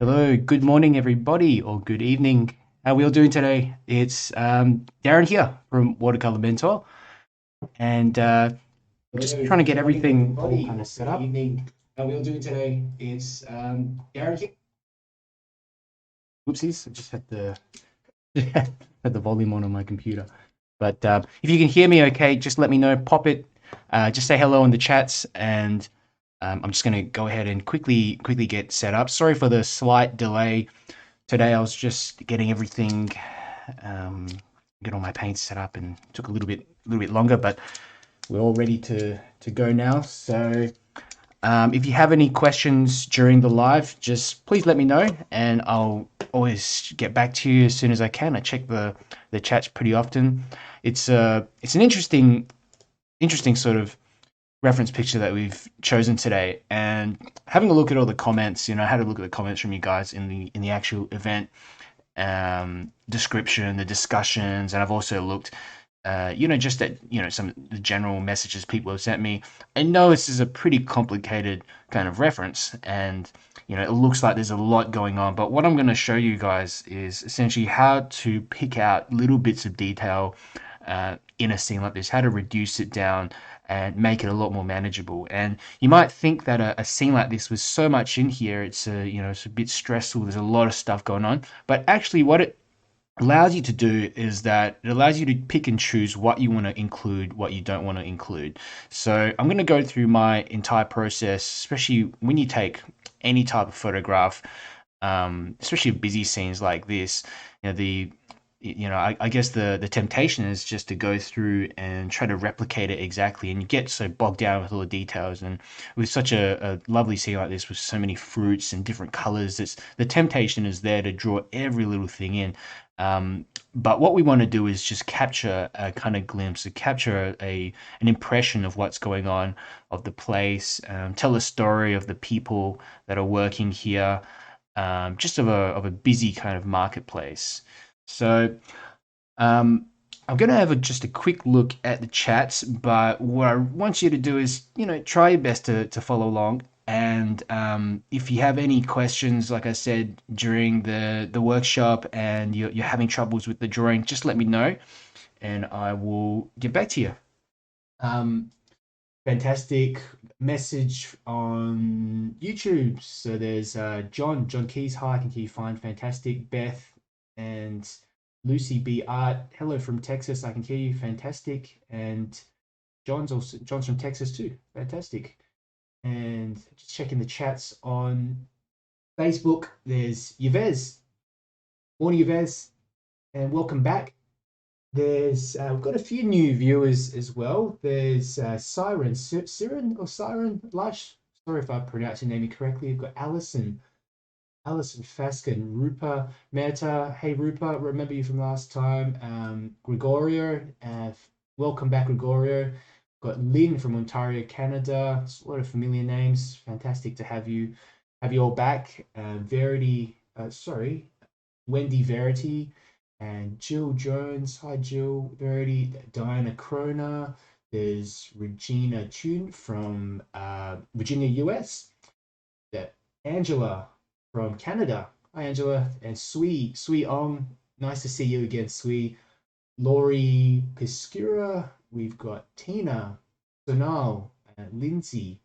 Hello, good morning, everybody, or good evening. How are we all doing today? It's Darren here from Watercolor Mentor, and just trying to get everything all kind of set up. Evening. How are we all doing today? It's Darren here. Oopsies, I just had the had the volume on my computer. But if you can hear me, okay, just let me know. Pop it. Just say hello in the chats, and I'm just going to go ahead and quickly get set up. Sorry for the slight delay. Today I was just getting everything, get all my paints set up, and took a little bit longer, but we're all ready to go now. So if you have any questions during the live, just please let me know, and I'll always get back to you as soon as I can. I check the chats pretty often. It's an interesting sort of reference picture that we've chosen today, and having a look at all the comments, I had a look at the comments from you guys in the actual event description, the discussions, and I've also looked just at some of the general messages people have sent me. I know this is a pretty complicated kind of reference, and it looks like there's a lot going on, but what I'm going to show you guys is essentially how to pick out little bits of detail in a scene like this, how to reduce it down and make it a lot more manageable. And you might think that a scene like this with so much in here, it's a bit stressful, there's a lot of stuff going on, but actually what it allows you to do is that it allows you to pick and choose what you want to include, what you don't want to include. So I'm going to go through my entire process, especially when you take any type of photograph, especially busy scenes like this. I guess the temptation is just to go through and try to replicate it exactly, and you get so bogged down with all the details. And with such a lovely scene like this with so many fruits and different colors, the temptation is there to draw every little thing in. But what we want to do is just capture a kind of glimpse, to capture an impression of what's going on, of the place, tell a story of the people that are working here, just of a busy kind of marketplace. So I'm going to have just a quick look at the chats, but what I want you to do is, try your best to follow along. And if you have any questions, like I said, during the workshop, and you're having troubles with the drawing, just let me know and I will get back to you. Fantastic message on YouTube. So there's John Keys. Hi, I can hear you fine. Fantastic. Beth and Lucy B Art. Hello from Texas. I can hear you. Fantastic. And John's from Texas too. Fantastic. And just checking the chats on Facebook. There's 𝗍𝗑𝗧. Morning, 𝗍𝗑𝗧, and welcome back. There's we've got a few new viewers as well. There's Siren Lush. Sorry if I pronounced your name incorrectly. We've got Alison Faskin, 𝗪𝗘𝗕𝗦𝗦𝗘. Hey Rupa, remember you from last time. Gregorio, welcome back, Gregorio. Got Lynn from Ontario, Canada. It's a lot of familiar names. Fantastic to have you all back. Wendy Verity and Jill Jones. Hi Jill Verity. Diana Crona. There's Regina Tune from Virginia, US. Angela from Canada. Hi Angela. And Sui Ong. Nice to see you again, Sui. Lori Piscura. We've got Tina, Sonal, Lindsay,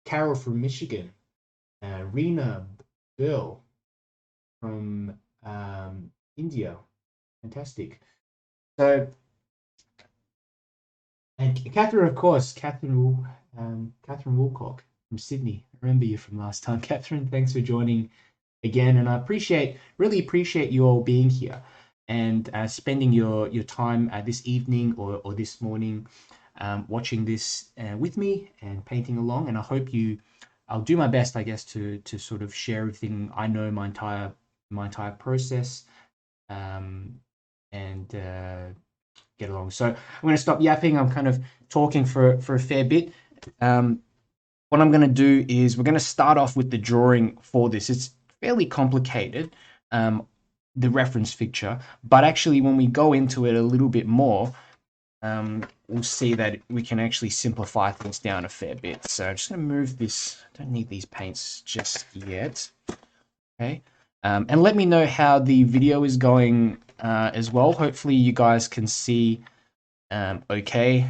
Carol from Michigan, Rena Bill from India. Fantastic. So, and Catherine, of course, Catherine Woolcock from Sydney. I remember you from last time, Catherine. Thanks for joining again, and I really appreciate you all being here and spending your time this evening or this morning watching this with me and painting along. And I hope I'll do my best, I guess, to sort of share everything I know, my entire process, and get along. So I'm going to stop yapping. I'm kind of talking for a fair bit. What I'm going to do is we're going to start off with the drawing for this. It's fairly complicated, the reference picture, but actually when we go into it a little bit more, we'll see that we can actually simplify things down a fair bit. So I'm just going to move this. I don't need these paints just yet. Okay. And let me know how the video is going as well. Hopefully you guys can see okay.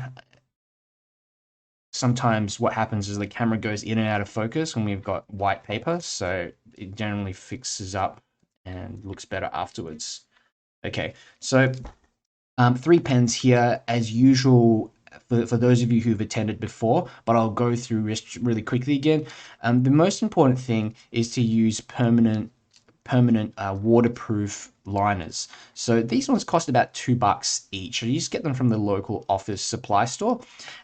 Sometimes what happens is the camera goes in and out of focus when we've got white paper, so it generally fixes up and looks better afterwards. Okay, so 3 pens here as usual for those of you who've attended before, but I'll go through really quickly again. The most important thing is to use permanent waterproof liners. So these ones cost about $2 each. So you just get them from the local office supply store,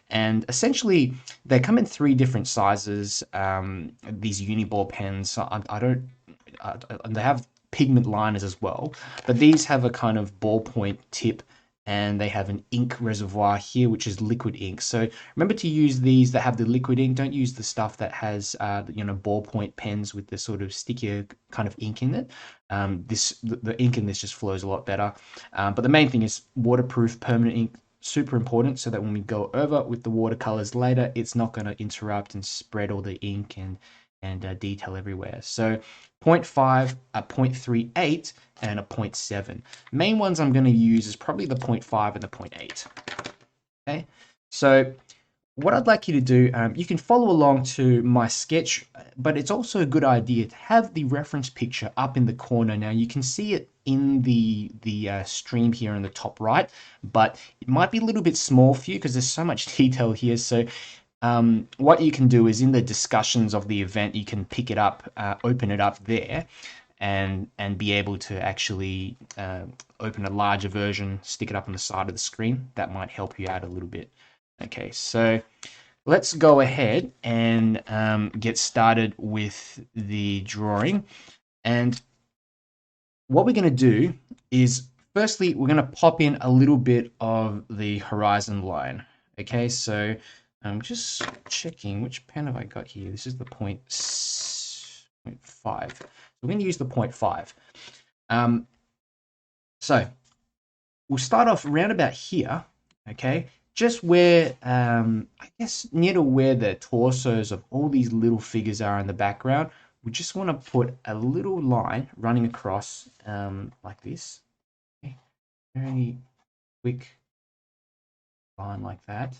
and essentially they come in 3 different sizes. These Uniball pens, they have pigment liners as well, but these have a kind of ballpoint tip, and they have an ink reservoir here, which is liquid ink. So remember to use these that have the liquid ink. Don't use the stuff that has, ballpoint pens with the sort of stickier kind of ink in it. The ink in this just flows a lot better. But the main thing is waterproof permanent ink. Super important, so that when we go over with the watercolors later, it's not going to interrupt and spread all the ink and detail everywhere. So 0.5, a 0.38, and a 0.7. Main ones I'm going to use is probably the 0.5 and the 0.8. Okay, so what I'd like you to do, you can follow along to my sketch, but it's also a good idea to have the reference picture up in the corner. Now you can see it in the stream here in the top right, but it might be a little bit small for you because there's so much detail here. So what you can do is in the discussions of the event, you can pick it up, open it up there, and be able to actually open a larger version, stick it up on the side of the screen. That might help you out a little bit. Okay, so let's go ahead and get started with the drawing. And what we're going to do is, firstly, we're going to pop in a little bit of the horizon line. Okay, so I'm just checking which pen have I got here. This is the 0.5. So we're going to use the 0.5. So we'll start off around about here. Okay, just where I guess near to where the torsos of all these little figures are in the background. We just want to put a little line running across like this. Okay. Very quick line like that.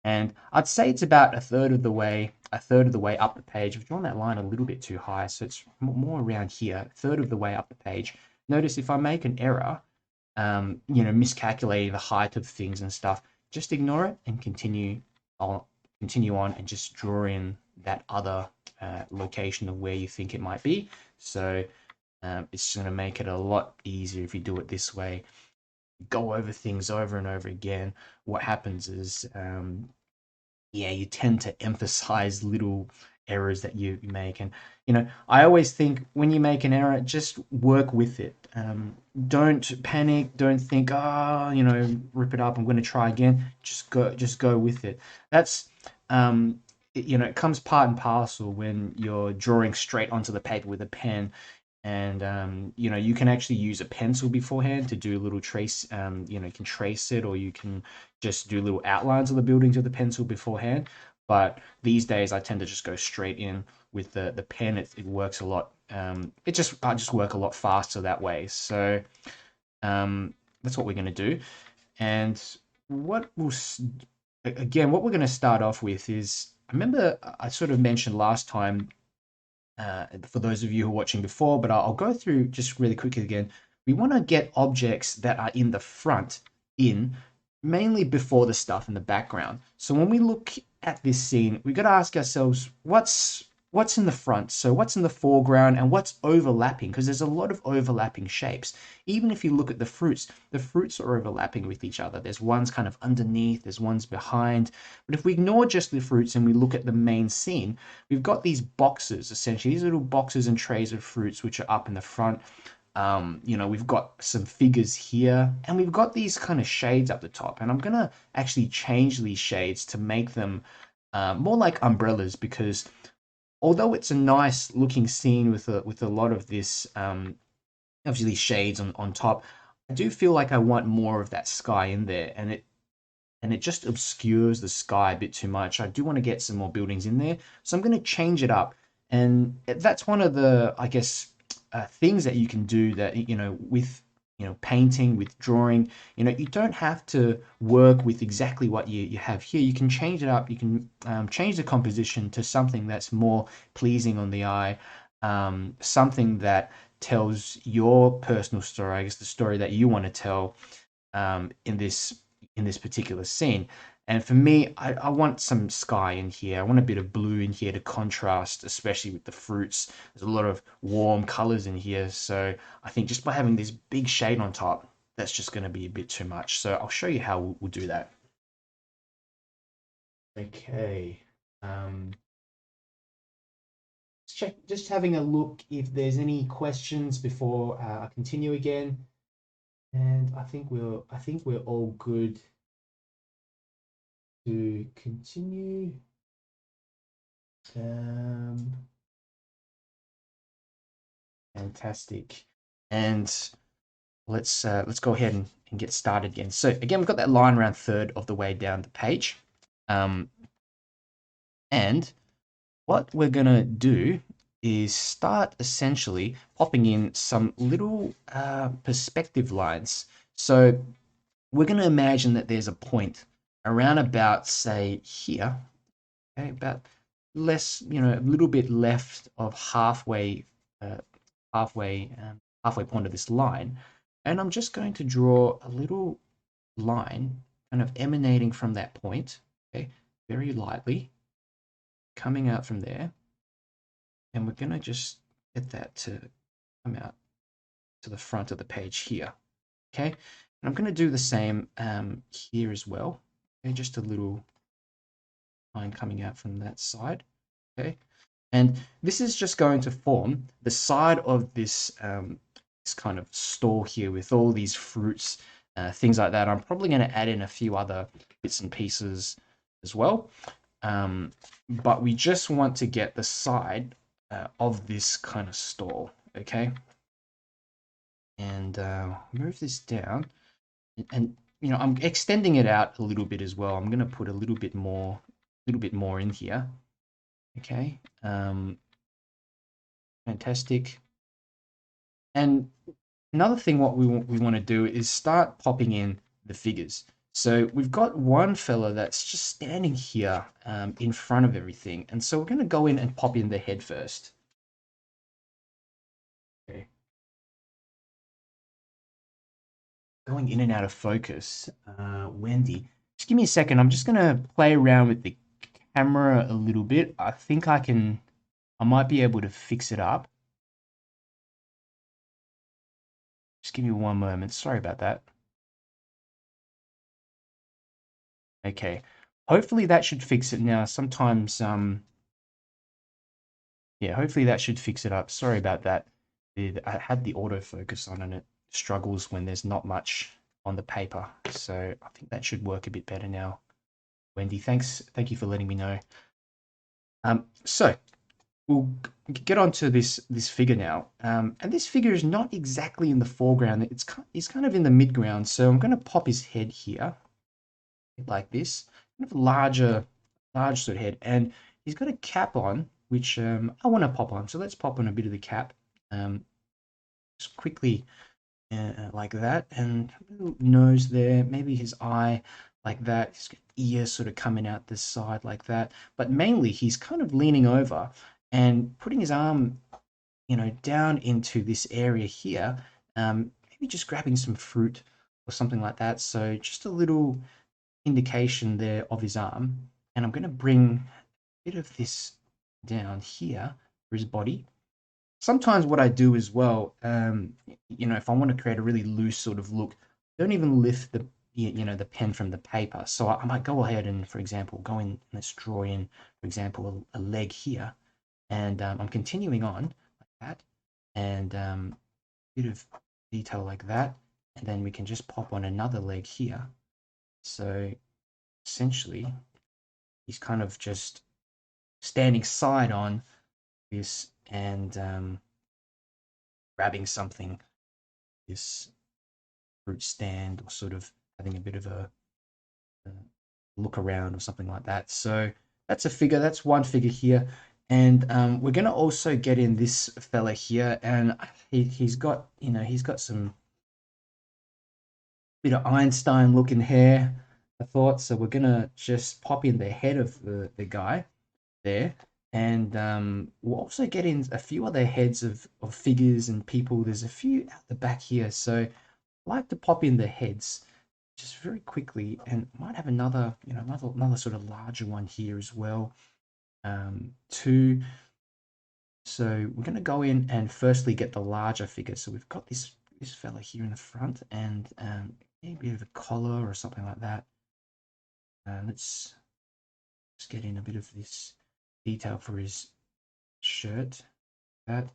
And I'd say it's about a third of the way up the page. I've drawn that line a little bit too high, so it's more around here, a third of the way up the page. Notice if I make an error, miscalculating the height of things and stuff, just ignore it and continue on and just draw in that other location of where you think it might be. So it's going to make it a lot easier if you do it this way. Go over things over and over again. What happens is, you tend to emphasize little errors that you make. And, I always think when you make an error, just work with it. Don't panic. Don't think, rip it up, I'm going to try again. Just go with it. That's, it comes part and parcel when you're drawing straight onto the paper with a pen. And, you can actually use a pencil beforehand to do a little trace. You can trace it, or you can just do little outlines of the buildings with the pencil beforehand. But these days I tend to just go straight in with the pen. It works a lot. I just work a lot faster that way. So that's what we're going to do. And what we're going to start off with is, I remember I sort of mentioned last time, for those of you who are watching before, but I'll go through just really quickly again. We want to get objects that are in the front mainly before the stuff in the background. So when we look at this scene, we've got to ask ourselves, what's in the front? So what's in the foreground and what's overlapping? Because there's a lot of overlapping shapes. Even if you look at the fruits are overlapping with each other. There's ones kind of underneath, there's ones behind. But if we ignore just the fruits and we look at the main scene, we've got these boxes, essentially, these little boxes and trays of fruits which are up in the front. We've got some figures here, and we've got these kind of shades up the top. And I'm going to actually change these shades to make them more like umbrellas, because although it's a nice looking scene with a lot of this, obviously shades on top, I do feel like I want more of that sky in there, and it just obscures the sky a bit too much. I do want to get some more buildings in there, so I'm going to change it up. And that's one of the, I guess, things that you can do that, with, painting, with drawing. You don't have to work with exactly what you have here. You can change it up. You can change the composition to something that's more pleasing on the eye, something that tells your personal story, I guess the story that you want to tell, in this particular scene. And for me, I want some sky in here. I want a bit of blue in here to contrast, especially with the fruits. There's a lot of warm colors in here. So I think just by having this big shade on top, that's just going to be a bit too much. So I'll show you how we'll do that. Okay. Just having a look if there's any questions before I continue again. And I think we're all good to continue. Fantastic. And let's go ahead and get started again. So again, we've got that line around third of the way down the page. And what we're gonna do is start essentially popping in some little perspective lines. So we're going to imagine that there's a point around about, say, here, okay, about less, a little bit left of halfway point of this line, and I'm just going to draw a little line, kind of emanating from that point, okay, very lightly, coming out from there, and we're going to just get that to come out to the front of the page here, okay. And I'm going to do the same here as well. Okay, just a little line coming out from that side. Okay, and this is just going to form the side of this this kind of store here with all these fruits, things like that. I'm probably going to add in a few other bits and pieces as well, but we just want to get the side of this kind of store. Okay, and move this down. And I'm extending it out a little bit as well. I'm going to put a little bit more in here. Okay, fantastic. And another thing, what we want to do is start popping in the figures. So we've got one fella that's just standing here in front of everything, and so we're going to go in and pop in the head first. Okay. Going in and out of focus. Wendy, just give me a second. I'm just going to play around with the camera a little bit. I think I might be able to fix it up. Just give me one moment. Sorry about that. Okay. Hopefully that should fix it now. Sometimes, yeah, hopefully that should fix it up. Sorry about that. I had the autofocus on and it struggles when there's not much on the paper. So I think that should work a bit better now. Wendy, thank you for letting me know. So we'll get on to this figure now. And this figure is not exactly in the foreground. He's kind of in the midground. So I'm going to pop his head here, like this, kind of large sort of head, and he's got a cap on, which I want to pop on. So let's pop on a bit of the cap, just quickly, like that, and little nose there, maybe his eye like that. He's got ears sort of coming out this side like that, but mainly he's kind of leaning over and putting his arm, down into this area here, maybe just grabbing some fruit or something like that. So just a little indication there of his arm, and I'm going to bring a bit of this down here for his body. Sometimes what I do as well, if I want to create a really loose sort of look, don't even lift the pen from the paper. So I might go ahead and, for example, go in, let's draw in, for example, a leg here, and I'm continuing on like that, and a bit of detail like that, and then we can just pop on another leg here. So essentially, he's kind of just standing side on this and grabbing something, this fruit stand, or sort of having a bit of a look around or something like that. So that's a figure. That's one figure here. And we're gonna also get in this fella here, and he's got, you know, he's got some bit of Einstein looking hair, I thought. So we're gonna just pop in the head of the guy there, and we'll also get in a few other heads of figures and people. There's a few out the back here, so I like to pop in the heads just very quickly, and might have another, you know, another sort of larger one here as well, too. So we're going to go in and firstly get the larger figure. So we've got this fella here in the front, and maybe a bit of a collar or something like that. Let's get in a bit of this detail for his shirt, that,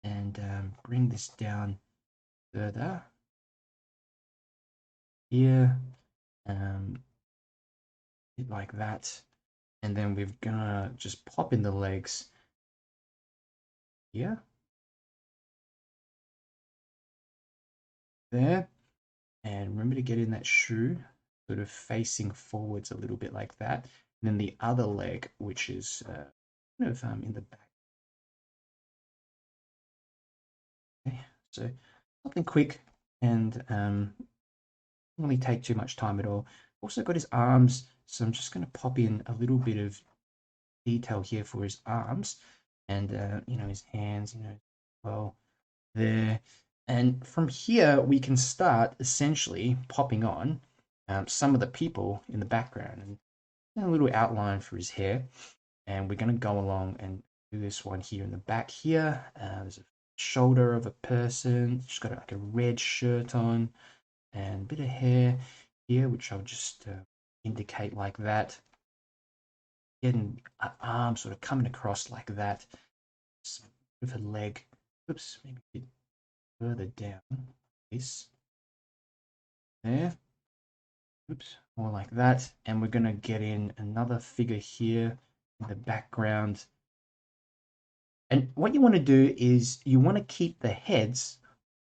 and bring this down further here, like that. And then we're gonna just pop in the legs here, there. And remember to get in that shoe sort of facing forwards a little bit like that. And then the other leg, which is kind of in the back. Okay. So something quick and don't really take too much time at all. Also got his arms, so I'm just going to pop in a little bit of detail here for his arms, and you know, his hands, you know, well there. And from here, we can start essentially popping on some of the people in the background, and a little outline for his hair. And we're going to go along and do this one here in the back here. There's a shoulder of a person. She's got like a red shirt on and a bit of hair here, which I'll just indicate like that. Getting an arm sort of coming across like that. With a leg. Oops, maybe a bit further down. This. There. Oops, more like that. And we're going to get in another figure here in the background. And what you want to do is you want to keep the heads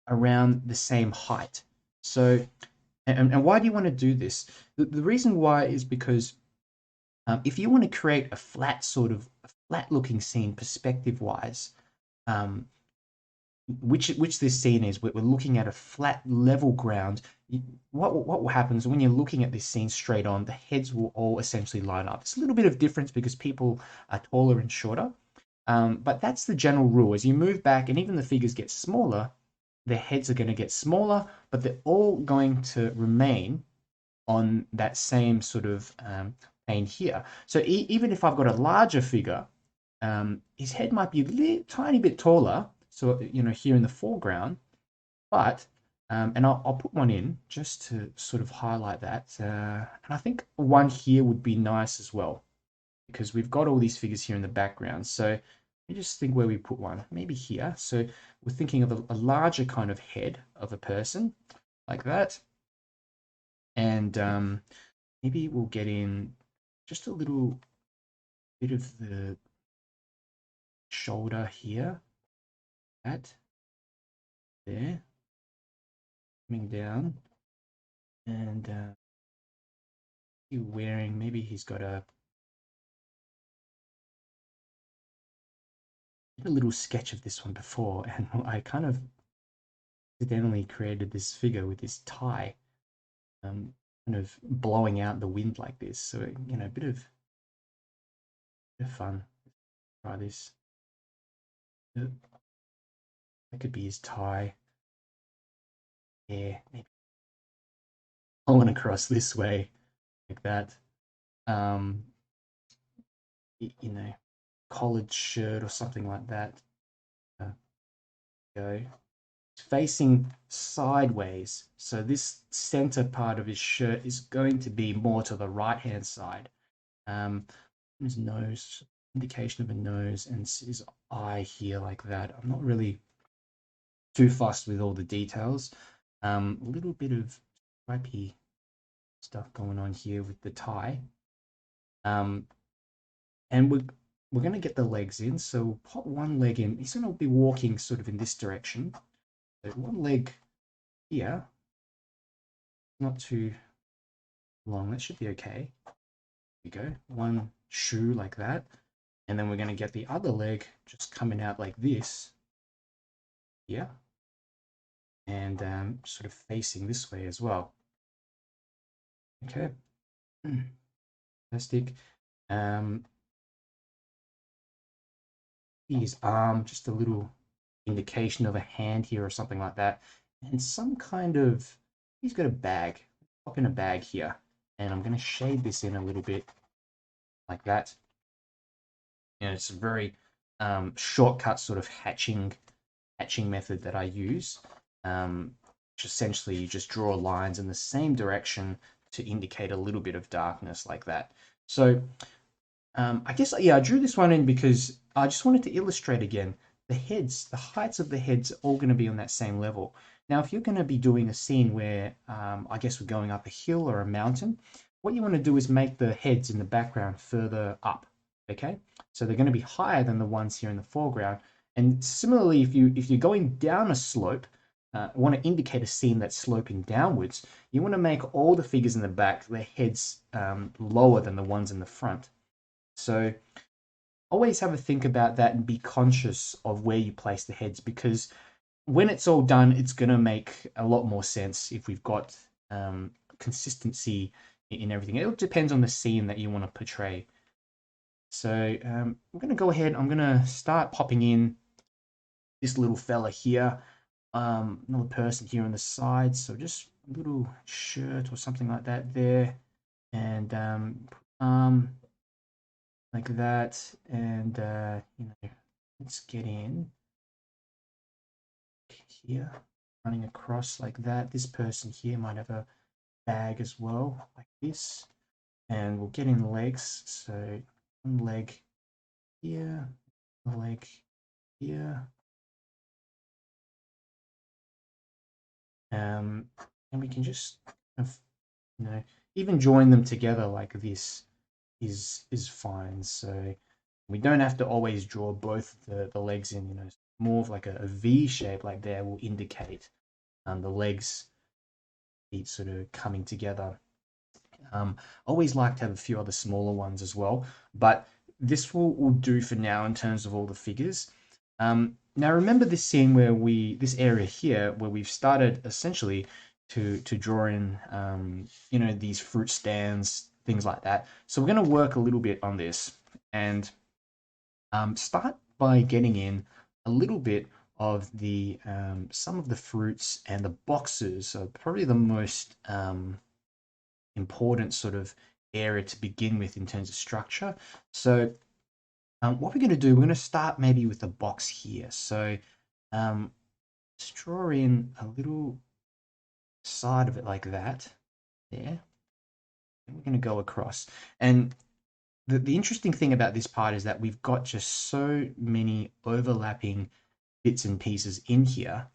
around the same height. So, and why do you want to do this? The reason why is because if you want to create a flat sort of a flat looking scene perspective wise, um, which this scene is, we're looking at a flat level ground. What happens when you're looking at this scene straight on? The heads will all essentially line up. It's a little bit of difference because people are taller and shorter, but that's the general rule. As you move back, and even the figures get smaller, their heads are going to get smaller, but they're all going to remain on that same sort of plane here. So even if I've got a larger figure, his head might be a tiny bit taller. So, you know, here in the foreground, but, and I'll put one in just to sort of highlight that. And I think one here would be nice as well, because we've got all these figures here in the background. So let me just think where we put one, maybe here. So we're thinking of a larger kind of head of a person like that. And maybe we'll get in just a little bit of the shoulder here, that, there, coming down, and wearing, maybe he's got a little sketch of this one before, and I kind of accidentally created this figure with this tie, kind of blowing out the wind like this. So, you know, a bit of fun. Try this. That could be his tie. Yeah, maybe pulling across this way like that. Um, you know, collared shirt or something like that. Go. Facing sideways. So this center part of his shirt is going to be more to the right hand side. His nose, indication of a nose, and his eye here like that. I'm not really too fussed with all the details. A little bit of stripy stuff going on here with the tie. And we're going to get the legs in. So we'll pop one leg in. He's going to be walking sort of in this direction. So one leg here, not too long. That should be okay. There we go. One shoe like that. And then we're going to get the other leg just coming out like this here, and sort of facing this way as well. Okay, fantastic. His arm, just a little indication of a hand here or something like that. And some kind of, he's got a bag, pop in a bag here. And I'm going to shade this in a little bit like that. And it's a very shortcut sort of hatching method that I use. Which essentially you just draw lines in the same direction to indicate a little bit of darkness like that. So I guess, yeah, I drew this one in because I just wanted to illustrate again the heads, the heights of the heads are all going to be on that same level. Now, if you're going to be doing a scene where I guess we're going up a hill or a mountain, what you want to do is make the heads in the background further up, okay? So they're going to be higher than the ones here in the foreground. And similarly, if you're going down a slope, want to indicate a scene that's sloping downwards, you want to make all the figures in the back, their heads lower than the ones in the front. So always have a think about that and be conscious of where you place the heads, because when it's all done, it's going to make a lot more sense if we've got consistency in everything. It all depends on the scene that you want to portray. So I'm going to go ahead. I'm going to start popping in this little fella here. Another person here on the side. So just a little shirt or something like that there. And like that. And, let's get in here, running across like that. This person here might have a bag as well, like this. And we'll get in legs. So one leg here, a leg here. And we can just kind of, even join them together like this is fine. So we don't have to always draw both the legs in, more of like a V shape like there will indicate the legs feet sort of coming together. Always like to have a few other smaller ones as well, but this will do for now in terms of all the figures. Now remember this scene where this area here where we've started essentially to draw in these fruit stands, things like that. So we're going to work a little bit on this and start by getting in a little bit of the some of the fruits and the boxes. So probably the most important sort of area to begin with in terms of structure. So what we're going to do, we're going to start maybe with the box here. So let's draw in a little side of it like that there. And we're going to go across. And the interesting thing about this part is that we've got just so many overlapping bits and pieces in here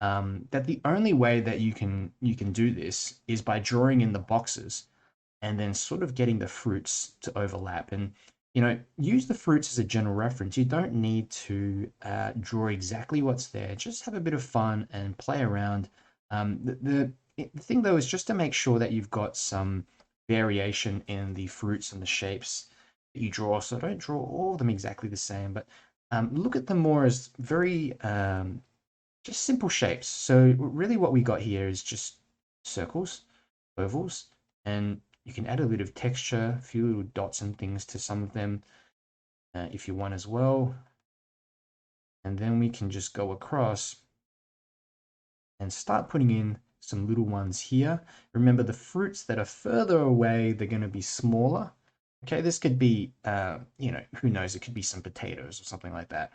that the only way that you can do this is by drawing in the boxes and then sort of getting the fruits to overlap. And use the fruits as a general reference. You don't need to draw exactly what's there. Just have a bit of fun and play around. The thing though is just to make sure that you've got some variation in the fruits and the shapes that you draw. So don't draw all of them exactly the same, but look at them more as very just simple shapes. So really what we got here is just circles, ovals, and you can add a bit of texture, a few little dots and things to some of them if you want as well. And then we can just go across and start putting in some little ones here. Remember, the fruits that are further away, they're going to be smaller. Okay, this could be, who knows, it could be some potatoes or something like that.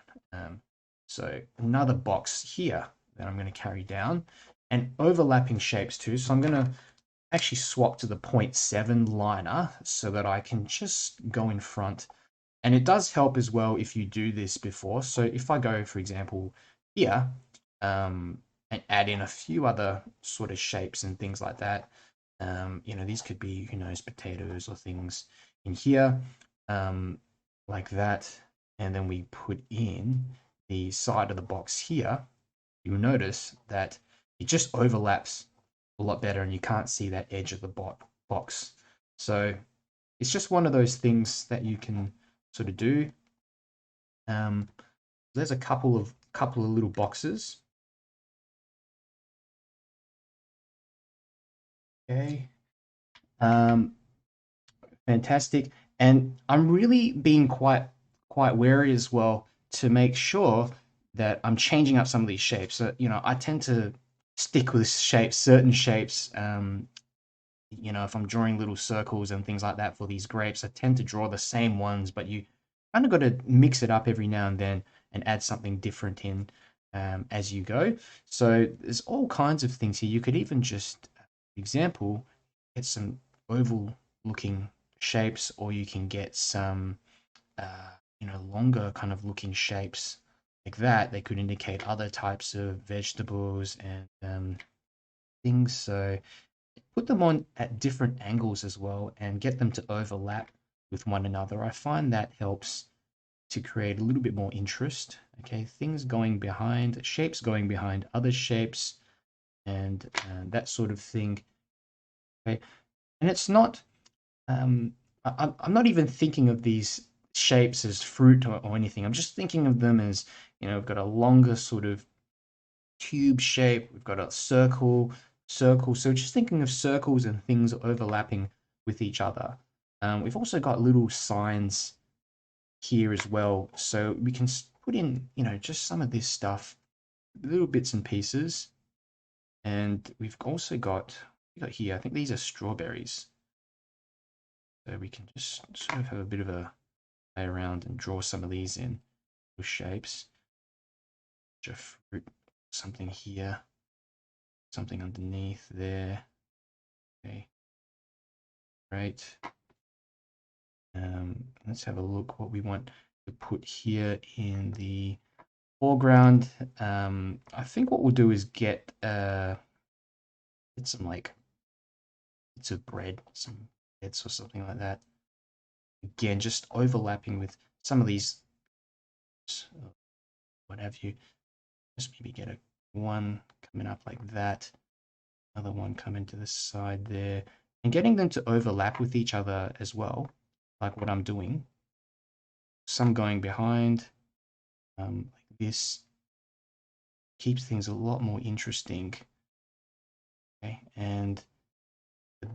So another box here that I'm going to carry down, and overlapping shapes too. So I'm going to actually swap to the 0.7 liner so that I can just go in front. And it does help as well if you do this before. So if I go, for example, here, and add in a few other sort of shapes and things like that, these could be, who knows, potatoes or things in here, like that. And then we put in the side of the box here. You'll notice that it just overlaps a lot better and you can't see that edge of the box. So it's just one of those things that you can sort of do. There's a couple of little boxes. Okay. Fantastic. And I'm really being quite wary as well to make sure that I'm changing up some of these shapes. So, I tend to stick with shapes, certain shapes. If I'm drawing little circles and things like that for these grapes, I tend to draw the same ones, but you kind of got to mix it up every now and then and add something different in as you go. So there's all kinds of things here. You could even just, example, get some oval looking shapes, or you can get some, longer kind of looking shapes like that. They could indicate other types of vegetables and things. So put them on at different angles as well and get them to overlap with one another. I find that helps to create a little bit more interest. Okay, things going behind, shapes going behind other shapes, and that sort of thing. Okay, and it's not. I'm not even thinking of these shapes as fruit or anything. I'm just thinking of them as, we've got a longer sort of cube shape. We've got a circle. So just thinking of circles and things overlapping with each other. We've also got little signs here as well. So we can put in, just some of this stuff, little bits and pieces. And we've also got here, I think these are strawberries. So we can just sort of have a bit of a play around and draw some of these in with shapes. Just fruit, something here, something underneath there. Okay, great. Let's have a look what we want to put here in the foreground. I think what we'll do is get some like bits of bread, some bits or something like that. Again, just overlapping with some of these, what have you. Just maybe get one coming up like that, another one coming to the side there, and getting them to overlap with each other as well, like what I'm doing. Some going behind, like this, keeps things a lot more interesting. Okay, and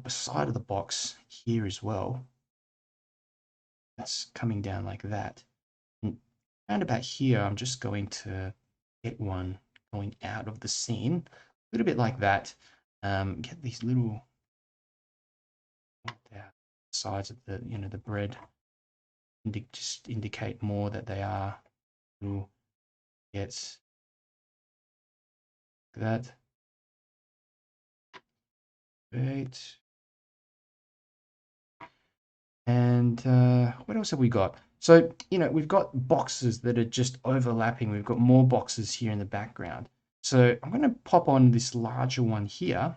the side of the box here as well, that's coming down like that. And around about here, I'm just going to get one going out of the scene, a little bit like that. Get these little sides of the bread, just indicate more that they are little gets that. Great. And what else have we got? So, we've got boxes that are just overlapping. We've got more boxes here in the background. So I'm going to pop on this larger one here.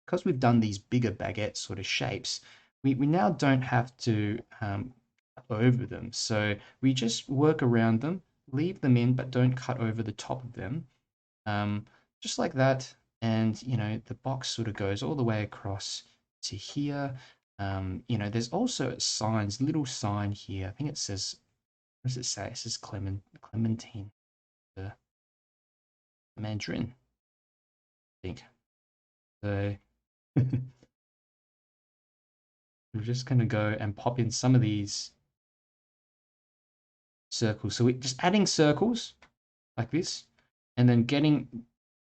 Because we've done these bigger baguette sort of shapes, we now don't have to cut over them. So we just work around them, leave them in, but don't cut over the top of them. Just like that. And, the box sort of goes all the way across to here. There's also signs, little sign here. I think it says, what does it say? It says Clementine, the Mandarin, I think. So we're just going to go and pop in some of these circles. So we're just adding circles like this, and then getting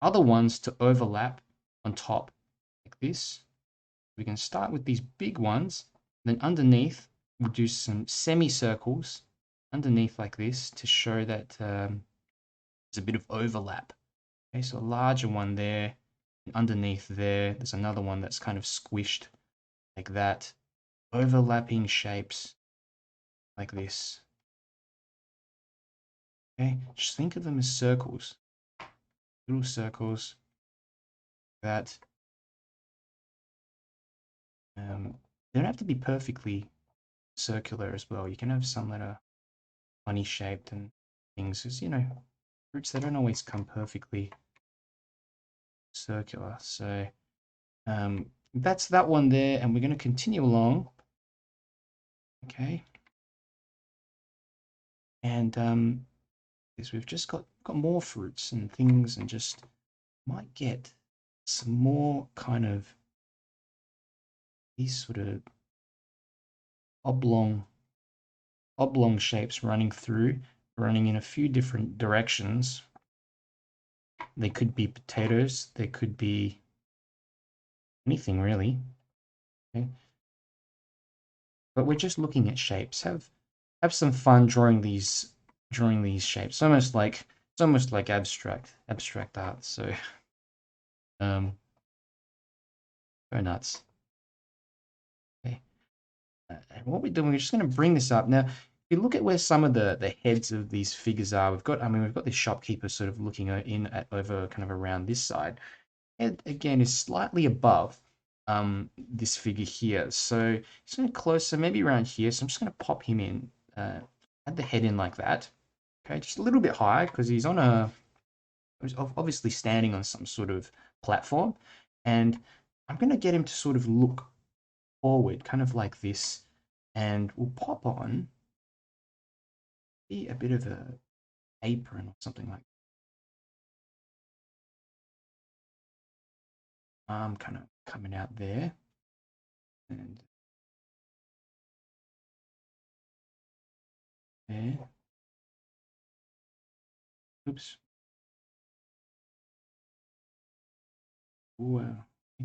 other ones to overlap on top like this. We can start with these big ones, then underneath we'll do some semicircles underneath like this to show that there's a bit of overlap. Okay, so a larger one there, and underneath there's another one that's kind of squished like that. Overlapping shapes like this. Okay, just think of them as circles, little circles that they don't have to be perfectly circular as well. You can have some that are funny shaped and things. As fruits, they don't always come perfectly circular. So that's that one there, and we're going to continue along. Okay. And is we've just got more fruits and things, and just might get some more kind of these sort of oblong shapes running in a few different directions. They could be potatoes, they could be anything really. Okay. But we're just looking at shapes. Have some fun drawing these shapes. It's almost like abstract art. So go nuts. Okay. And what we're doing, we're just going to bring this up now. If you look at where some of the heads of these figures are, we've got this shopkeeper sort of looking in at over kind of around this side. Head again is slightly above this figure here. So just going closer, maybe around here. So I'm just going to pop him in, add the head in like that. Okay, just a little bit higher because he's obviously standing on some sort of platform, and I'm going to get him to sort of look forward, kind of like this, and we'll pop on a bit of a apron or something like that. Arm kind of coming out there, and there. Oops. What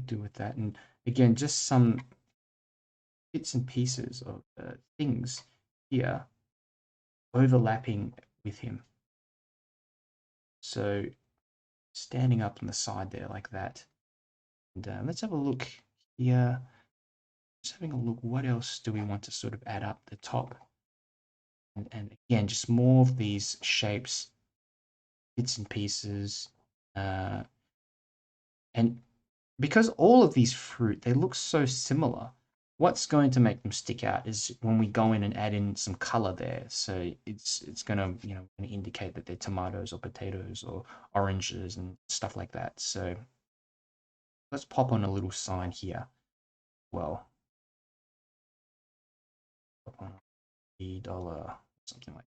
do with that? And again, just some bits and pieces of things here overlapping with him. So standing up on the side there like that. And let's have a look here. Just having a look, what else do we want to sort of add up the top? And again, just more of these shapes, bits and pieces. And because all of these fruit, they look so similar, what's going to make them stick out is when we go in and add in some color there. So it's going to, you know, indicate that they're tomatoes or potatoes or oranges and stuff like that. So let's pop on a little sign here. Well, pop on $1, something like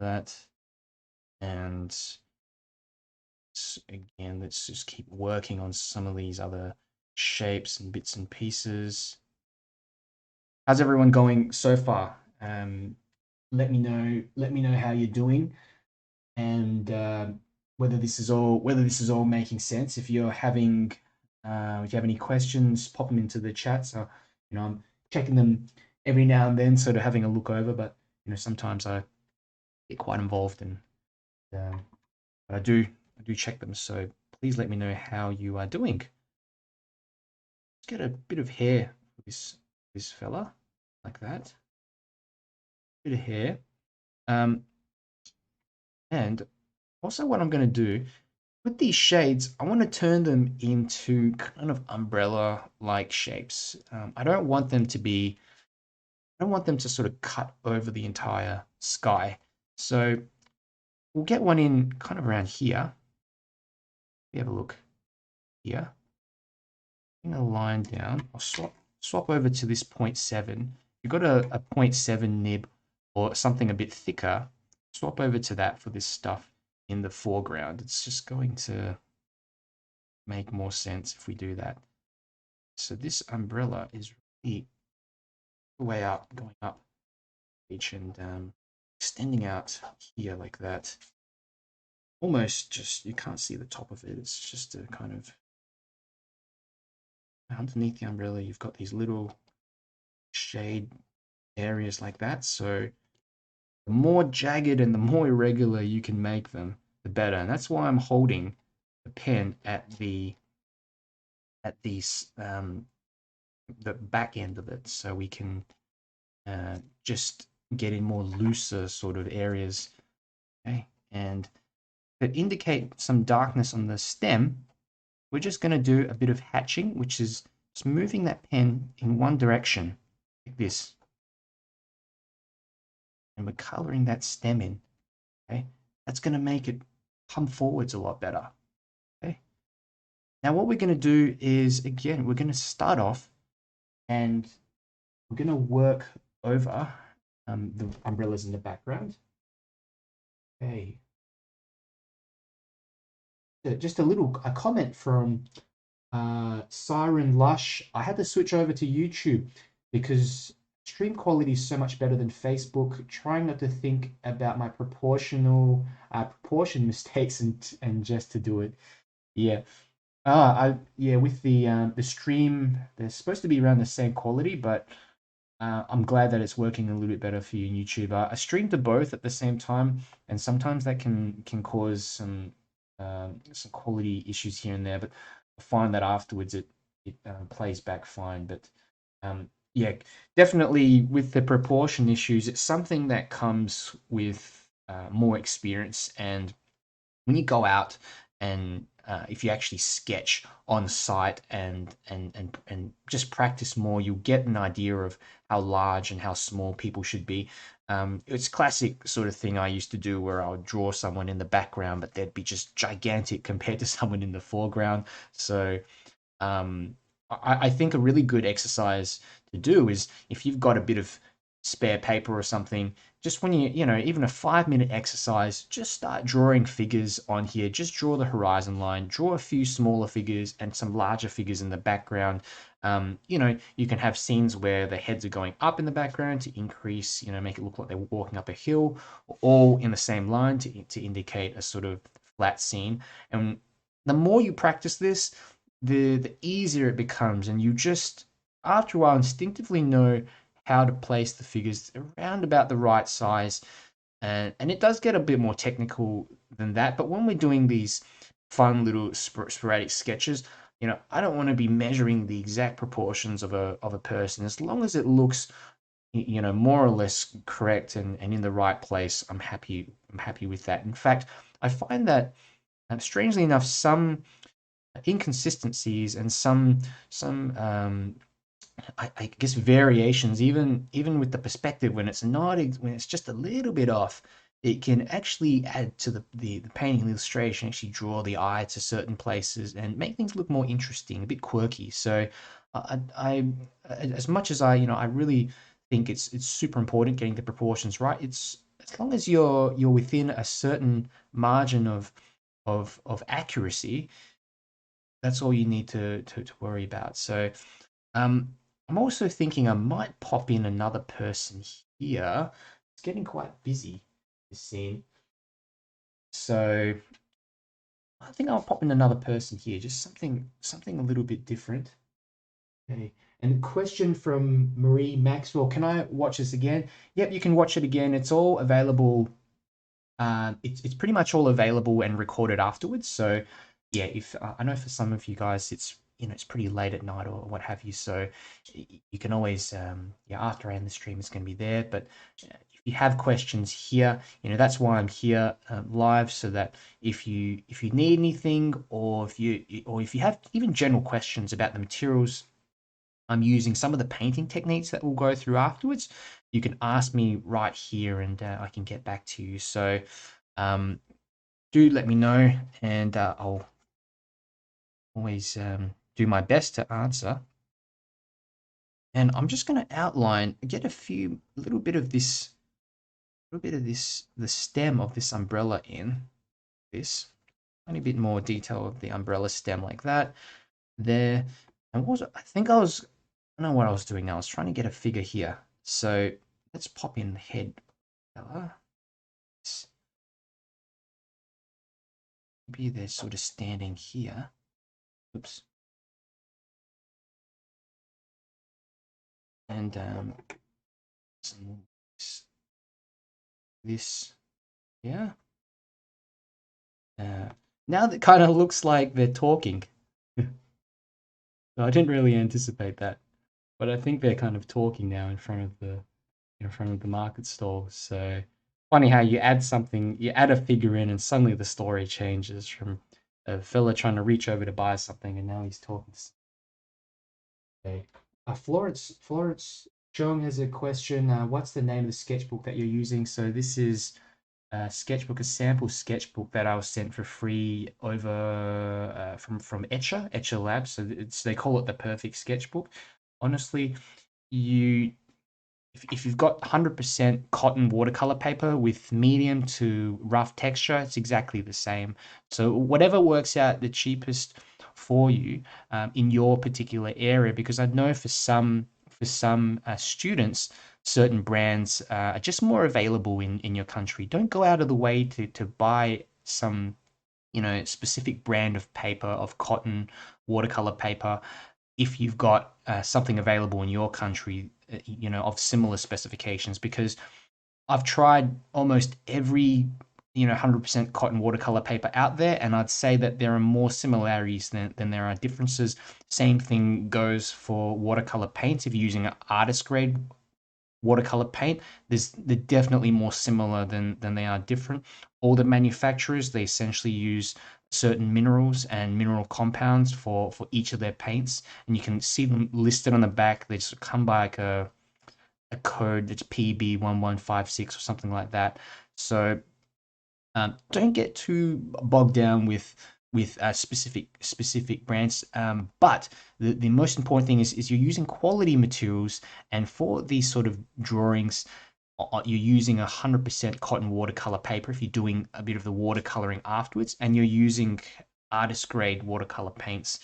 that. And again, let's just keep working on some of these other shapes and bits and pieces. How's everyone going so far? Let me know how you're doing, and whether this is all making sense. If you're having if you have any questions, pop them into the chat. So I'm checking them every now and then, sort of having a look over. But sometimes I get quite involved, and but I do check them. So please let me know how you are doing. Let's get a bit of hair for this fella, like that. Bit of hair. And also what I'm going to do with these shades, I want to turn them into kind of umbrella-like shapes. I don't want them to sort of cut over the entire sky. So we'll get one in kind of around here. We have a look here. Bring a line down. I'll swap over to this 0.7. You've got a 0.7 nib or something a bit thicker. Swap over to that for this stuff in the foreground. It's just going to make more sense if we do that. So this umbrella is really way out, going up each, and extending out here like that. Almost just, you can't see the top of it. It's just a kind of, underneath the umbrella, you've got these little shade areas like that. So the more jagged and the more irregular you can make them, the better. And that's why I'm holding the pen at the back end of it, so we can just get in more looser sort of areas. Okay, and to indicate some darkness on the stem, we're just going to do a bit of hatching, which is just moving that pen in one direction like this, and we're coloring that stem in. Okay, that's going to make it come forwards a lot better. Okay, now what we're going to do is, again, we're going to start off and we're going to work over the umbrellas in the background. Okay. Just a comment from Siren Lush. I had to switch over to YouTube because stream quality is so much better than Facebook. Trying not to think about my proportion mistakes and just to do it. Yeah. Yeah, with the stream, they're supposed to be around the same quality, but I'm glad that it's working a little bit better for you in YouTube. I stream to both at the same time, and sometimes that can cause some quality issues here and there. But I find that afterwards it plays back fine. But yeah, definitely with the proportion issues, it's something that comes with more experience. And when you go out and if you actually sketch on site and just practice more, you'll get an idea of how large and how small people should be. It's classic sort of thing I used to do where I would draw someone in the background, but they'd be just gigantic compared to someone in the foreground. So I think a really good exercise to do is if you've got a bit of spare paper or something, just when even a 5-minute exercise, just start drawing figures on here. Just draw the horizon line, draw a few smaller figures and some larger figures in the background. You can have scenes where the heads are going up in the background to increase, make it look like they're walking up a hill, all in the same line to indicate a sort of flat scene. And the more you practice this, the easier it becomes, and you just after a while instinctively know how to place the figures around about the right size. And it does get a bit more technical than that, but when we're doing these fun little sporadic sketches, I don't want to be measuring the exact proportions of a person. As long as it looks more or less correct and in the right place, I'm happy with that. In fact, I find that strangely enough, some inconsistencies and some I guess variations, even with the perspective when it's not when it's just a little bit off, it can actually add to the painting and illustration, actually draw the eye to certain places and make things look more interesting, a bit quirky. So as much as I really think it's super important getting the proportions right. It's as long as you're within a certain margin of accuracy, that's all you need to worry about. So um, I'm also thinking I might pop in another person here. It's getting quite busy, this scene. So I think I'll pop in another person here, just something a little bit different. Okay. And question from Marie Maxwell. Can I watch this again? Yep, you can watch it again. It's all available. It's pretty much all available and recorded afterwards. So yeah, if I know for some of you guys, it's pretty late at night or what have you. So you can always yeah, after I end the stream, it's going to be there. But if you have questions here, that's why I'm here live, so that if you need anything, or if you have even general questions about the materials I'm using, some of the painting techniques that we'll go through afterwards, you can ask me right here and I can get back to you. So um, do let me know, and I'll always do my best to answer. And I'm just going to outline, get a little bit of the stem of this umbrella in this. Only a bit more detail of the umbrella stem like that. There. And what was it? I don't know what I was doing now. I was trying to get a figure here. So let's pop in the head color. Maybe they're sort of standing here. Oops. And this, yeah. Now that kind of looks like they're talking. So I didn't really anticipate that, but I think they're kind of talking now in front of the market stall. So funny how you add a figure in, and suddenly the story changes from a fella trying to reach over to buy something, and now he's talking. Okay. Florence Chung has a question. What's the name of the sketchbook that you're using? So this is a sketchbook, a sample sketchbook that I was sent for free over from 𝗬𝗙𝗓𝗓 Labs. So they call it the perfect sketchbook. Honestly, you if you've got 100% cotton watercolor paper with medium to rough texture, it's exactly the same. So whatever works out the cheapest for you in your particular area, because I know for some students, certain brands are just more available in your country. Don't go out of the way to buy some, you know, specific brand of paper, of cotton watercolor paper, if you've got something available in your country, you know, of similar specifications. Because I've tried almost every, you know, 100% cotton watercolor paper out there, and I'd say that there are more similarities than there are differences. Same thing goes for watercolor paints. If you're using an artist grade watercolor paint, they're definitely more similar than they are different. All the manufacturers, they essentially use certain minerals and mineral compounds for each of their paints, and you can see them listed on the back. They just come by like a code that's PB1156 or something like that. So don't get too bogged down with specific brands. But the most important thing is you're using quality materials, and for these sort of drawings, you're using 100% cotton watercolor paper if you're doing a bit of the watercoloring afterwards, and you're using artist grade watercolor paints.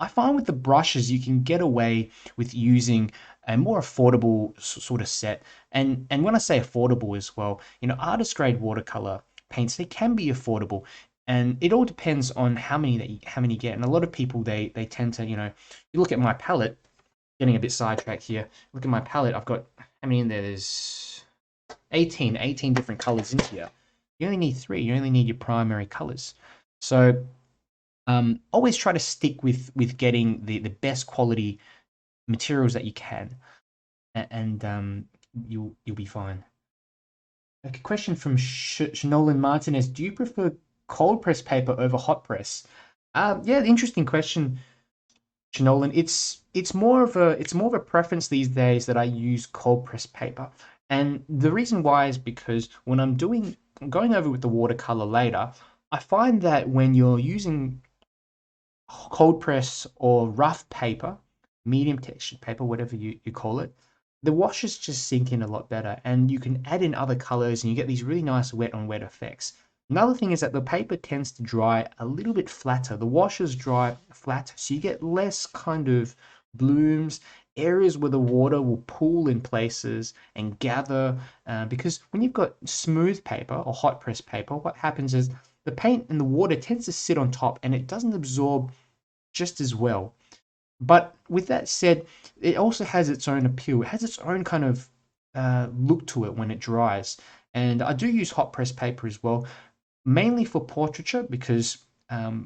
I find with the brushes you can get away with using a more affordable sort of set. And when I say affordable as well, you know, artist grade watercolor paints, they can be affordable. And it all depends on how many you get. And a lot of people, they tend to, you know, you look at my palette, getting a bit sidetracked here. Look at my palette. I've got how many in there? There's 18 different colors in here. You only need 3. You only need your primary colors. So always try to stick with getting the best quality materials that you can, and you'll be fine. A question from Nolan Martinez: do you prefer cold press paper over hot press? Yeah, interesting question, Nolan. It's more of a preference these days that I use cold press paper, and the reason why is because when going over with the watercolor later, I find that when you're using cold press or rough paper, medium textured paper, whatever you call it, the washes just sink in a lot better, and you can add in other colors and you get these really nice wet on wet effects. Another thing is that the paper tends to dry a little bit flatter. The washes dry flat, so you get less kind of blooms, areas where the water will pool in places and gather. Because when you've got smooth paper or hot press paper, what happens is the paint and the water tends to sit on top and it doesn't absorb just as well. But with that said, it also has its own appeal. It has its own kind of look to it when it dries. And I do use hot press paper as well, mainly for portraiture, because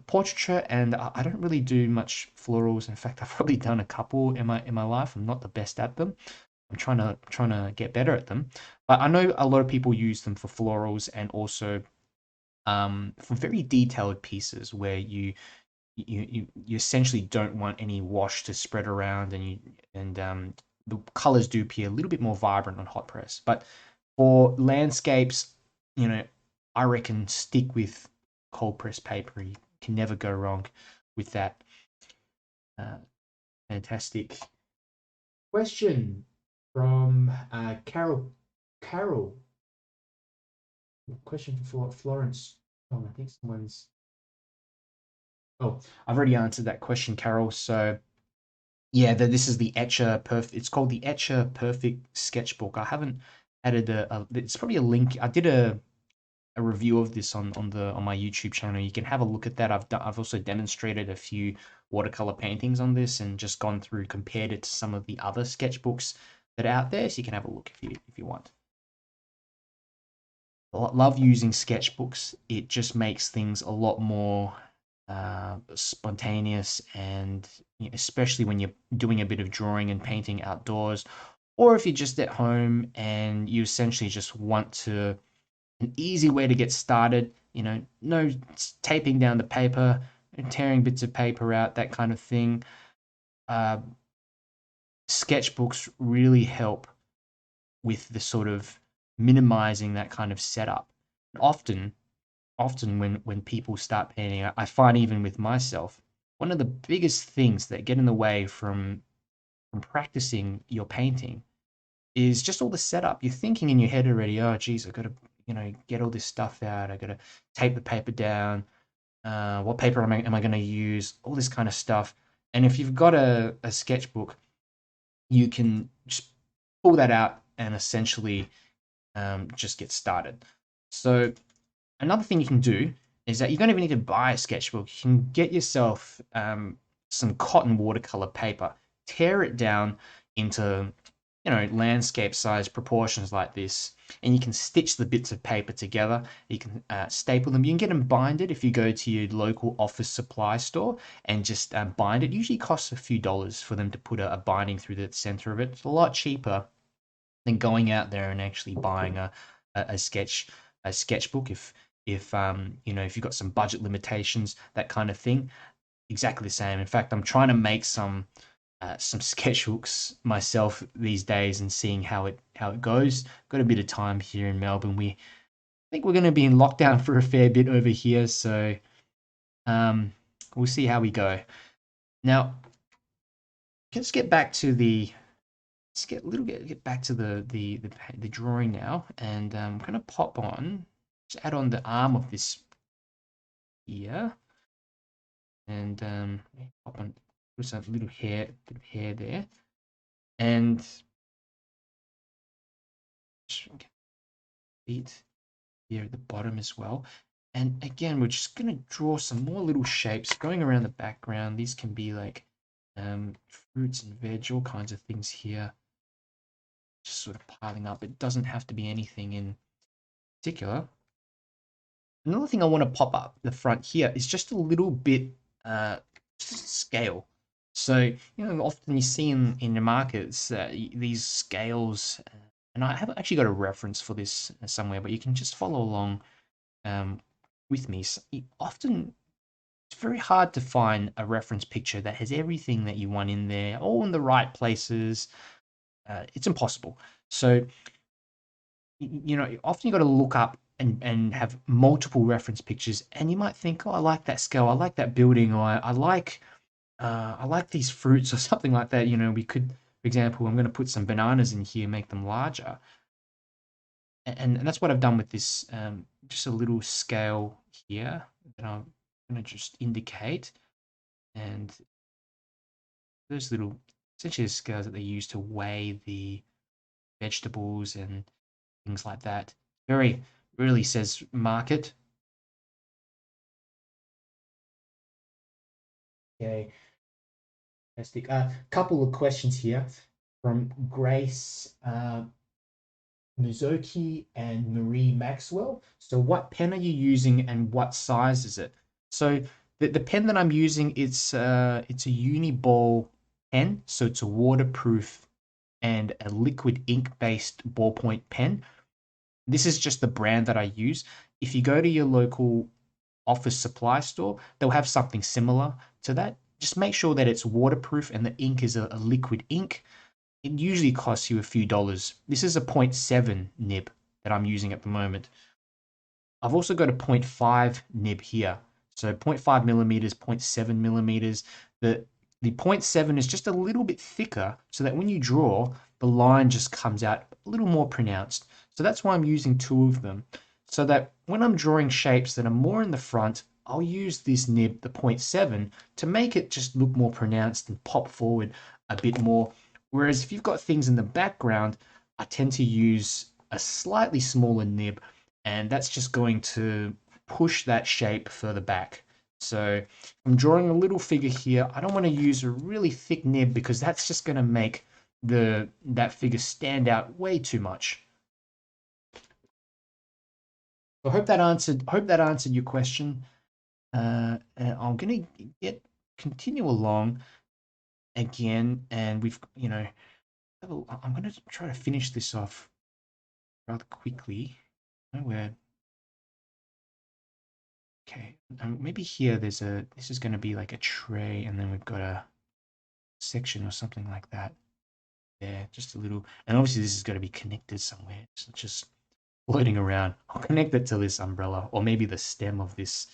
portraiture, and I don't really do much florals. In fact, I've probably done a couple in my life. I'm not the best at them. I'm trying to get better at them. But I know a lot of people use them for florals and also for very detailed pieces where you essentially don't want any wash to spread around, and the colors do appear a little bit more vibrant on hot press. But for landscapes, you know, I reckon stick with cold press paper. You can never go wrong with that. Uh, Fantastic question from Carol. Carol, question for Florence. Oh, I think someone's. Oh, I've already answered that question, Carol. So yeah, this is the Etcher Perfect. It's called the Etcher Perfect Sketchbook. I haven't added it's probably a link. I did a review of this on my YouTube channel. You can have a look at that. I've also demonstrated a few watercolor paintings on this and just gone through, compared it to some of the other sketchbooks that are out there. So you can have a look if you want. Love using sketchbooks. It just makes things a lot more spontaneous, and especially when you're doing a bit of drawing and painting outdoors, or if you're just at home and you essentially just want to an easy way to get started. You know, no taping down the paper and tearing bits of paper out, that kind of thing. Uh, Sketchbooks really help with the sort of minimizing that kind of setup. Often when people start painting, I find even with myself, one of the biggest things that get in the way from practicing your painting is just all the setup. You're thinking in your head already, oh, geez, I've got to, get all this stuff out. I got to tape the paper down. What paper am I going to use? All this kind of stuff. And if you've got a sketchbook, you can just pull that out and essentially just get started. So another thing you can do is that you don't even need to buy a sketchbook. You can get yourself some cotton watercolor paper, tear it down into landscape size proportions like this, and you can stitch the bits of paper together. You can staple them. You can get them binded if you go to your local office supply store and just bind it. Usually costs a few dollars for them to put a binding through the center of it. It's a lot cheaper than going out there and actually buying a sketchbook if you've got some budget limitations, that kind of thing. Exactly the same. In fact, I'm trying to make some sketchbooks myself these days and seeing how it goes. Got a bit of time here in Melbourne. I think we're going to be in lockdown for a fair bit over here, so we'll see how we go. Now, let's get back to the get back to the drawing now, and I'm going to pop on, just add on the arm of this here, and pop on, put some bit of hair there, and feet here at the bottom as well. And again, we're just going to draw some more little shapes going around the background. These can be like fruits and veg, all kinds of things here. Just sort of piling up. It doesn't have to be anything in particular. Another thing I want to pop up the front here is just a little bit just scale. So, often you see in the markets these scales, and I haven't actually got a reference for this somewhere, but you can just follow along with me. So often it's very hard to find a reference picture that has everything that you want in there, all in the right places. It's impossible. So, often you got to look up and have multiple reference pictures, and you might think, oh, I like that scale, I like that building, or I like these fruits or something like that. We could, for example, I'm going to put some bananas in here, make them larger, and that's what I've done with this. Just a little scale here that I'm going to just indicate, and those little essentially the scales that they use to weigh the vegetables and things like that. Very really says market. Okay, fantastic. A couple of questions here from Grace Mizuki and Marie Maxwell. So what pen are you using and what size is it? So the pen that I'm using, it's a Uniball pen, so it's a waterproof and a liquid ink based ballpoint pen. This is just the brand that I use. If you go to your local office supply store, they'll have something similar to that. Just make sure that it's waterproof and the ink is a liquid ink. It usually costs you a few dollars. This is a 0.7 nib that I'm using at the moment. I've also got a 0.5 nib here. So 0.5 millimeters, 0.7 millimeters. The 0.7 is just a little bit thicker so that when you draw, the line just comes out a little more pronounced. So that's why I'm using two of them. So that when I'm drawing shapes that are more in the front, I'll use this nib, the 0.7, to make it just look more pronounced and pop forward a bit more. Whereas if you've got things in the background, I tend to use a slightly smaller nib, and that's just going to push that shape further back. So I'm drawing a little figure here. I don't want to use a really thick nib because that's just going to make that figure stand out way too much. I hope that answered your question. And I'm going to continue along again, and I'm going to try to finish this off rather quickly. Okay, maybe here this is going to be like a tray, and then we've got a section or something like that. Yeah, just a little, and obviously this is going to be connected somewhere. It's not just floating around. I'll connect it to this umbrella, or maybe the stem of this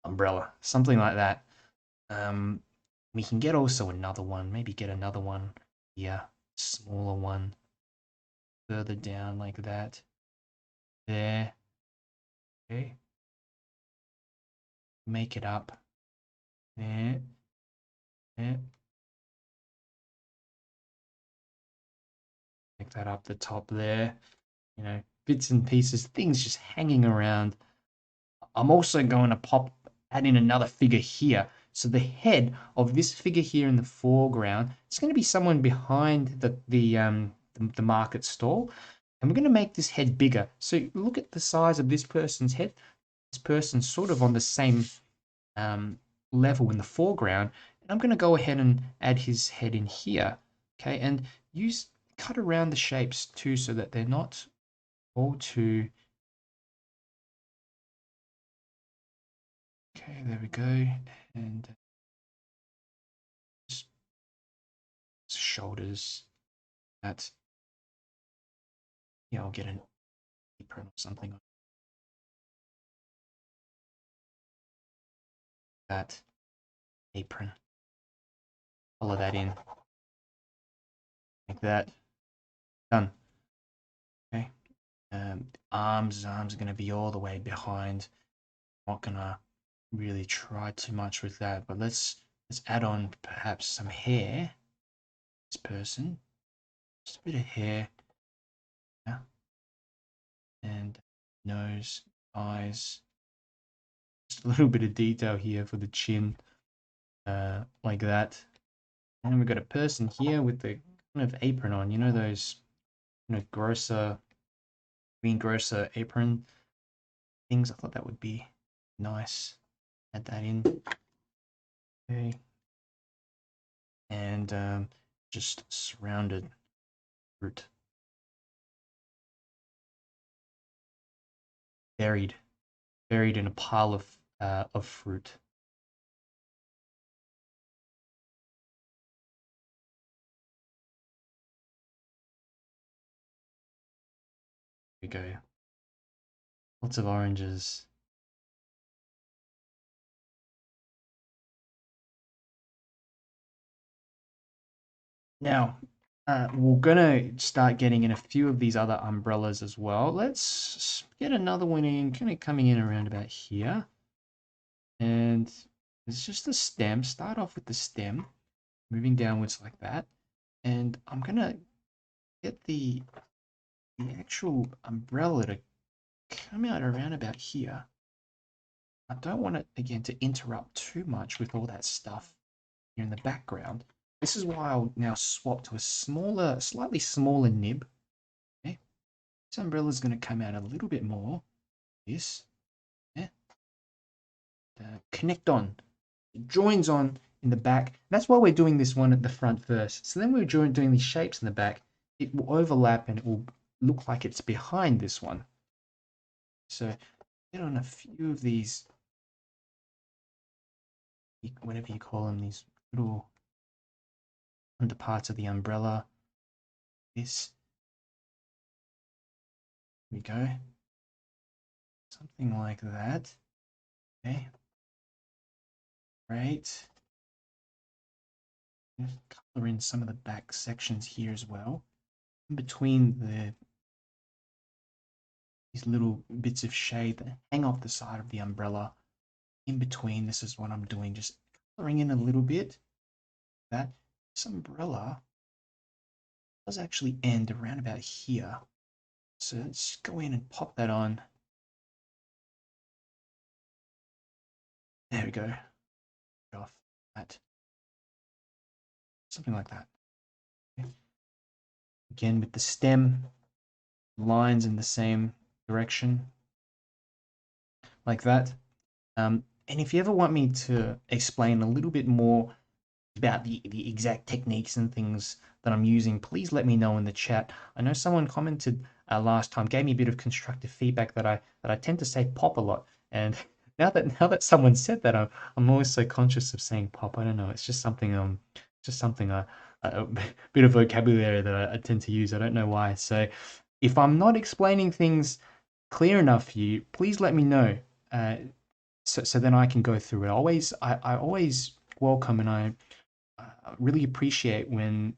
umbrella, something like that. We can get also another one, maybe get another one here, smaller one. further down like that. There. Okay. Make it up. There. There. Make that up the top there. You know, bits and pieces, things just hanging around. I'm also going to add in another figure here. So the head of this figure here in the foreground, it's going to be someone behind the market stall. And we're going to make this head bigger. So look at the size of this person's head. This person's sort of on the same level in the foreground. And I'm going to go ahead and add his head in here. Okay, and cut around the shapes too so that they're not all too... Okay, there we go. And shoulders. That. Yeah, I'll get an apron or something. That apron. Color that in. Like that. Done. Okay. Arms are going to be all the way behind. Not going to really try too much with that, but let's add on perhaps some hair. This person. Just a bit of hair. Yeah. And nose, eyes. Just a little bit of detail here for the chin. Like that. And then we've got a person here with the kind of apron on. You know those greengrocer apron things? I thought that would be nice. Add that in. Okay. And just surrounded fruit. Buried in a pile of fruit. Here we go. Lots of oranges. Now, we're gonna start getting in a few of these other umbrellas as well. Let's get another one in, kind of coming in around about here. And it's just the stem. Start off with the stem, moving downwards like that. And I'm gonna get the actual umbrella to come out around about here. I don't want it, again, to interrupt too much with all that stuff here in the background. This is why I'll now swap to a slightly smaller nib. Okay. This umbrella is going to come out a little bit more. This. Yeah. Connect on. It joins on in the back. That's why we're doing this one at the front first. So then we're doing these shapes in the back. It will overlap and it will look like it's behind this one. So get on a few of these, whatever you call them, these little under parts of the umbrella. This. Here we go. Something like that. Okay. Great. Color in some of the back sections here as well. In between these little bits of shade that hang off the side of the umbrella. In between, this is what I'm doing, just coloring in a little bit. This umbrella does actually end around about here. So let's go in and pop that on. There we go. Off that. Something like that. Okay. Again, with the stem, lines in the same direction. Like that. And if you ever want me to explain a little bit more about the exact techniques and things that I'm using, please let me know in the chat. I know someone commented last time, gave me a bit of constructive feedback that I tend to say pop a lot, and now that someone said that, I'm always so conscious of saying pop. I don't know, it's just something a bit of vocabulary that I tend to use. I don't know why. So if I'm not explaining things clear enough for you, please let me know. So then I can go through it. I always welcome, and I really appreciate when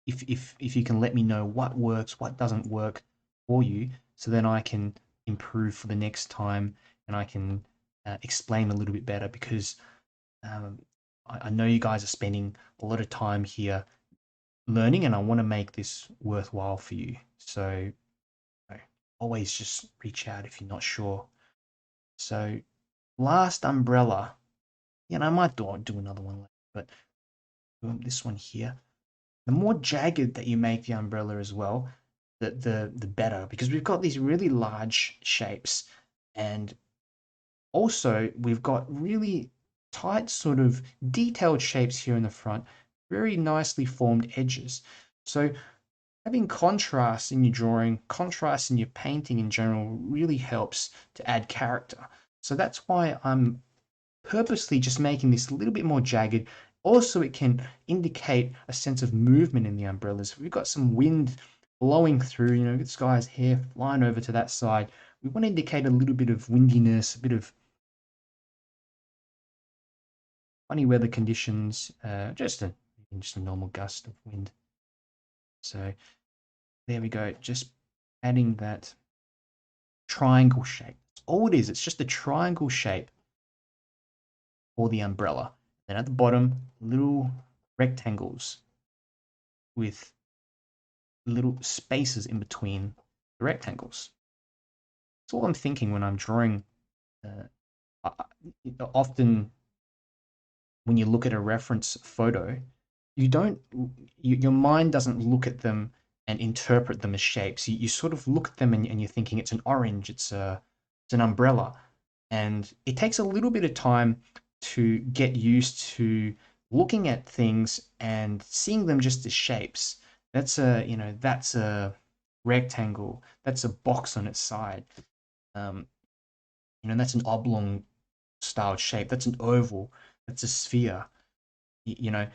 if you can let me know what works, what doesn't work for you, so then I can improve for the next time, and I can explain a little bit better, because um, I know you guys are spending a lot of time here learning, and I want to make this worthwhile for you. So always just reach out if you're not sure. So last umbrella, I might do another one later, but this one here. The more jagged that you make the umbrella as well, the better, because we've got these really large shapes, and also we've got really tight sort of detailed shapes here in the front, very nicely formed edges. So having contrast in your drawing, contrast in your painting in general, really helps to add character. So that's why I'm purposely just making this a little bit more jagged. Also, it can indicate a sense of movement in the umbrellas. If we've got some wind blowing through, this guy's hair flying over to that side, we want to indicate a little bit of windiness, a bit of funny weather conditions, just a normal gust of wind. So there we go, just adding that triangle shape. That's all it is. It's just a triangle shape for the umbrella. Then at the bottom, little rectangles with little spaces in between the rectangles. That's all I'm thinking when I'm drawing. Often, when you look at a reference photo, your mind doesn't look at them and interpret them as shapes. You sort of look at them, and you're thinking it's an orange, it's an umbrella, and it takes a little bit of time to get used to looking at things and seeing them just as shapes. That's a rectangle, that's a box on its side. um, that's an oblong styled shape, that's an oval, that's a sphere. You know,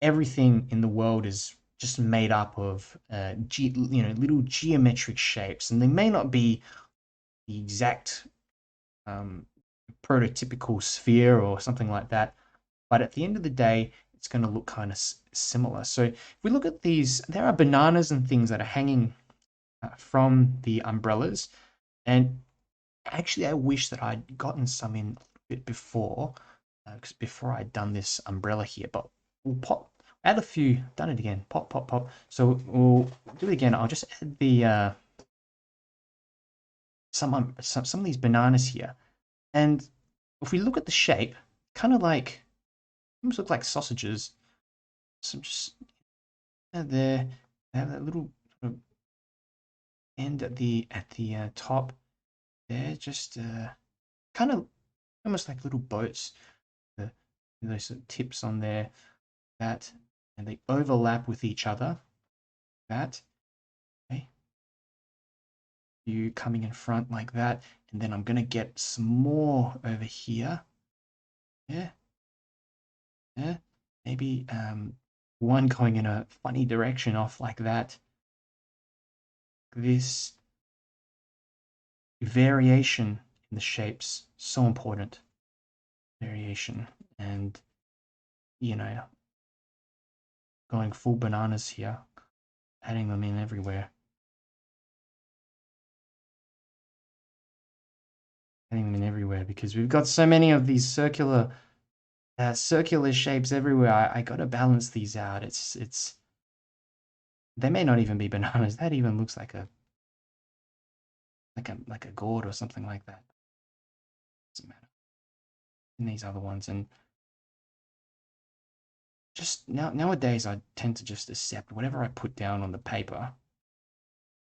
everything in the world is just made up of little geometric shapes, and they may not be the exact um, prototypical sphere or something like that, but at the end of the day, it's going to look kind of similar. So if we look at these, there are bananas and things that are hanging from the umbrellas, and actually, I wish that I'd gotten some in a bit before, because before I'd done this umbrella here. But we'll add a few. Done it again. Pop, pop, pop. So we'll do it again. I'll just add the some of these bananas here, and if we look at the shape, kind of like almost look like sausages. So just there, they have that little sort of end at the top. They're just kind of almost like little boats. The, those sort of tips on there, that, and they overlap with each other. That, okay. You coming in front like that, and then I'm gonna get some more over here. Yeah, yeah. Maybe one going in a funny direction off like that. This variation in the shapes, so important. Variation, and going full bananas here, adding them in everywhere. Adding them in everywhere, because we've got so many of these circular shapes everywhere. I got to balance these out. It's they may not even be bananas. That even looks like a gourd or something like that. Doesn't matter. And these other ones, and just nowadays I tend to just accept whatever I put down on the paper.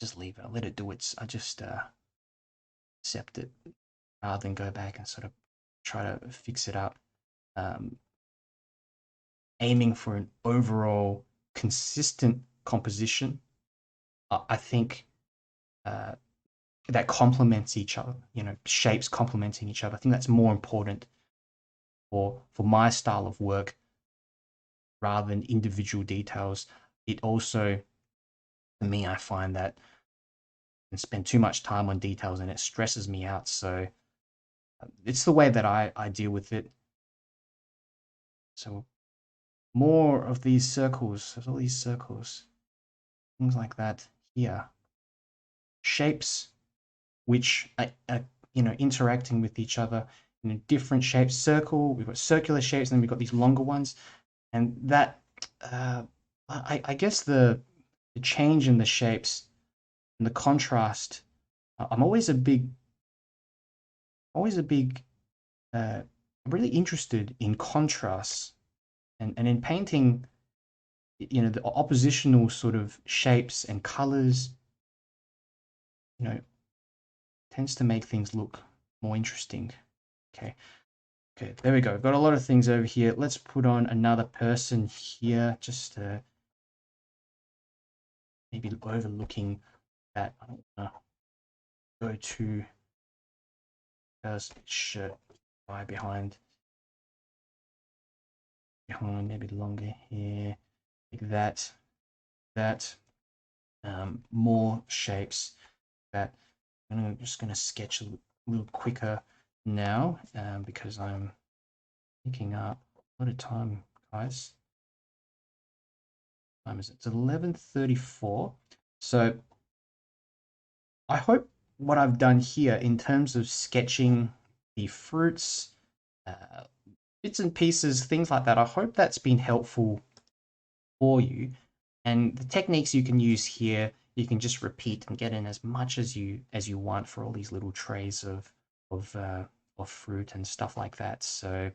Just leave it. I let it do its. I just accept it rather than go back and sort of try to fix it up. Um, Aiming for an overall consistent composition, I think that complements each other. Shapes complementing each other. I think that's more important for my style of work rather than individual details. It also, for me, I find that I can spend too much time on details and it stresses me out. So it's the way that I deal with it. So more of these circles. There's all these circles. things like that here. Shapes which are interacting with each other in different shapes. Circle, we've got circular shapes, and then we've got these longer ones, and that I guess the change in the shapes and the contrast. I'm always a big really interested in contrasts, and in painting, the oppositional sort of shapes and colors, you know, tends to make things look more interesting. Okay. Okay, there we go. We've got a lot of things over here. Let's put on another person here, just to maybe overlooking that. I don't want to go to shirt guy behind, maybe longer hair, like that. More shapes. That I'm just going to sketch a little quicker now, because I'm picking up a lot of time, guys. Time is it? It's 11:34. So I hope what I've done here in terms of sketching the fruits, uh, bits and pieces, things like that, I hope that's been helpful for you. And the techniques you can use here, you can just repeat and get in as much as you want for all these little trays of of fruit and stuff like that. So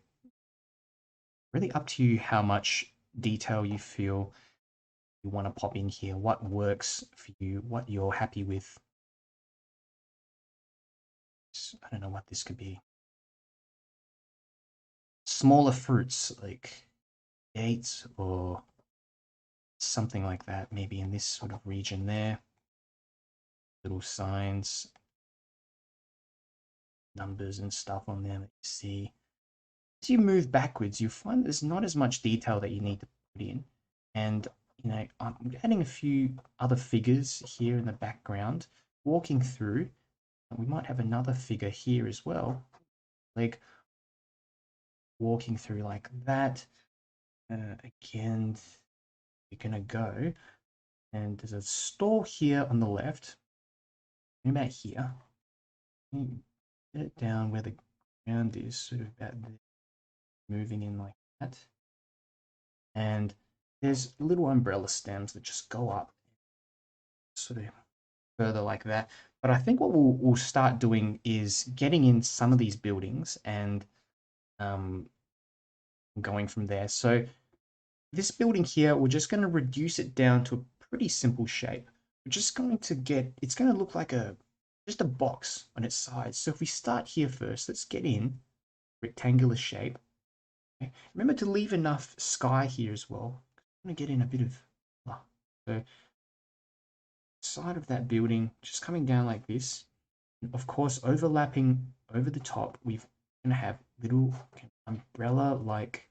really up to you how much detail you feel you want to pop in here, what works for you, what you're happy with. I don't know what this could be. Smaller fruits like dates or something like that, maybe in this sort of region there. Little signs, numbers and stuff on there that you see. As you move backwards, you find there's not as much detail that you need to put in. And, I'm adding a few other figures here in the background, walking through. We might have another figure here as well, like walking through like that. Again, you're going to go, and there's a store here on the left. About here. Get it down where the ground is, sort of about there, moving in like that. And there's little umbrella stems that just go up sort of further like that. But I think what we'll start doing is getting in some of these buildings and going from there. So this building here, we're just going to reduce it down to a pretty simple shape. We're just going to it's going to look like just a box on its side. So if we start here first, let's get in rectangular shape. Okay. Remember to leave enough sky here as well. I'm going to get in a bit of so side of that building, just coming down like this. And of course, overlapping over the top, we're going to have little umbrella-like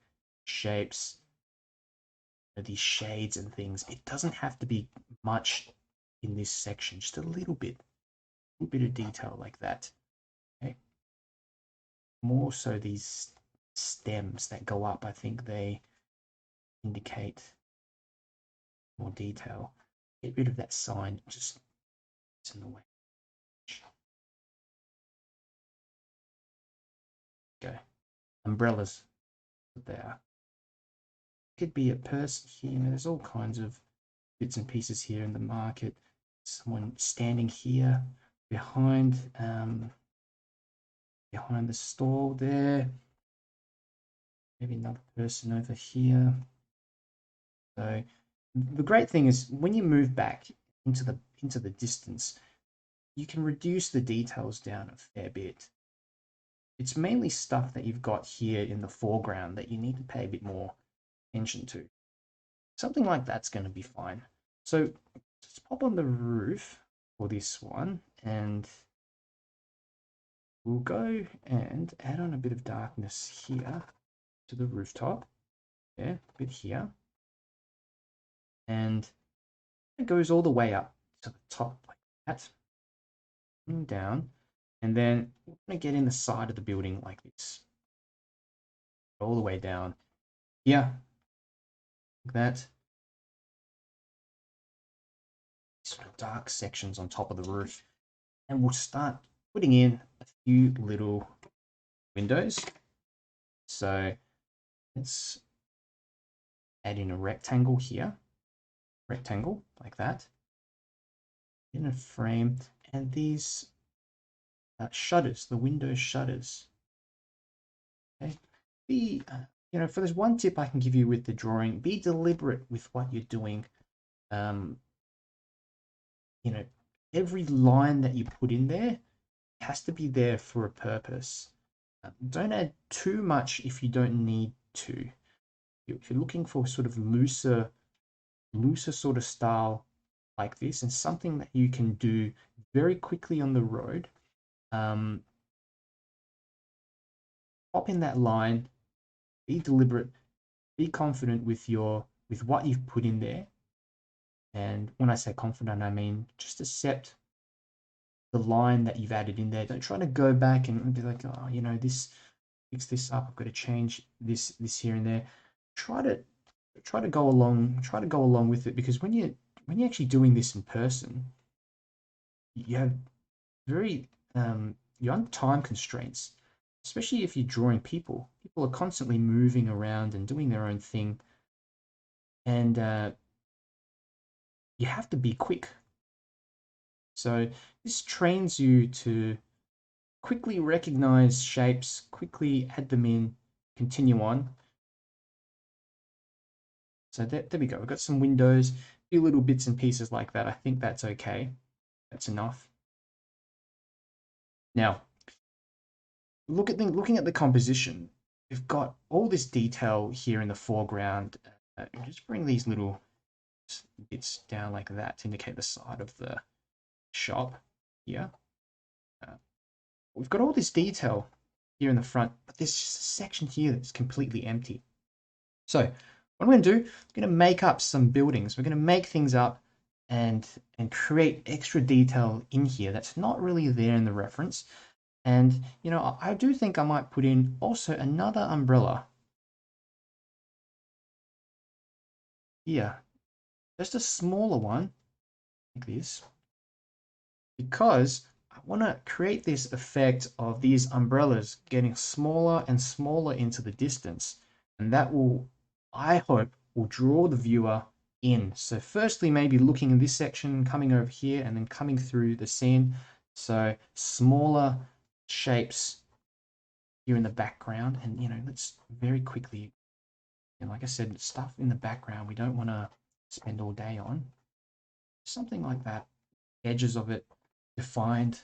shapes, these shades and things. It doesn't have to be much in this section, just a little bit of detail like that. Okay. More so these stems that go up, I think they indicate more detail. Get rid of that sign, just it's in the way. Go. Umbrellas, what they are. Could be a purse here. There's all kinds of bits and pieces here in the market. Someone standing here behind behind the stall there. Maybe another person over here. So the great thing is when you move back into the distance, you can reduce the details down a fair bit. It's mainly stuff that you've got here in the foreground that you need to pay a bit more attention to. Something like that's going to be fine. So let's pop on the roof for this one, and we'll go and add on a bit of darkness here to the rooftop. Yeah, a bit here. And it goes all the way up to the top like that. And down. And then we're going to get in the side of the building like this. All the way down. Yeah. Like that. sort of dark sections on top of the roof. And we'll start putting in a few little windows. So let's add in a rectangle here, rectangle like that, in a frame, and these shutters, the window shutters. Okay, for this one tip I can give you with the drawing, be deliberate with what you're doing. You know, every line that you put in there has to be there for a purpose. Don't add too much if you don't need to. If you're looking for sort of looser sort of style like this, and something that you can do very quickly on the road, pop in that line, be deliberate, be confident with what you've put in there. And when I say confident, I mean just accept the line that you've added in there. Don't try to go back and be like, oh, this, fix this up. I've got to change this here and there. Try to go along with it, because when you're actually doing this in person, you have you're under time constraints, especially if you're drawing people. People are constantly moving around and doing their own thing, and you have to be quick. So this trains you to quickly recognize shapes, quickly add them in, continue on. So there we go. We've got some windows, a few little bits and pieces like that. I think that's okay. That's enough. Now, looking at the composition, we've got all this detail here in the foreground. Just bring these little bits down like that to indicate the side of the shop here. We've got all this detail here in the front, but there's just a section here that's completely empty. So what I'm going to do, I'm going to make up some buildings. We're going to make things up and create extra detail in here that's not really there in the reference. And, I do think I might put in also another umbrella here, just a smaller one like this, because I want to create this effect of these umbrellas getting smaller and smaller into the distance. And that will, I hope, will draw the viewer in. So firstly, maybe looking in this section, coming over here, and then coming through the scene. So smaller shapes here in the background. And, let's very quickly, and like I said, stuff in the background we don't want to spend all day on. Something like that. Edges of it defined.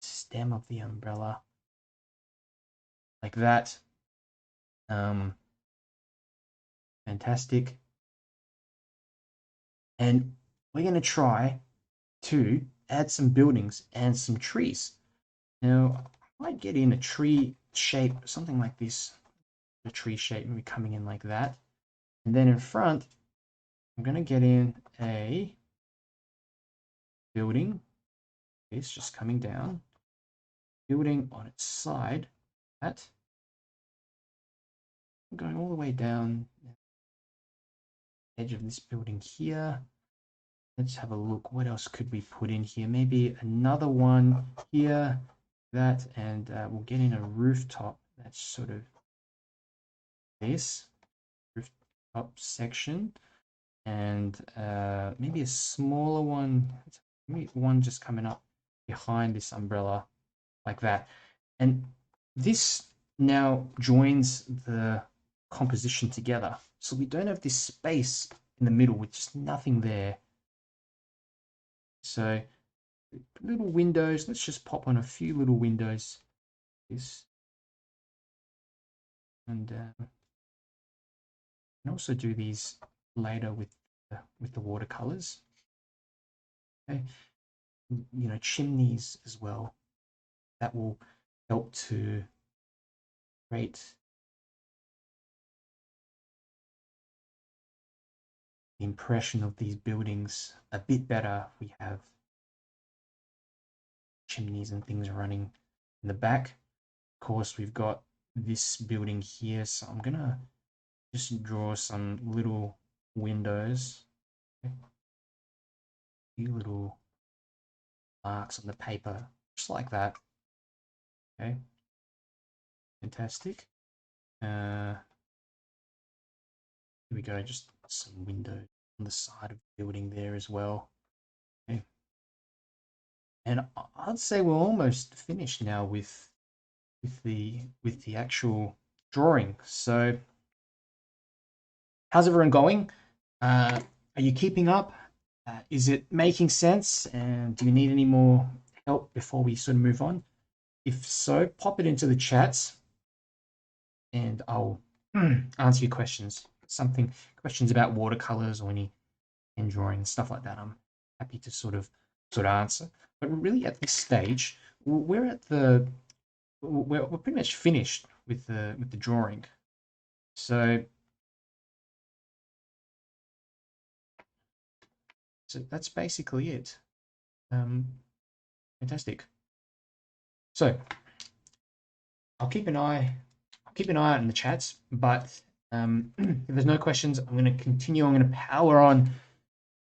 Stem of the umbrella. Like that. Fantastic. And we're going to try to add some buildings and some trees. Now, I might get in a tree shape, something like this. A tree shape, maybe coming in like that. And then in front, I'm going to get in a building. It's just coming down. Building on its side. That. I'm going all the way down edge of this building here. Let's have a look. What else could we put in here? Maybe another one here, that, and we'll get in a rooftop. That's sort of this rooftop section, and maybe a smaller one. Maybe one just coming up behind this umbrella, like that. And this now joins the composition together, so we don't have this space in the middle with just nothing there. So little windows, let's just pop on a few little windows. This, and also do these later with the watercolors. Okay, chimneys as well. That will help to create the impression of these buildings a bit better. We have chimneys and things running in the back. Of course, we've got this building here, so I'm gonna just draw some little windows. Okay. few little marks on the paper, just like that. Okay, fantastic. Here we go, just some windows on the side of the building there as well. Okay. And I'd say we're almost finished now with the actual drawing. So how's everyone going? Are you keeping up? Is it making sense? And do you need any more help before we sort of move on? If so, pop it into the chats and I'll answer your questions. Questions about watercolors or any pen drawing and stuff like that. I'm happy to sort of answer. But really, at this stage, we're pretty much finished with the drawing. So that's basically it. Fantastic. So I'll keep an eye out in the chats, but if there's no questions, I'm going to continue. I'm going to power on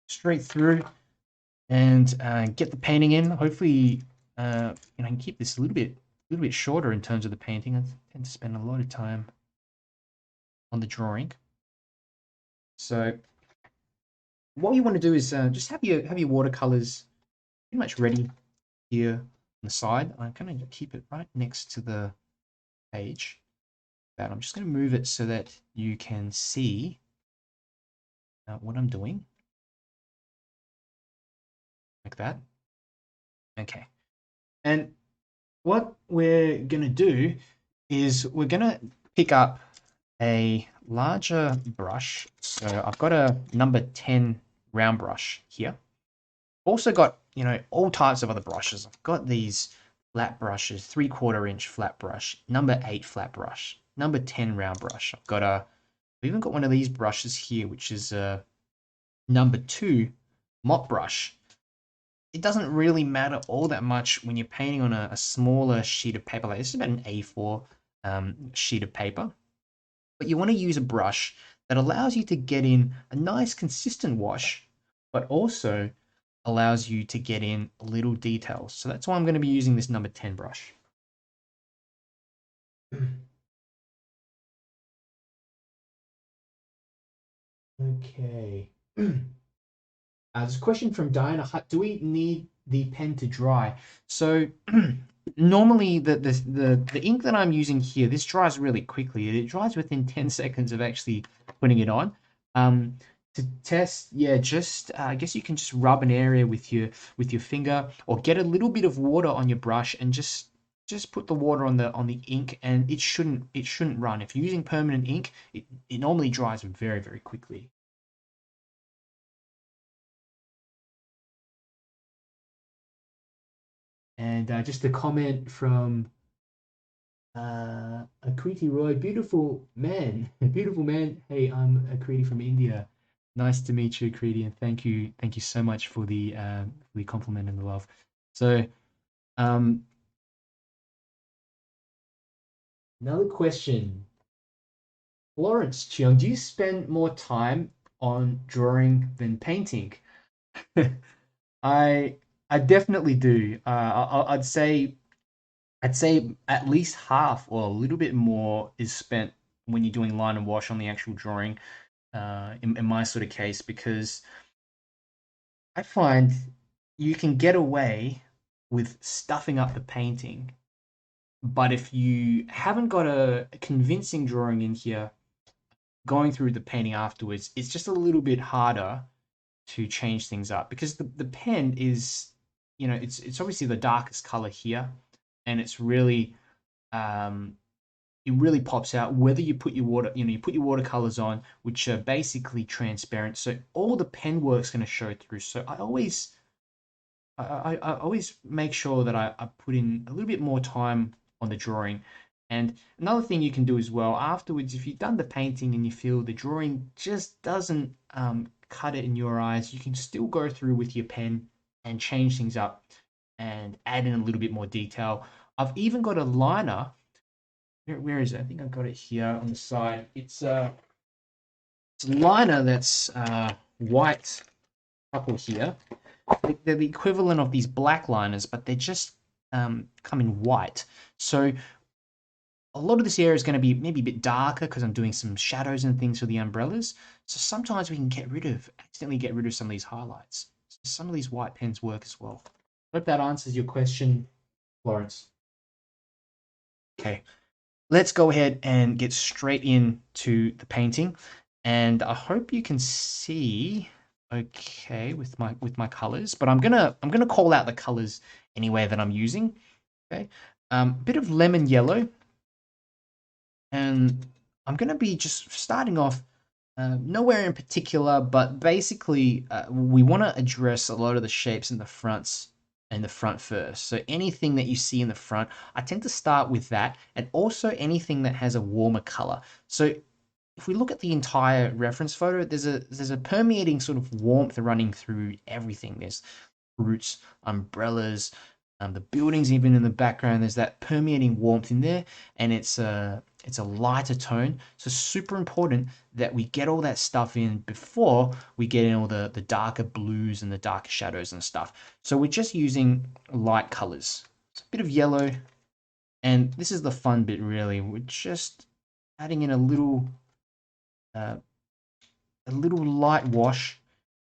straight through and get the painting in. Hopefully, I can keep this a little bit shorter in terms of the painting. I tend to spend a lot of time on the drawing. So what you want to do is just have your watercolors pretty much ready here on the side. I'm going to keep it right next to the page. But I'm just going to move it so that you can see what I'm doing. Like that. Okay. And what we're going to do is we're going to pick up a larger brush. So I've got a number 10 round brush here. Also got, all types of other brushes. I've got these flat brushes, 3/4 inch flat brush, number 8 flat brush, number 10 round brush. I've even got one of these brushes here, which is a number 2 mop brush. It doesn't really matter all that much when you're painting on a smaller sheet of paper. Like this is about an A4 sheet of paper. But you want to use a brush that allows you to get in a nice consistent wash, but also allows you to get in little details. So that's why I'm going to be using this number 10 brush. Okay. There's a question from Diana. Do we need the pen to dry? So normally the ink that I'm using here, this dries really quickly. It dries within 10 seconds of actually putting it on. To test, just I guess you can just rub an area with your finger, or get a little bit of water on your brush and just put the water on the ink, and it shouldn't run. If you're using permanent ink, it normally dries very, very quickly. And just a comment from 𝗢𝗙𝗦𝗦𝗘𝗦, beautiful man, beautiful man. Hey, I'm 𝗢𝗙𝗦 from India. Nice to meet you, 𝗢𝗙𝗦, and thank you so much for the compliment and the love. So, another question, Florence Cheong, do you spend more time on drawing than painting? I definitely do. I'd say at least half or a little bit more is spent when you're doing line and wash on the actual drawing. In my sort of case, because I find you can get away with stuffing up the painting, but if you haven't got a convincing drawing in here, going through the painting afterwards, it's just a little bit harder to change things up, because the pen is, it's obviously the darkest color here, and it's really it really pops out whether you put your watercolors on, which are basically transparent, so all the pen work's going to show through. So I always make sure that I put in a little bit more time on the drawing. And another thing you can do as well afterwards, if you've done the painting and you feel the drawing just doesn't cut it in your eyes, you can still go through with your pen and change things up and add in a little bit more detail. I've even got a liner. Where is it? I think I've got it here on the side. It's a liner that's white couple here. they're the equivalent of these black liners, but they're just come in white. So a lot of this area is going to be maybe a bit darker because I'm doing some shadows and things for the umbrellas. So sometimes we can accidentally get rid of some of these highlights. So some of these white pens work as well. Hope that answers your question, Florence. Okay, let's go ahead and get straight into the painting. And I hope you can see okay with my colors, but I'm gonna call out the colors anyway that I'm using. Okay, bit of lemon yellow, and I'm gonna be just starting off nowhere in particular, but basically we want to address a lot of the shapes in the front first. So anything that you see in the front, I tend to start with that, and also anything that has a warmer color. So if we look at the entire reference photo, there's a permeating sort of warmth running through everything. There's fruits, umbrellas, the buildings even in the background. There's that permeating warmth in there, and it's a lighter tone. So super important that we get all that stuff in before we get in all the darker blues and the darker shadows and stuff. So we're just using light colors. It's a bit of yellow, and this is the fun bit really. We're just adding in a little light wash,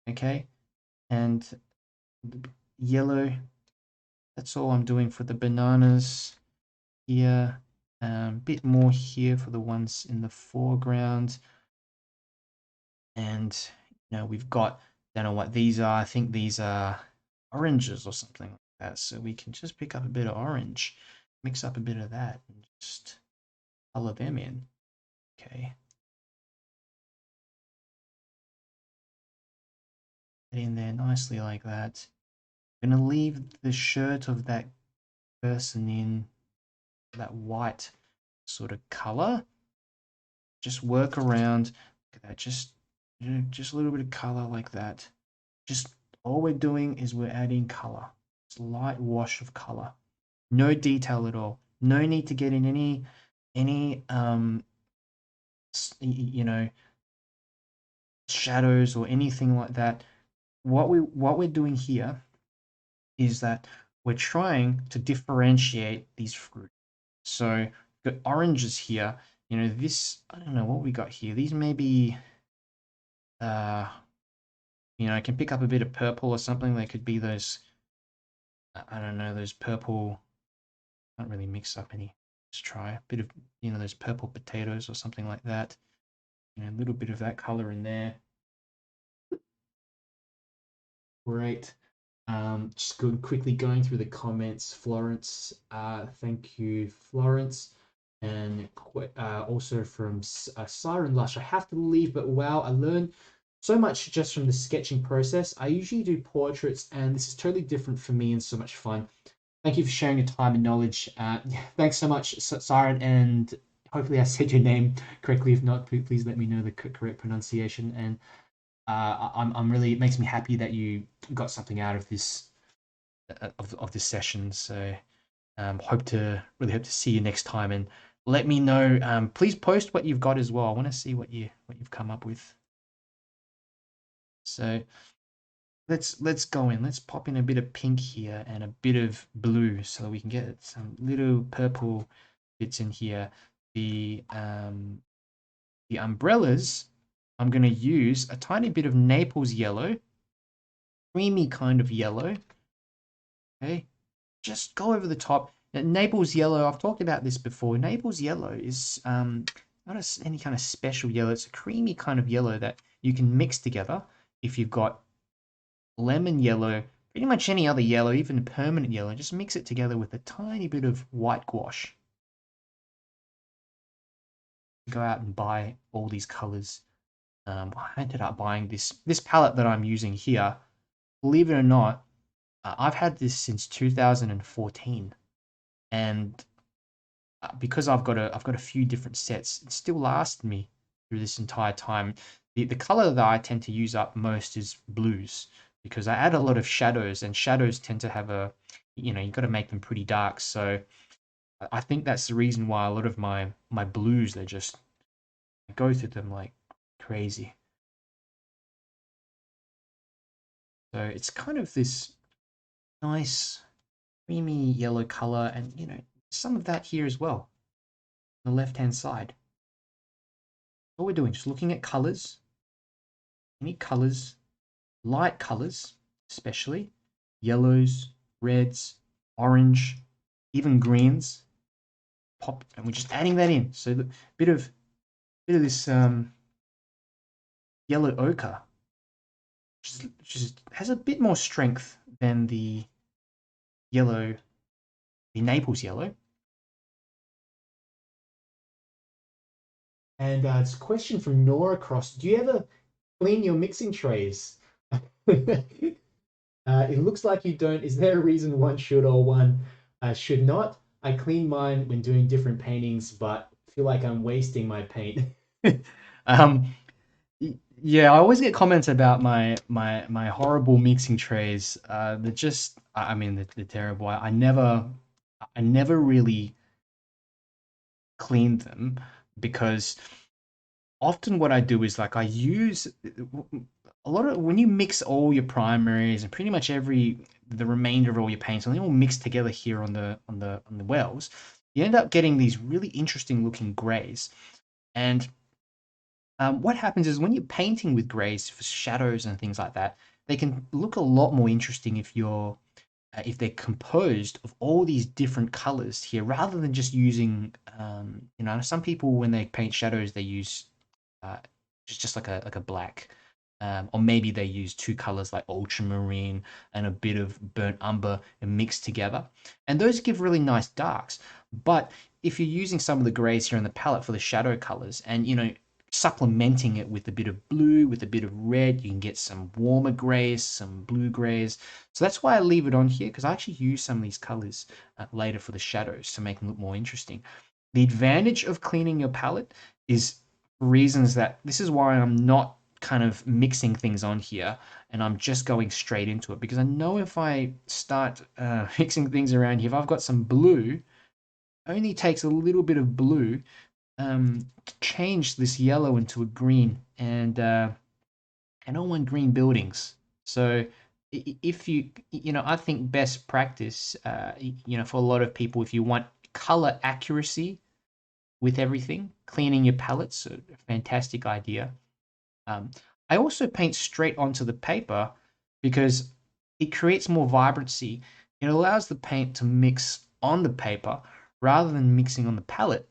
okay, and yellow. That's all I'm doing for the bananas here. Bit more here for the ones in the foreground. And we've got, don't know what these are. I think these are oranges or something like that. So we can just pick up a bit of orange, mix up a bit of that, and just color them in. Okay. Get in there nicely like that. I'm gonna leave the shirt of that person in that white sort of color. Just work around. Look at that. Just a little bit of color like that. Just all we're doing is we're adding color. It's a light wash of color. No detail at all. No need to get in any shadows or anything like that. What we're doing here is that we're trying to differentiate these fruit. So the oranges here, this, I don't know what we got here. These may be, I can pick up a bit of purple or something. They could be those, I don't know, those purple, can't really mix up any. Let's try a bit of, those purple potatoes or something like that. A little bit of that color in there. Great. Just quickly going through the comments. Florence, thank you, Florence. And also from Siren Lush, I have to leave, but wow, I learned so much just from the sketching process. I usually do portraits, and this is totally different for me and so much fun. Thank you for sharing your time and knowledge. Thanks so much, Siren, and hopefully I said your name correctly. If not, please let me know the correct pronunciation. And I'm really, it makes me happy that you got something out of this of this session. So really hope to see you next time, and let me know. Please post what you've got as well. I want to see what you've come up with. So let's go in. Let's pop in a bit of pink here and a bit of blue so that we can get some little purple bits in here. The umbrellas, I'm going to use a tiny bit of Naples yellow, creamy kind of yellow. Okay, just go over the top. Now, Naples yellow, I've talked about this before. Naples yellow is not any kind of special yellow. It's a creamy kind of yellow that you can mix together if you've got lemon yellow, pretty much any other yellow, even permanent yellow. Just mix it together with a tiny bit of white gouache. Go out and buy all these colors. I ended up buying this palette that I'm using here. Believe it or not, I've had this since 2014, and because I've got a few different sets, it still lasted me through this entire time. The color that I tend to use up most is blues, because I add a lot of shadows, and shadows tend to have a, you've got to make them pretty dark. So I think that's the reason why a lot of my blues, they just, I go through them like crazy. So it's kind of this nice creamy yellow color, and some of that here as well on the left hand side. What we're doing, just looking at colors, any colors, light colors, especially yellows, reds, orange, even greens. Pop, and we're just adding that in. So the bit of this yellow ochre just has a bit more strength than the yellow, the Naples yellow. And it's a question from Nora Cross. Do you ever clean your mixing trays? It looks like you don't. Is there a reason one should or one should not? I clean mine when doing different paintings, but feel like I'm wasting my paint. um, yeah, I always get comments about my horrible mixing trays. They're just, I mean, they're terrible. I never really cleaned them because often what I do is like I use a lot of when you mix all your primaries and pretty much the remainder of all your paints and they all mix together here on the wells, you end up getting these really interesting looking grays. And what happens is when you're painting with grays for shadows and things like that, they can look a lot more interesting if they're composed of all these different colors here, rather than just using, some people when they paint shadows they use uh, just like a black, or maybe they use two colors like ultramarine and a bit of burnt umber and mixed together, and those give really nice darks. But if you're using some of the grays here in the palette for the shadow colors, and supplementing it with a bit of blue, with a bit of red, you can get some warmer grays, some blue grays. So that's why I leave it on here, because I actually use some of these colors later for the shadows to make them look more interesting. The advantage of cleaning your palette is reasons that this is why I'm not kind of mixing things on here and I'm just going straight into it, because I know if I start mixing things around here, if I've got some blue, it only takes a little bit of blue to change this yellow into a green, and I don't want green buildings. So if I think best practice, for a lot of people, if you want color accuracy with everything, cleaning your palettes a fantastic idea. Um, I also paint straight onto the paper because it creates more vibrancy. It allows the paint to mix on the paper rather than mixing on the palette.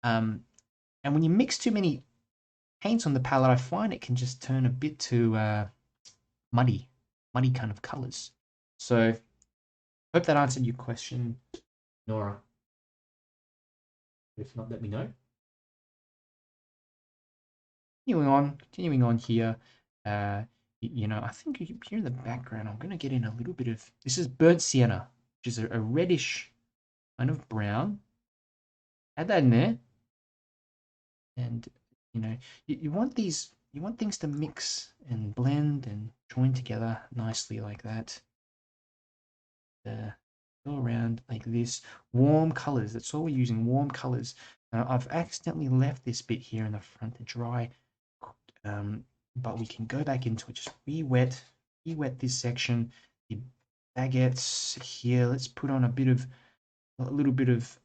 And when you mix too many paints on the palette, I find it can just turn a bit too muddy, muddy kind of colors. So, hope that answered your question, Nora. If not, let me know. Continuing on here, I think here in the background, I'm going to get in a little bit of, this is burnt sienna, which is a reddish kind of brown. Add that in there. And, you want things to mix and blend and join together nicely like that. Go around like this. Warm colors, that's all we're using, warm colors. Now, I've accidentally left this bit here in the front to dry. But we can go back into it, just re-wet this section. The baguettes here, let's put on a little bit of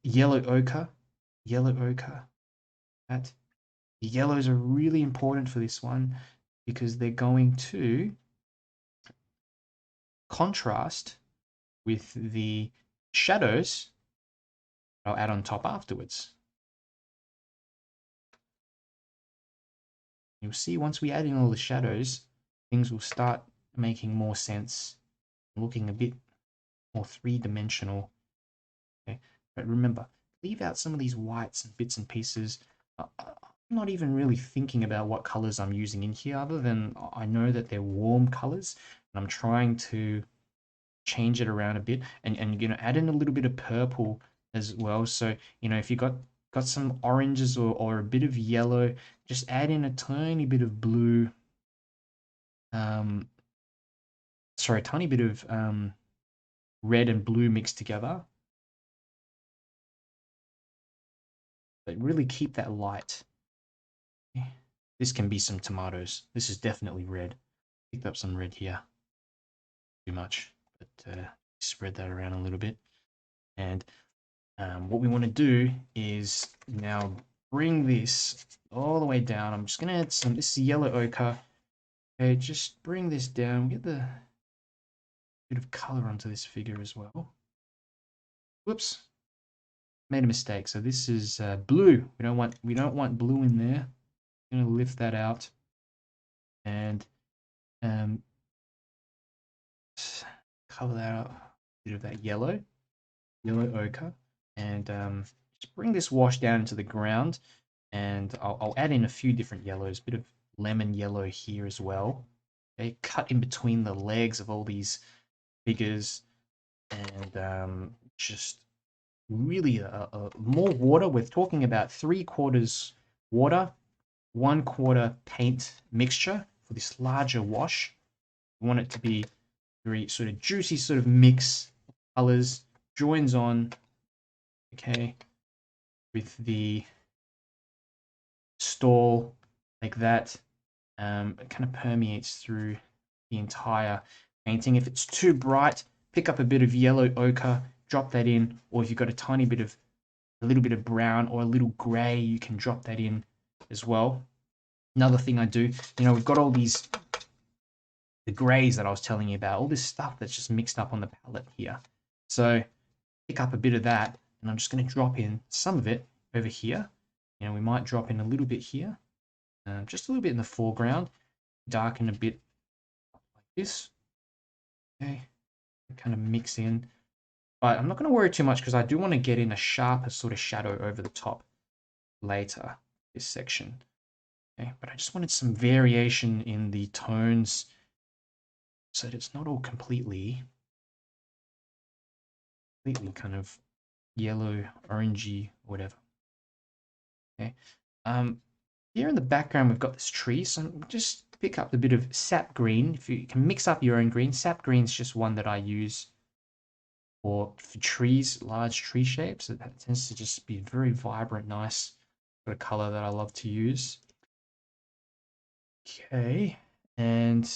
yellow ochre. That the yellows are really important for this one because they're going to contrast with the shadows I'll add on top afterwards. You'll see once we add in all the shadows, things will start making more sense, looking a bit more three-dimensional. Okay? But remember, leave out some of these whites and bits and pieces. I'm not even really thinking about what colors I'm using in here, other than I know that they're warm colors, and I'm trying to change it around a bit, and add in a little bit of purple as well. So if you got some oranges or a bit of yellow, just add in a tiny bit of blue. Sorry, a tiny bit of red and blue mixed together. But really keep that light. This can be some tomatoes. This is definitely red. picked up some red here. Too much, but spread that around a little bit. And what we want to do is now bring this all the way down. I'm just going to add some, this is yellow ochre. Okay, just bring this down, get the bit of color onto this figure as well. Whoops, made a mistake. So this is blue. We don't want blue in there. I'm going to lift that out and color that out. A bit of that yellow ochre, and just bring this wash down into the ground. And I'll add in a few different yellows, a bit of lemon yellow here as well. Okay, cut in between the legs of all these figures, and just really more water. We're talking about 3/4 water, 1/4 paint mixture for this larger wash. We want it to be very sort of juicy, sort of mix of colors, joins on, okay, with the stall like that. It kind of permeates through the entire painting. If it's too bright, pick up a bit of yellow ochre, drop that in, or if you've got a little bit of brown or a little gray, you can drop that in as well. Another thing I do, we've got all the grays that I was telling you about, all this stuff that's just mixed up on the palette here. So pick up a bit of that, and I'm just going to drop in some of it over here. We might drop in a little bit here, just a little bit in the foreground, darken a bit like this. Okay, kind of mix in. But I'm not going to worry too much because I do want to get in a sharper sort of shadow over the top later, this section. Okay, but I just wanted some variation in the tones so that it's not all completely kind of yellow, orangey, whatever. Okay. Here in the background, we've got this tree. So just pick up a bit of sap green. If you can mix up your own green, sap green is just one that I use for trees, large tree shapes. That tends to just be very vibrant, nice sort of color that I love to use. Okay, and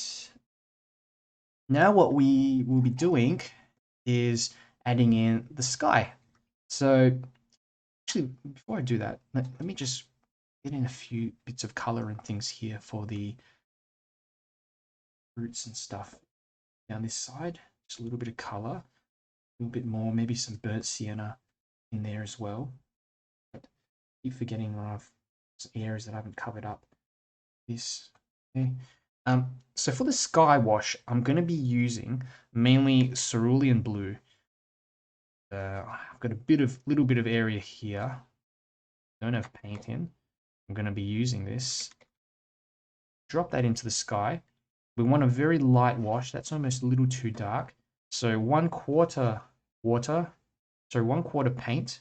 now what we will be doing is adding in the sky. So actually, before I do that, let me just get in a few bits of color and things here for the roots and stuff down this side. Just a little bit of color, a little bit more, maybe some burnt sienna in there as well. But I keep forgetting when I've some areas that I haven't covered up. This, okay. So for the sky wash, I'm going to be using mainly cerulean blue. I've got a little bit of area here. Don't have paint in. I'm going to be using this. Drop that into the sky. We want a very light wash. That's almost a little too dark. So 1/4 water. So 1/4 paint,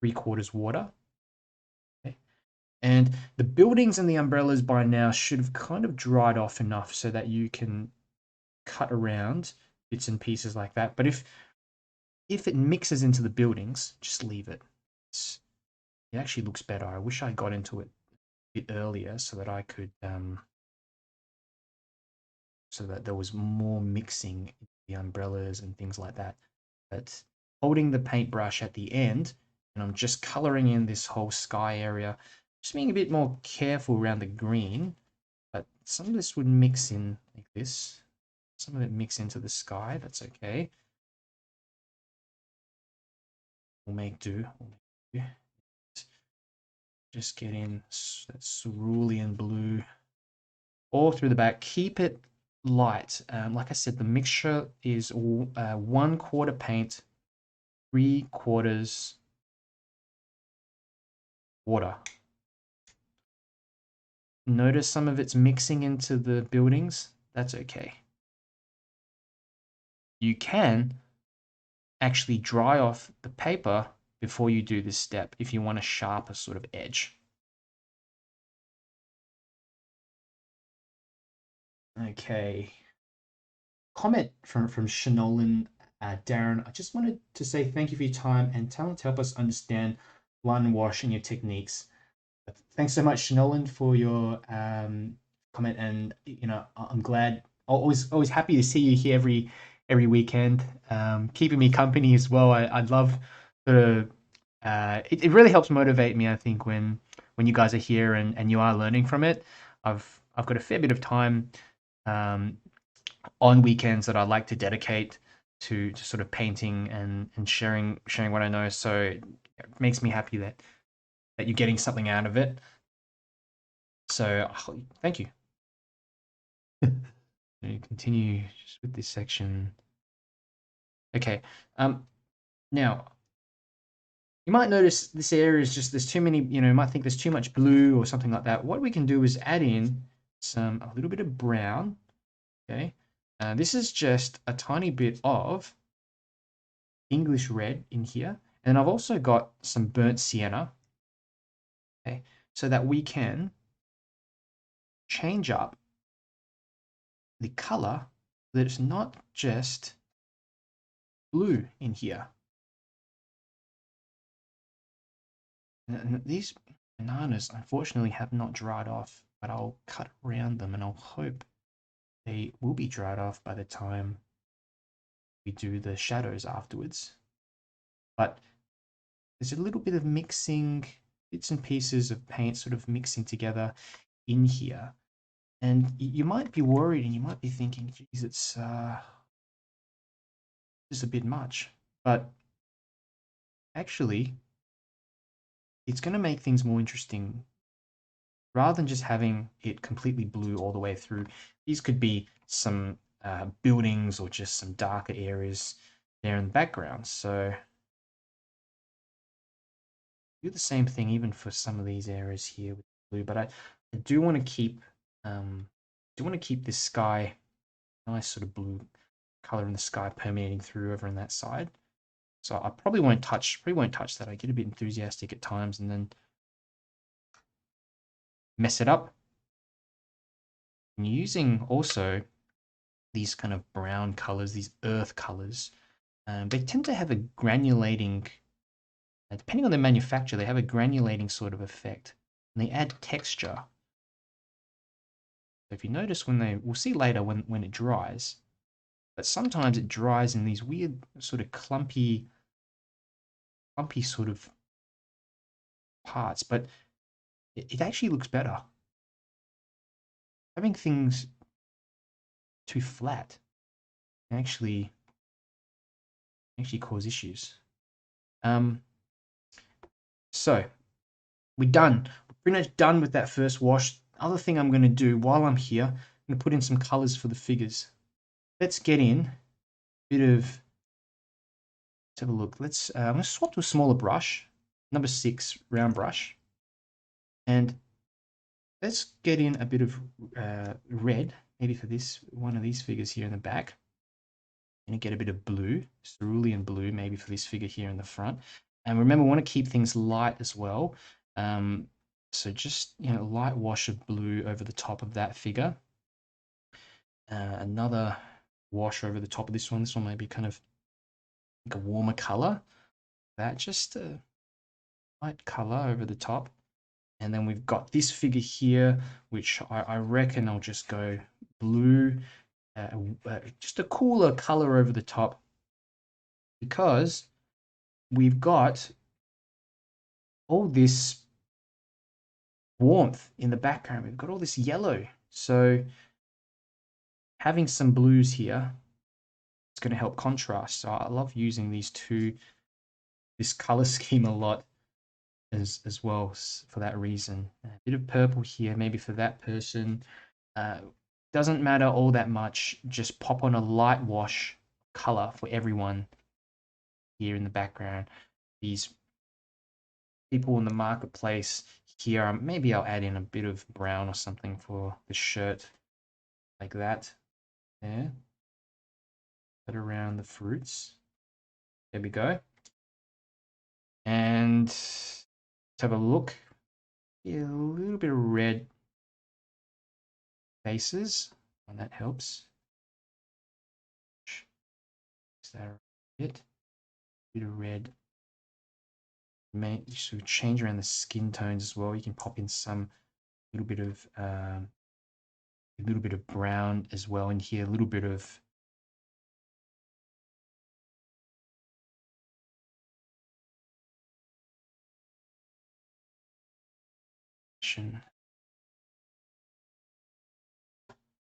3/4 water. Okay. And the buildings and the umbrellas by now should have kind of dried off enough so that you can cut around bits and pieces like that. But if it mixes into the buildings, just leave it. It actually looks better. I wish I got into it a bit earlier so that I could, so that there was more mixing in the umbrellas and things like that. But holding the paintbrush at the end, and I'm just coloring in this whole sky area, just being a bit more careful around the green, but some of this would mix in like this. Some of it mix into the sky, that's okay. We'll make do. Just get in that cerulean blue all through the back. Keep it light. Like I said, the mixture is 1/4 paint, 3/4 water. Notice some of it's mixing into the buildings. That's okay. You can actually dry off the paper before you do this step if you want a sharper sort of edge. Okay. Comment from 𝗪𝗏𝗏, Darren. I just wanted to say thank you for your time and talent to help us understand line wash and your techniques. Thanks so much, 𝗪𝗏𝗏, for your comment, and I'm glad. Always happy to see you here every weekend, keeping me company as well. I love the. It really helps motivate me. I think when you guys are here and you are learning from it. I've got a fair bit of time um, on weekends that I like to dedicate to sort of painting and sharing what I know. So it makes me happy that you're getting something out of it. So thank you. Continue just with this section. Okay. Now you might notice this area is just there's too many. You might think there's too much blue or something like that. What we can do is add in a little bit of brown. Okay. This is just a tiny bit of English red in here. And I've also got some burnt sienna, okay, so that we can change up the color that it's not just blue in here. And these bananas unfortunately have not dried off, but I'll cut around them and I'll hope they will be dried off by the time we do the shadows afterwards. But there's a little bit of mixing, bits and pieces of paint sort of mixing together in here. And you might be worried and you might be thinking, geez, it's just a bit much. But actually, it's going to make things more interesting. Rather than just having it completely blue all the way through, these could be some buildings or just some darker areas there in the background. So do the same thing even for some of these areas here with blue. But I do want to keep this sky, nice sort of blue color in the sky permeating through over on that side. So I probably won't touch that. I get a bit enthusiastic at times and then mess it up. And using also these kind of brown colors, these earth colors, they tend to have a granulating, depending on the manufacturer, they have a granulating sort of effect. And they add texture. So if you notice we'll see later when it dries, but sometimes it dries in these weird sort of clumpy sort of parts, but it actually looks better. Having things too flat can actually cause issues. So we're done. We're pretty much done with that first wash. Other thing I'm going to do while I'm here, I'm going to put in some colors for the figures. Let's get in a bit of. Let's have a look. I'm going to swap to a smaller brush, number 6 round brush, and let's get in a bit of red, maybe for one of these figures here in the back. And get a bit of blue, cerulean blue, maybe for this figure here in the front. And remember, we want to keep things light as well. So just, light wash of blue over the top of that figure. Another wash over the top of this one. This one may be kind of like a warmer color. That just a light color over the top. And then we've got this figure here, which I reckon I'll just go blue, just a cooler color over the top, because we've got all this warmth in the background. We've got all this yellow. So having some blues here is going to help contrast. So I love using this color scheme a lot as well for that reason. A bit of purple here, maybe for that person. Doesn't matter all that much. Just pop on a light wash color for everyone here in the background. These people in the marketplace here, maybe I'll add in a bit of brown or something for the shirt, like that. There. Put around the fruits. There we go. And let's have a look. Yeah, a little bit of red faces, and that helps. Is that a bit? A bit of red. You should change around the skin tones as well. You can pop in some little bit of a little bit of brown as well in here, a little bit of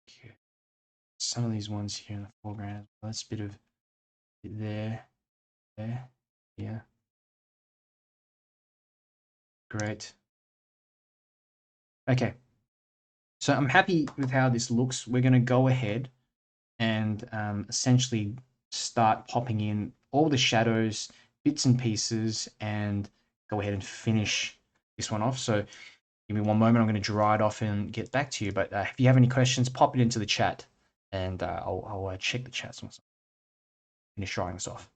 okay. Some of these ones here in the foreground. That's a bit of there, yeah. Great. Okay. So I'm happy with how this looks. We're going to go ahead and essentially start popping in all the shadows, bits and pieces, and go ahead and finish this one off. So give me one moment. I'm going to dry it off and get back to you. But if you have any questions, pop it into the chat, and I'll check the chats once I finish drying this off.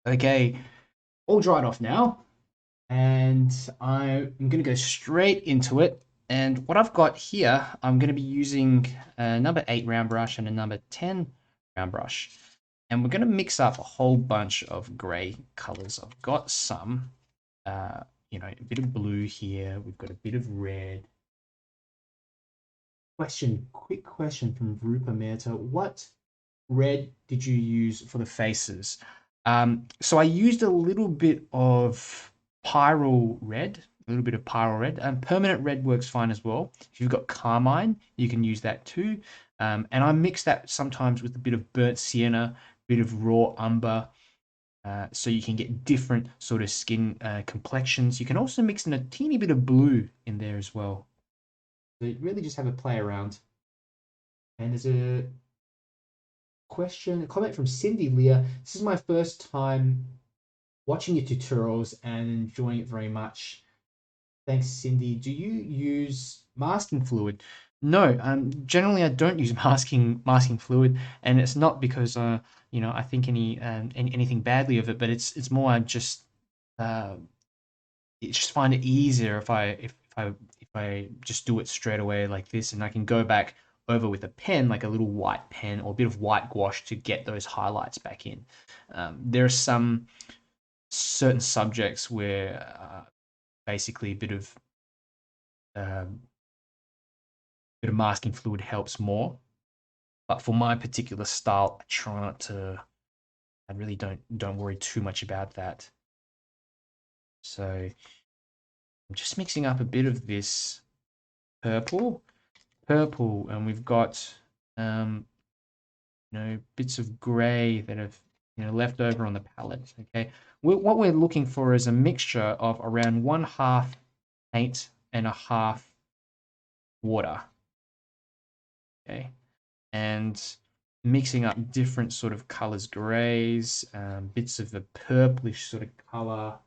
Okay, all dried off now, and I'm going to go straight into it. And what I've got here, I'm going to be using a number 8 round brush and a number 10 round brush. And we're going to mix up a whole bunch of gray colors. I've got some, a bit of blue here. We've got a bit of red. Quick question from 𝗪𝗘𝗙𝗦𝗦𝗘𝗦. What red did you use for the faces? So I used a little bit of pyrrole red, Permanent red works fine as well. If you've got carmine, you can use that too. And I mix that sometimes with a bit of burnt sienna, a bit of raw umber, so you can get different sort of skin complexions. You can also mix in a teeny bit of blue in there as well. So you really just have a play around. And there's a comment from Cindy Leah. This is my first time watching your tutorials and enjoying it very much. Thanks, Cindy. Do you use masking fluid? No, generally I don't use masking fluid, and it's not because I think anything badly of it, but it's more I just find it easier if I just do it straight away like this, and I can go back over with a pen, like a little white pen or a bit of white gouache to get those highlights back in. There are some certain subjects where basically a bit of masking fluid helps more. But for my particular style, I try not to. I really don't worry too much about that. So I'm just mixing up a bit of this purple, and we've got bits of grey that have left over on the palette. Okay, what we're looking for is a mixture of around 1/2 paint and 1/2 water. Okay, and mixing up different sort of colors, greys, bits of the purplish sort of color,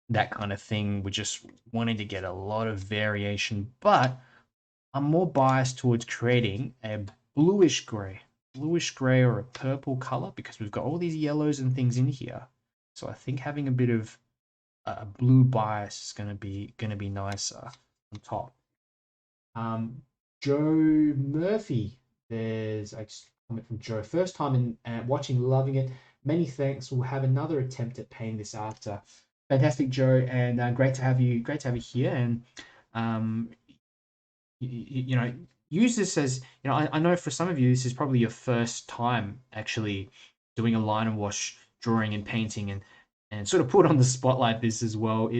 that kind of thing. We're just wanting to get a lot of variation, but I'm more biased towards creating a bluish gray or a purple color because we've got all these yellows and things in here. So I think having a bit of a blue bias is gonna be nicer on top. Joe Murphy, there's a comment from Joe. First time in watching, loving it. Many thanks. We'll have another attempt at painting this after. Fantastic, Joe, and great to have you here. And use this as I know for some of you this is probably your first time actually doing a line and wash drawing and painting and sort of put on the spot like this as well.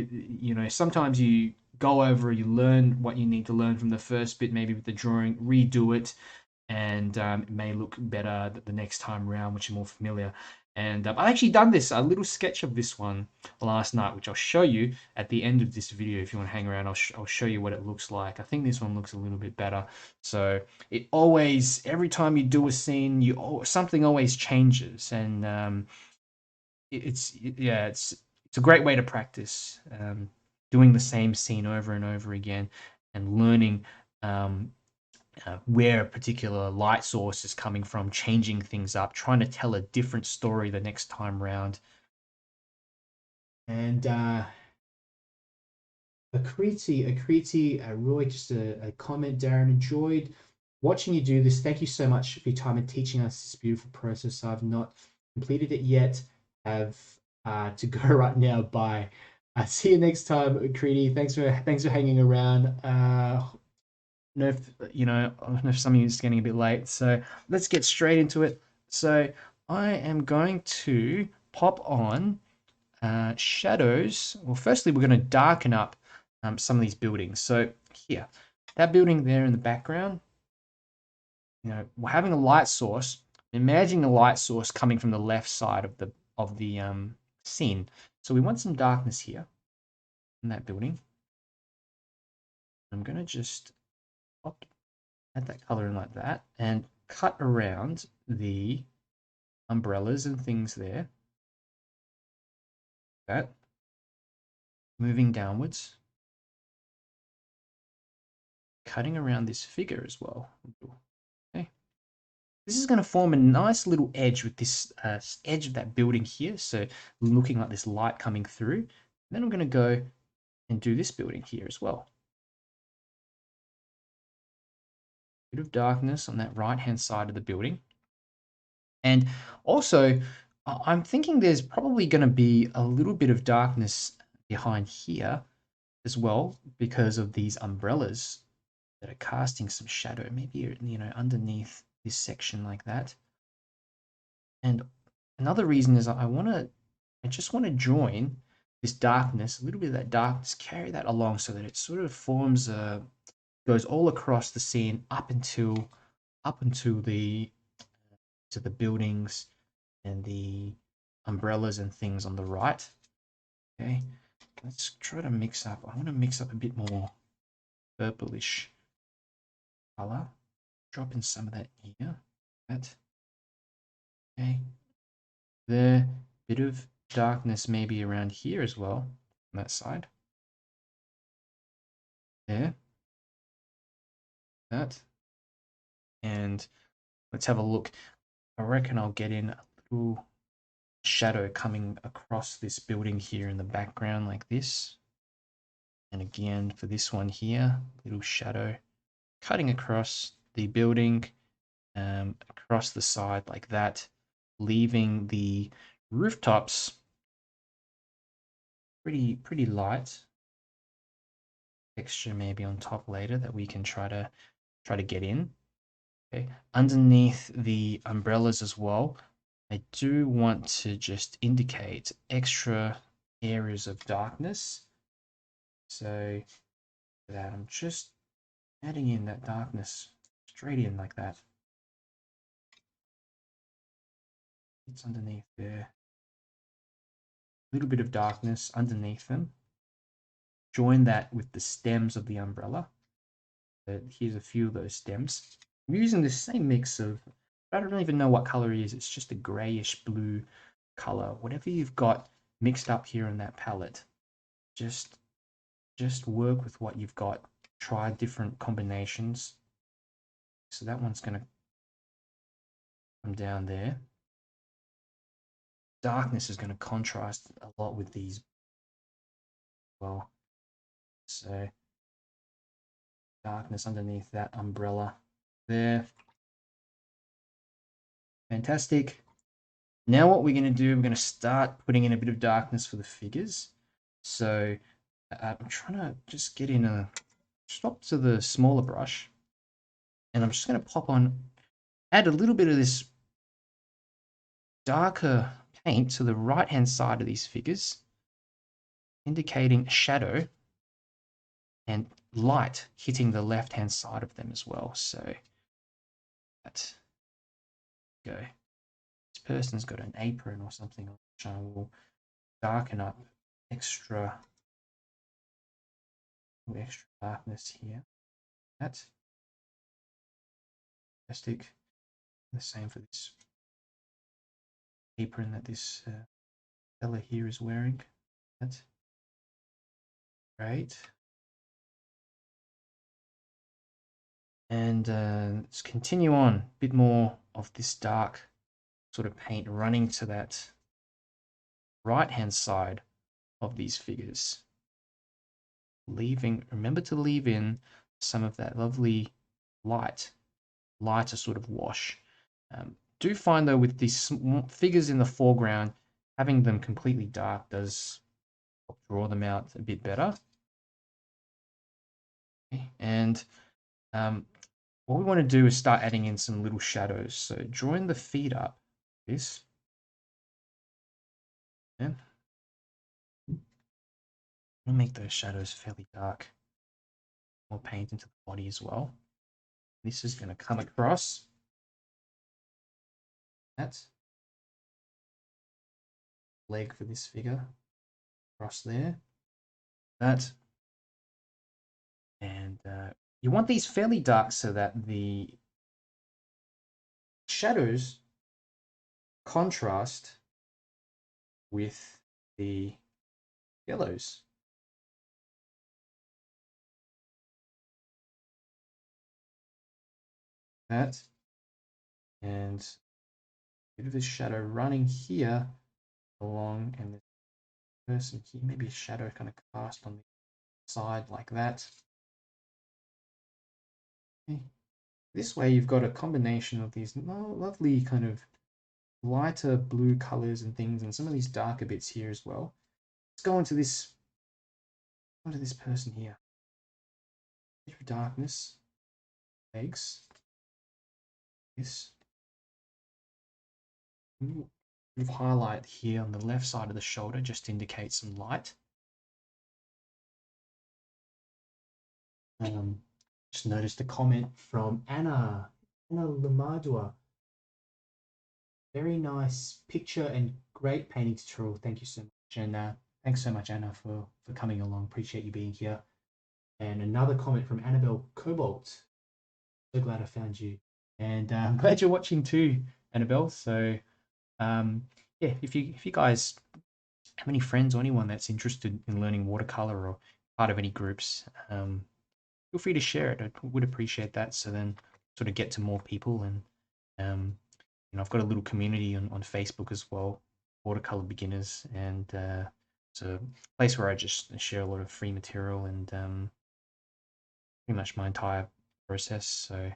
Sometimes you go over, you learn what you need to learn from the first bit, maybe with the drawing, redo it, and it may look better the next time around, which is more familiar. And I've actually done this, a little sketch of this one last night, which I'll show you at the end of this video. If you want to hang around, I'll show you what it looks like. I think this one looks a little bit better. So it always, every time you do a scene, something always changes, and it's a great way to practice doing the same scene over and over again and learning where a particular light source is coming from, changing things up, trying to tell a different story the next time round. And 𝗪𝗙𝗙𝗢𝗡, Roy, just a comment. Darren, enjoyed watching you do this. Thank you so much for your time and teaching us this beautiful process. I've not completed it yet. Have to go right now. Bye. See you next time, 𝗪𝗙𝗙𝗢𝗡. Thanks for hanging around. Know if I don't know if some of you is getting a bit late, so let's get straight into it. So I am going to pop on shadows. Well, firstly, we're going to darken up some of these buildings. So here, that building there in the background, we're having a light source. Imagine a light source coming from the left side of the scene. So we want some darkness here in that building. I'm going to just add that color in like that and cut around the umbrellas and things there. That moving downwards, cutting around this figure as well. Okay, this is going to form a nice little edge with this edge of that building here, so looking like this light coming through. And then I'm going to go and do this building here as well. Bit of darkness on that right hand side of the building. And also I'm thinking there's probably going to be a little bit of darkness behind here as well, because of these umbrellas that are casting some shadow, maybe underneath this section like that. And another reason is I just want to join this darkness, a little bit of that darkness, carry that along so that it sort of forms goes all across the scene up into the buildings and the umbrellas and things on the right. Okay, let's try to mix up. I want to mix up a bit more purplish color. Drop in some of that here. That. Okay. There. Bit of darkness maybe around here as well, on that side. There. That. And let's have a look. I reckon I'll get in a little shadow coming across this building here in the background like this. And again, for this one here, little shadow cutting across the building, across the side like that, leaving the rooftops pretty light. Texture maybe on top later that we can try to get in. Okay, underneath the umbrellas as well, I do want to just indicate extra areas of darkness. So that I'm just adding in that darkness straight in like that. It's underneath there. A little bit of darkness underneath them. Join that with the stems of the umbrella. Here's a few of those stems. I'm using the same mix of, I don't even know what color it is. It's just a grayish blue color. Whatever you've got mixed up here in that palette, just work with what you've got. Try different combinations. So that one's going to come down there. Darkness is going to contrast a lot with these. Well, so darkness underneath that umbrella there. Fantastic. Now what we're going to do, we're going to start putting in a bit of darkness for the figures. So I'm trying to just get in stop to the smaller brush, and I'm just going to pop on, add a little bit of this darker paint to the right-hand side of these figures, indicating shadow and light hitting the left-hand side of them as well. So let's go. This person's got an apron or something on, which I will darken up extra darkness here. That's fantastic. The same for this apron that this fella here is wearing. That's great. And let's continue on. A bit more of this dark sort of paint running to that right-hand side of these figures. Remember to leave in some of that lovely lighter sort of wash. Do find though with these figures in the foreground, having them completely dark does draw them out a bit better. Okay. And what we want to do is start adding in some little shadows. So drawing the feet up, this. And we'll make those shadows fairly dark. More paint into the body as well. This is going to come across. That's leg for this figure. Across there. That. And you want these fairly dark so that the shadows contrast with the yellows. That. And a bit of this shadow running here along, and this person here, maybe a shadow kind of cast on the side like that. Okay. This way you've got a combination of these lovely kind of lighter blue colors and things, and some of these darker bits here as well. Let's go into this person here. Bit of darkness, legs, this. Bit of highlight here on the left side of the shoulder just to indicate some light. Just noticed a comment from Anna 𝗪𝗚𝗓𝗓𝗓𝗓𝗓𝗓. Very nice picture and great painting tutorial. Thank you so much. And thanks so much, Anna, for coming along. Appreciate you being here. And another comment from Annabelle Cobalt. So glad I found you. And I'm glad you're watching too, Annabelle. So yeah, if you guys have any friends or anyone that's interested in learning watercolor or part of any groups, feel free to share it. I would appreciate that. So then sort of get to more people. And you know, I've got a little community on Facebook as well, watercolor beginners, and it's a place where I just share a lot of free material and pretty much my entire process. So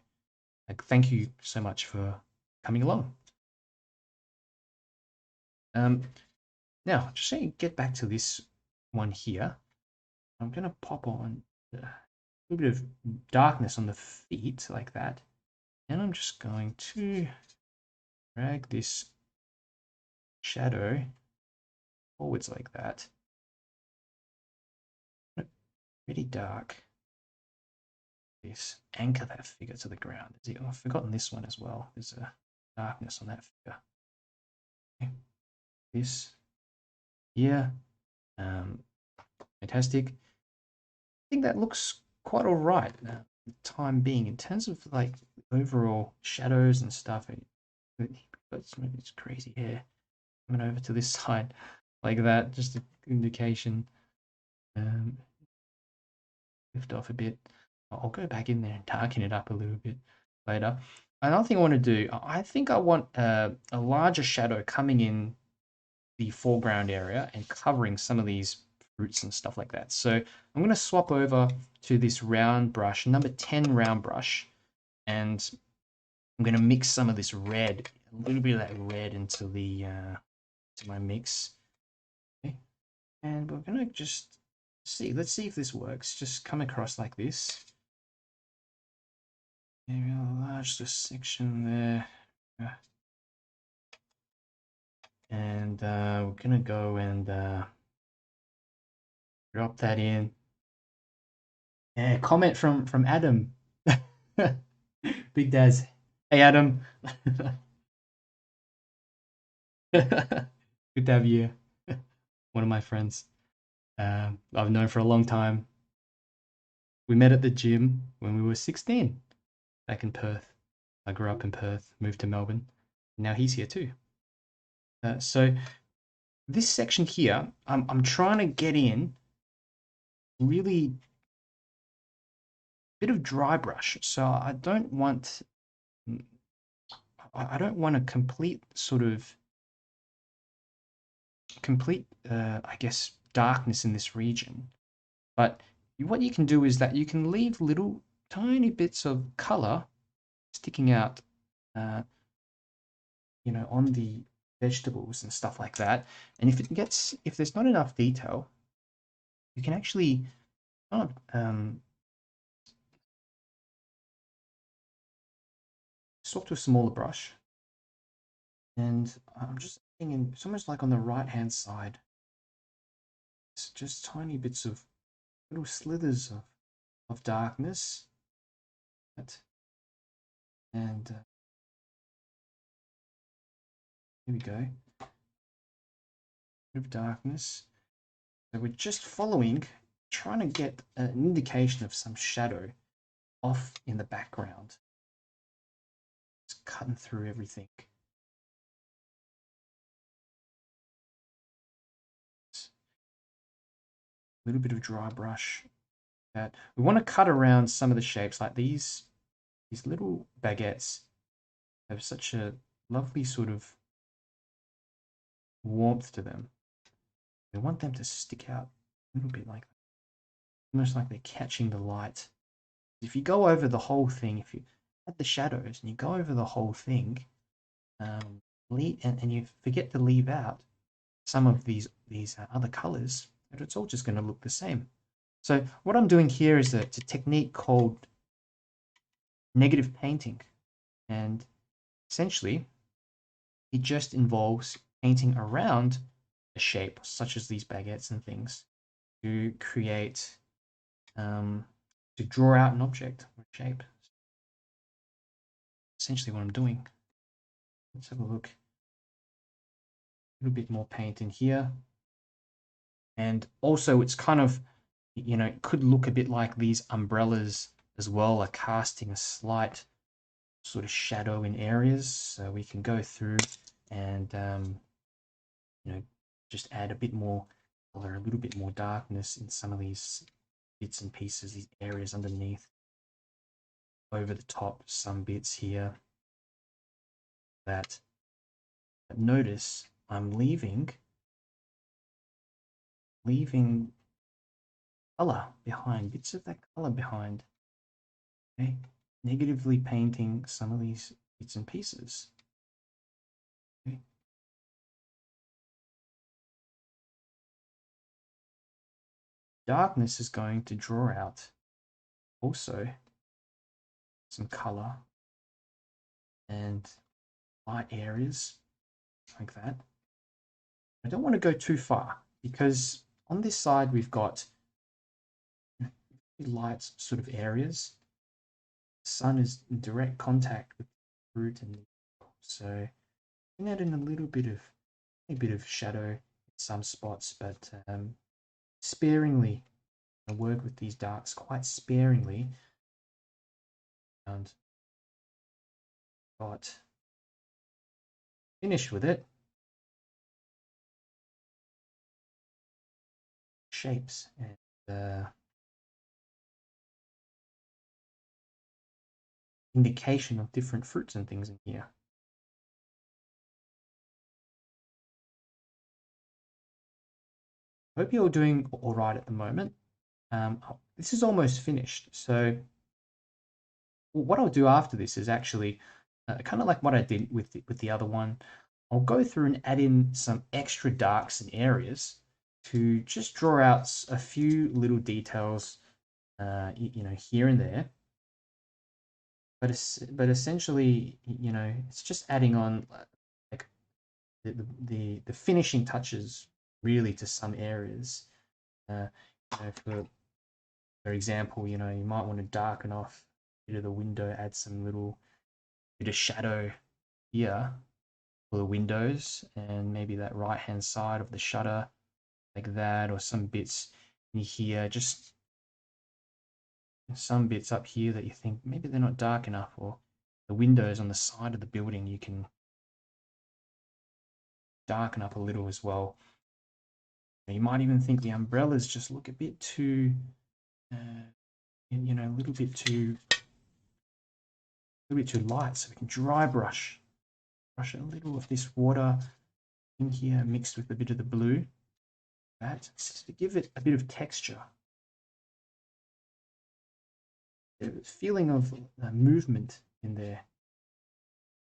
like, thank you so much for coming along. Now, just so you get back to this one here, I'm going to pop on a little bit of darkness on the feet like that. And I'm just going to drag this shadow forwards like that. Pretty dark. This anchor that figure to the ground. I've forgotten this one as well. There's a darkness on that figure. Okay. This here. Fantastic. I think that looks quite all right now, for the time being, in terms of like overall shadows and stuff. Got some of this crazy hair coming over to this side like that, just an indication. Lift off a bit. I'll go back in there and darken it up a little bit later. Another thing I want to do, I think I want a larger shadow coming in the foreground area and covering some of these fruits and stuff like that. So I'm going to swap over to this round brush, number 10 round brush, and I'm going to mix some of this red, a little bit of that red into the to my mix. Okay. And we're going to just see, let's see if this works. Just come across like this. Maybe I'll enlarge this section there. And we're gonna go and drop that in. Yeah, comment from Adam. Big Daz. Hey Adam. Good to have you. One of my friends. I've known for a long time. We met at the gym when we were 16 back in Perth. I grew up in Perth, moved to Melbourne. Now he's here too. So this section here, I'm trying to get in really bit of dry brush. So I don't want a complete sort of I guess darkness in this region. But what you can do is that you can leave little tiny bits of color sticking out, uh, on the vegetables and stuff like that. And if there's not enough detail, you can actually not swap to a smaller brush. And I'm just thinking, it's almost like on the right hand side, it's just tiny bits of little slithers of darkness. And here we go. Bit of darkness. So we're just following, trying to get an indication of some shadow off in the background. Just cutting through everything. A little bit of dry brush. That we want to cut around some of the shapes, like these little baguettes have such a lovely sort of warmth to them. We want them to stick out a little bit like that. Almost like they're catching the light. If you go over the whole thing, if you add the shadows and you go over the whole thing, and you forget to leave out some of these other colors, it's all just going to look the same. So what I'm doing here is it's a technique called negative painting, and essentially it just involves painting around a shape, such as these baguettes and things, to create, to draw out an object or shape. Essentially what I'm doing. Let's have a look. A little bit more paint in here. And also it's kind of, it could look a bit like these umbrellas as well, are casting a slight sort of shadow in areas. So we can go through and, just add a bit more color, a little bit more darkness in some of these bits and pieces, these areas underneath. Over the top, some bits here. But notice I'm leaving color behind, bits of that color behind. Okay, negatively painting some of these bits and pieces. Okay. Darkness is going to draw out also some color and light areas like that. I don't want to go too far because on this side we've got light sort of areas. The sun is in direct contact with the fruit and so I'm adding a bit of shadow in some spots, but sparingly. I work with these darks quite sparingly, and got finished with it. Shapes and indication of different fruits and things in here. Hope you're doing all right at the moment. This is almost finished, so what I'll do after this is actually kind of like what I did with the other one. I'll go through and add in some extra darks and areas to just draw out a few little details, here and there. But essentially, it's just adding on like the finishing touches really to some areas. For example, you might want to darken off a bit of the window, add some little bit of shadow here for the windows, and maybe that right hand side of the shutter like that, or some bits in here, just some bits up here that you think maybe they're not dark enough, or the windows on the side of the building you can darken up a little as well. You might even think the umbrellas just look a bit too, a little bit too light, so we can dry brush a little of this water in here mixed with a bit of the blue. That just to give it a bit of texture, a feeling of movement in there.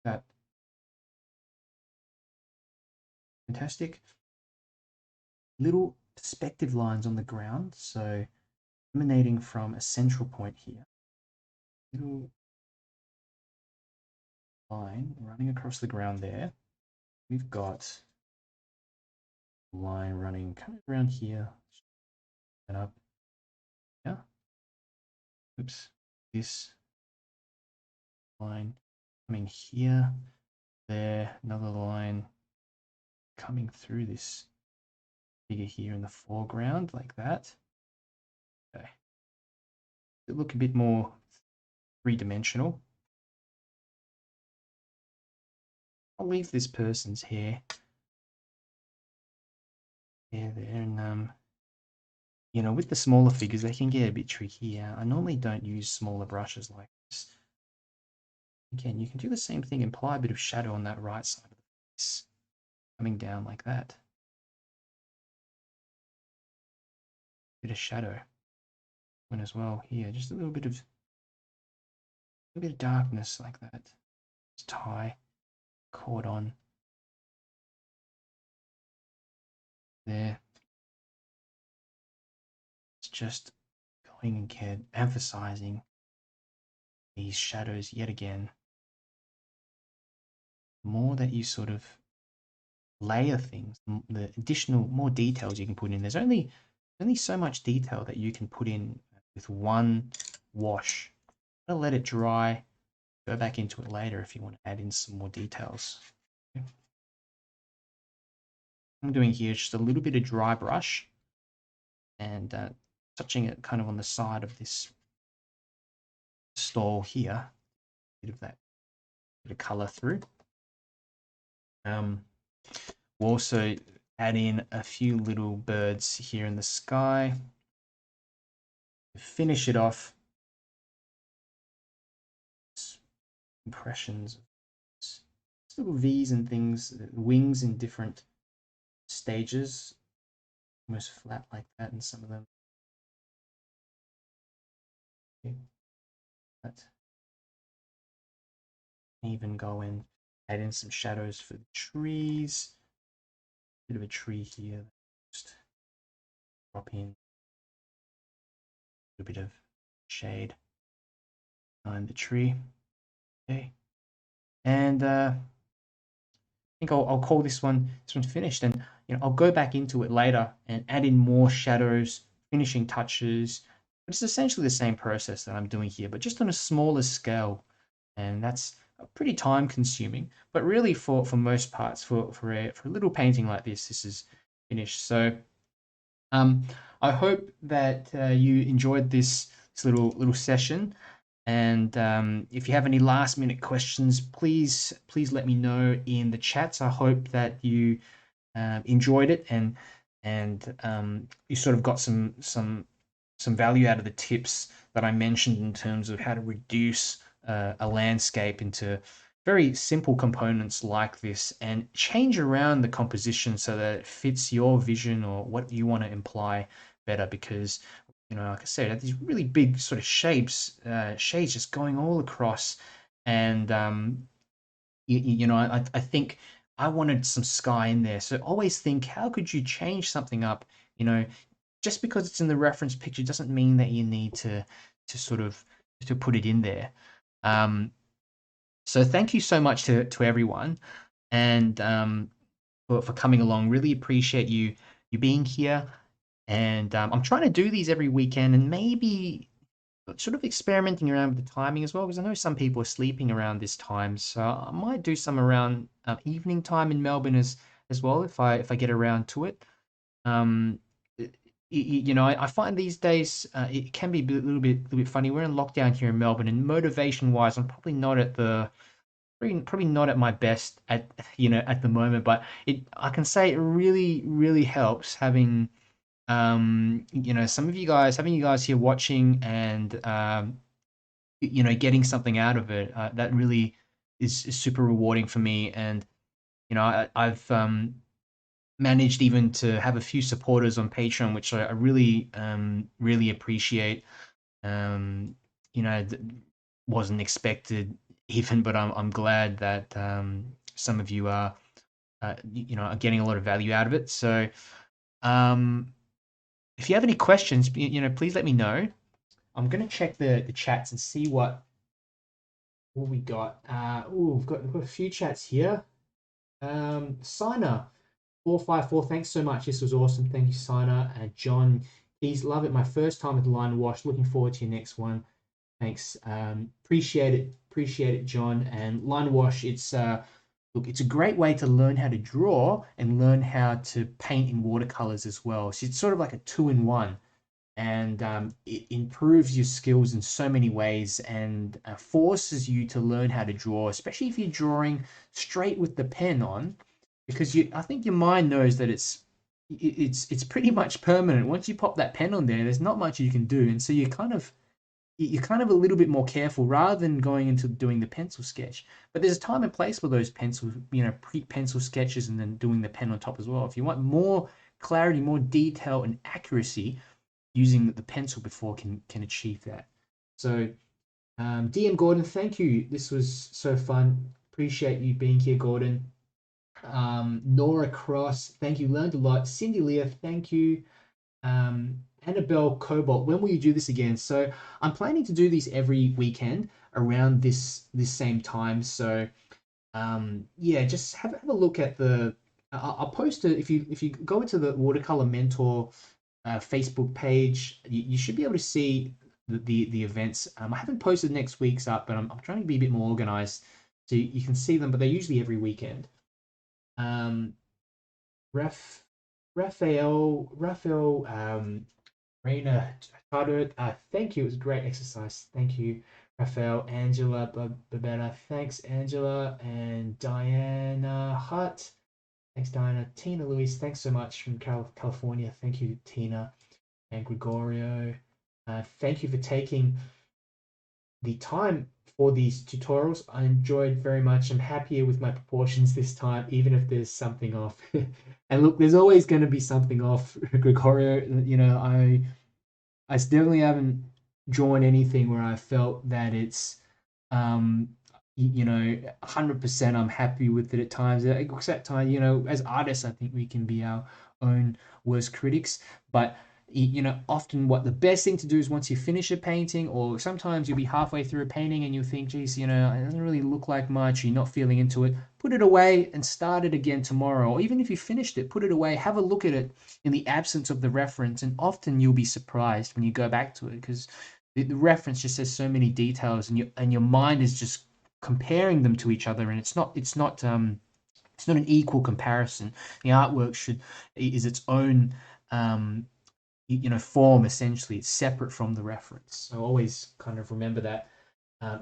That fantastic. Little perspective lines on the ground, so emanating from a central point here. Little line running across the ground there. We've got a line running kind of around here and up. Yeah. Oops. This line coming here, there, another line coming through this figure here in the foreground like that. Okay. It look a bit more three-dimensional. I'll leave this person's hair there, and with the smaller figures, they can get a bit tricky. I normally don't use smaller brushes like this. Again, you can do the same thing, apply a bit of shadow on that right side of the face, coming down like that. Bit of shadow one as well here, just a little bit of darkness like that. Just tie cord on there. It's just going and emphasizing these shadows yet again. The more that you sort of layer things, the additional more details you can put in. There's only so much detail that you can put in with one wash. I'll let it dry, go back into it later if you want to add in some more details. Okay. I'm doing here just a little bit of dry brush and touching it kind of on the side of this stall here, bit of that bit of color through. We'll also add in a few little birds here in the sky. Finish it off. Impressions, little V's and things, wings in different stages, almost flat like that in some of them. Okay. But even go and add in some shadows for the trees. Bit of a tree here. Just drop in a bit of shade behind the tree. Okay, and I think I'll call this one finished, and I'll go back into it later and add in more shadows, finishing touches. It's essentially the same process that I'm doing here, but just on a smaller scale, and that's pretty time consuming. But really, for most parts, for a little painting like this is finished. So I hope that you enjoyed this little session. And if you have any last minute questions, please let me know in the chats. I hope that you enjoyed it and you sort of got some value out of the tips that I mentioned in terms of how to reduce a landscape into very simple components like this and change around the composition so that it fits your vision or what you want to imply better. Because like I said, these really big sort of shapes, shades just going all across, and I think I wanted some sky in there. So always think, how could you change something up? Just because it's in the reference picture doesn't mean that you need to sort of to put it in there. So thank you so much to everyone, and for coming along. Really appreciate you being here. And I'm trying to do these every weekend and maybe sort of experimenting around with the timing as well, because I know some people are sleeping around this time. So I might do some around evening time in Melbourne as well if I get around to it. Um, I find these days it can be a little bit funny. We're in lockdown here in Melbourne, and motivation wise, I'm probably not at the probably not at my best at at the moment. But I can say it really helps having some of you guys having you guys here watching and getting something out of it. That really is super rewarding for me, and I've managed even to have a few supporters on Patreon, which I really appreciate. Um, wasn't expected even, but I'm glad that some of you are getting a lot of value out of it. So um, if you have any questions, please let me know. I'm gonna check the chats and see what we got. We've got a few chats here. Signer 454, thanks so much. This was awesome. Thank you, Signer. John, please love it. My first time at the line wash. Looking forward to your next one. Thanks. Appreciate it, John. And line wash, it's a great way to learn how to draw and learn how to paint in watercolors as well. So it's sort of like a two-in-one, and it improves your skills in so many ways and forces you to learn how to draw, especially if you're drawing straight with the pen on, because I think your mind knows that it's pretty much permanent. Once you pop that pen on there, there's not much you can do, and so you're kind of a little bit more careful rather than going into doing the pencil sketch. But there's a time and place for those pre-pencil sketches and then doing the pen on top as well. If you want more clarity, more detail and accuracy, using the pencil before can achieve that. So DM Gordon, thank you. This was so fun. Appreciate you being here, Gordon. Nora Cross, thank you. Learned a lot. Cindy Leah, thank you. Annabelle Cobalt, when will you do this again? So I'm planning to do these every weekend around this same time. So yeah, just have a look at the. I'll post it if you go into the Watercolor Mentor Facebook page. You should be able to see the events. I haven't posted next week's up, but I'm trying to be a bit more organized so you can see them. But they're usually every weekend. Raphael, Raina Tadut, thank you. It was a great exercise. Thank you, Raphael. Angela Babetta, thanks, Angela. And Diana Hutt, thanks, Diana. Tina Louise, thanks so much from California. Thank you, Tina. And Gregorio, thank you for taking the time for these tutorials. I enjoyed very much. I'm happier with my proportions this time, even if there's something off. And look, there's always going to be something off, Gregorio. I definitely haven't drawn anything where I felt that it's 100% I'm happy with it at times. Except time, as artists, I think we can be our own worst critics. But often what the best thing to do is once you finish a painting, or sometimes you'll be halfway through a painting and you'll think, geez, it doesn't really look like much, you're not feeling into it, put it away and start it again tomorrow. Or even if you finished it, put it away, have a look at it in the absence of the reference, and often you'll be surprised when you go back to it, because the reference just says so many details, and your mind is just comparing them to each other, and it's not an equal comparison. The artwork is its own form. Essentially, it's separate from the reference, so always kind of remember that.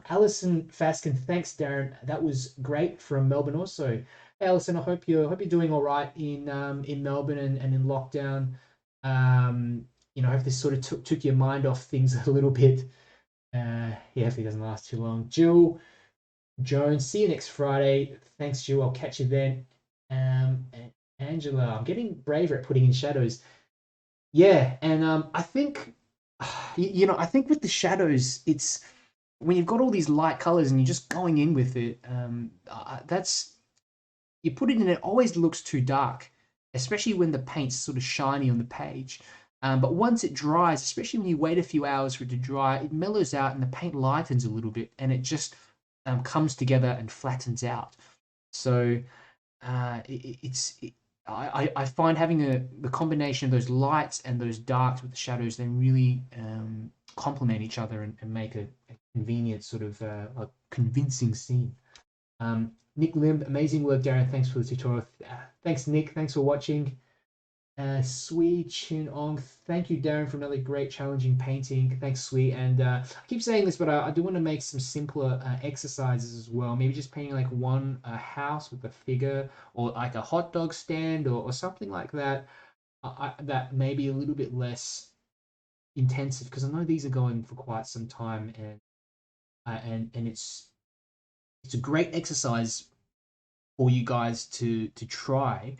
Alison Faskin, thanks, Darren, that was great, from Melbourne also. Hey, Alison, I hope you're doing all right in Melbourne and in lockdown. I hope this sort of took your mind off things a little bit. Yeah, if it doesn't last too long. Jill Jones, see you next Friday. Thanks, Jill, I'll catch you then. And Angela, I'm getting braver at putting in shadows. Yeah, and I think, I think with the shadows, it's when you've got all these light colors and you're just going in with it. That's you put it in, it always looks too dark, especially when the paint's sort of shiny on the page. But once it dries, especially when you wait a few hours for it to dry, it mellows out and the paint lightens a little bit, and it just comes together and flattens out. So I find having the combination of those lights and those darks with the shadows, they really complement each other and make a convenient sort of a convincing scene. Nick Lim, amazing work, Darren. Thanks for the tutorial. Thanks, Nick. Thanks for watching. Sui Chin Ong, thank you, Darren, for another great challenging painting. Thanks, Sui. And I keep saying this, but I do want to make some simpler exercises as well. Maybe just painting like one house with a figure, or like a hot dog stand, or something like that. That may be a little bit less intensive, because I know these are going for quite some time, and it's a great exercise for you guys to try.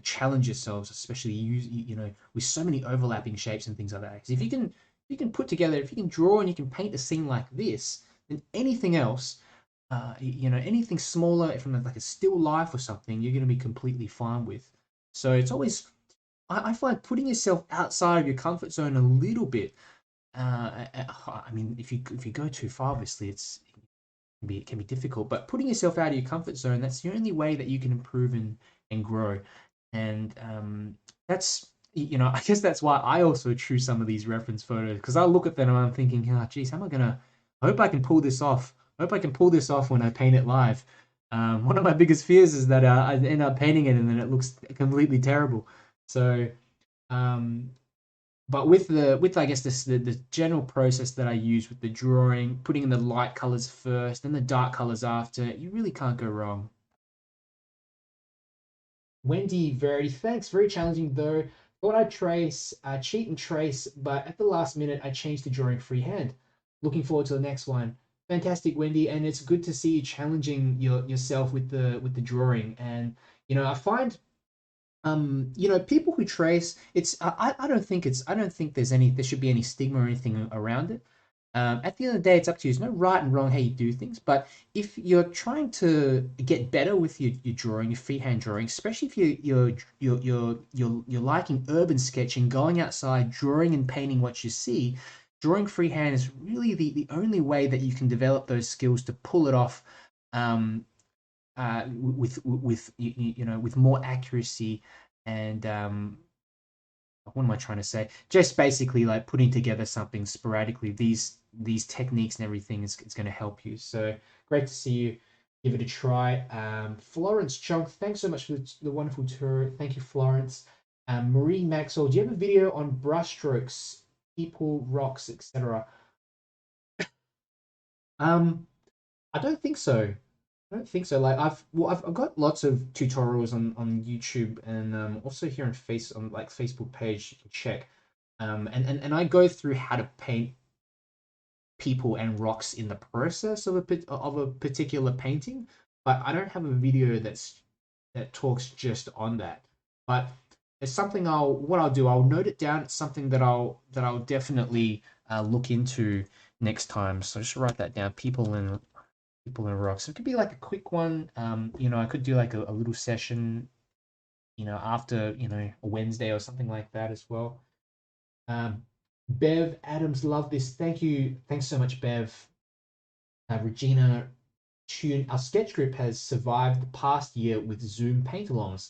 Challenge yourselves, especially with so many overlapping shapes and things like that. Because if you can put together, if you can draw and you can paint a scene like this, then anything else, anything smaller from like a still life or something, you're going to be completely fine with. So it's always, I find putting yourself outside of your comfort zone a little bit. I mean, if you go too far, obviously it can be difficult. But putting yourself out of your comfort zone, that's the only way that you can improve and grow. And that's, I guess that's why I also choose some of these reference photos, because I look at them and I'm thinking, oh, geez, how am I gonna? I hope I can pull this off. I hope I can pull this off when I paint it live. One of my biggest fears is that I end up painting it and then it looks completely terrible. So, um, but with I guess the general process that I use with the drawing, putting in the light colors first, then the dark colors after, you really can't go wrong. Wendy, very thanks. Very challenging though. Thought I'd cheat and trace, but at the last minute I changed to drawing freehand. Looking forward to the next one. Fantastic, Wendy, and it's good to see you challenging yourself with the drawing. And I find people who trace, I don't think there should be any stigma or anything around it. At the end of the day, it's up to you. There's no right and wrong how you do things. But if you're trying to get better with your drawing, your freehand drawing, especially if you're liking urban sketching, going outside, drawing and painting what you see, drawing freehand is really the only way that you can develop those skills to pull it off, with more accuracy and what am I trying to say? Just basically like putting together something sporadically. These techniques and everything is going to help you. So great to see you give it a try. Florence Chunk, thanks so much for the wonderful tour. Thank you, Florence. Marie Maxwell, do you have a video on brushstrokes, people, rocks, etc.? I don't think so. I don't think so. Like I've got lots of tutorials on YouTube and also here on like Facebook page you can check. And I go through how to paint people and rocks in the process of a particular painting, but I don't have a video that talks just on that. But it's something I'll note it down. It's something that I'll definitely look into next time. So just write that down. People and rocks. It could be like a quick one. I could do like a little session, after, a Wednesday or something like that as well. Bev Adams, love this. Thank you. Thanks so much, Bev. Regina Tune, our sketch group has survived the past year with Zoom paint-alongs.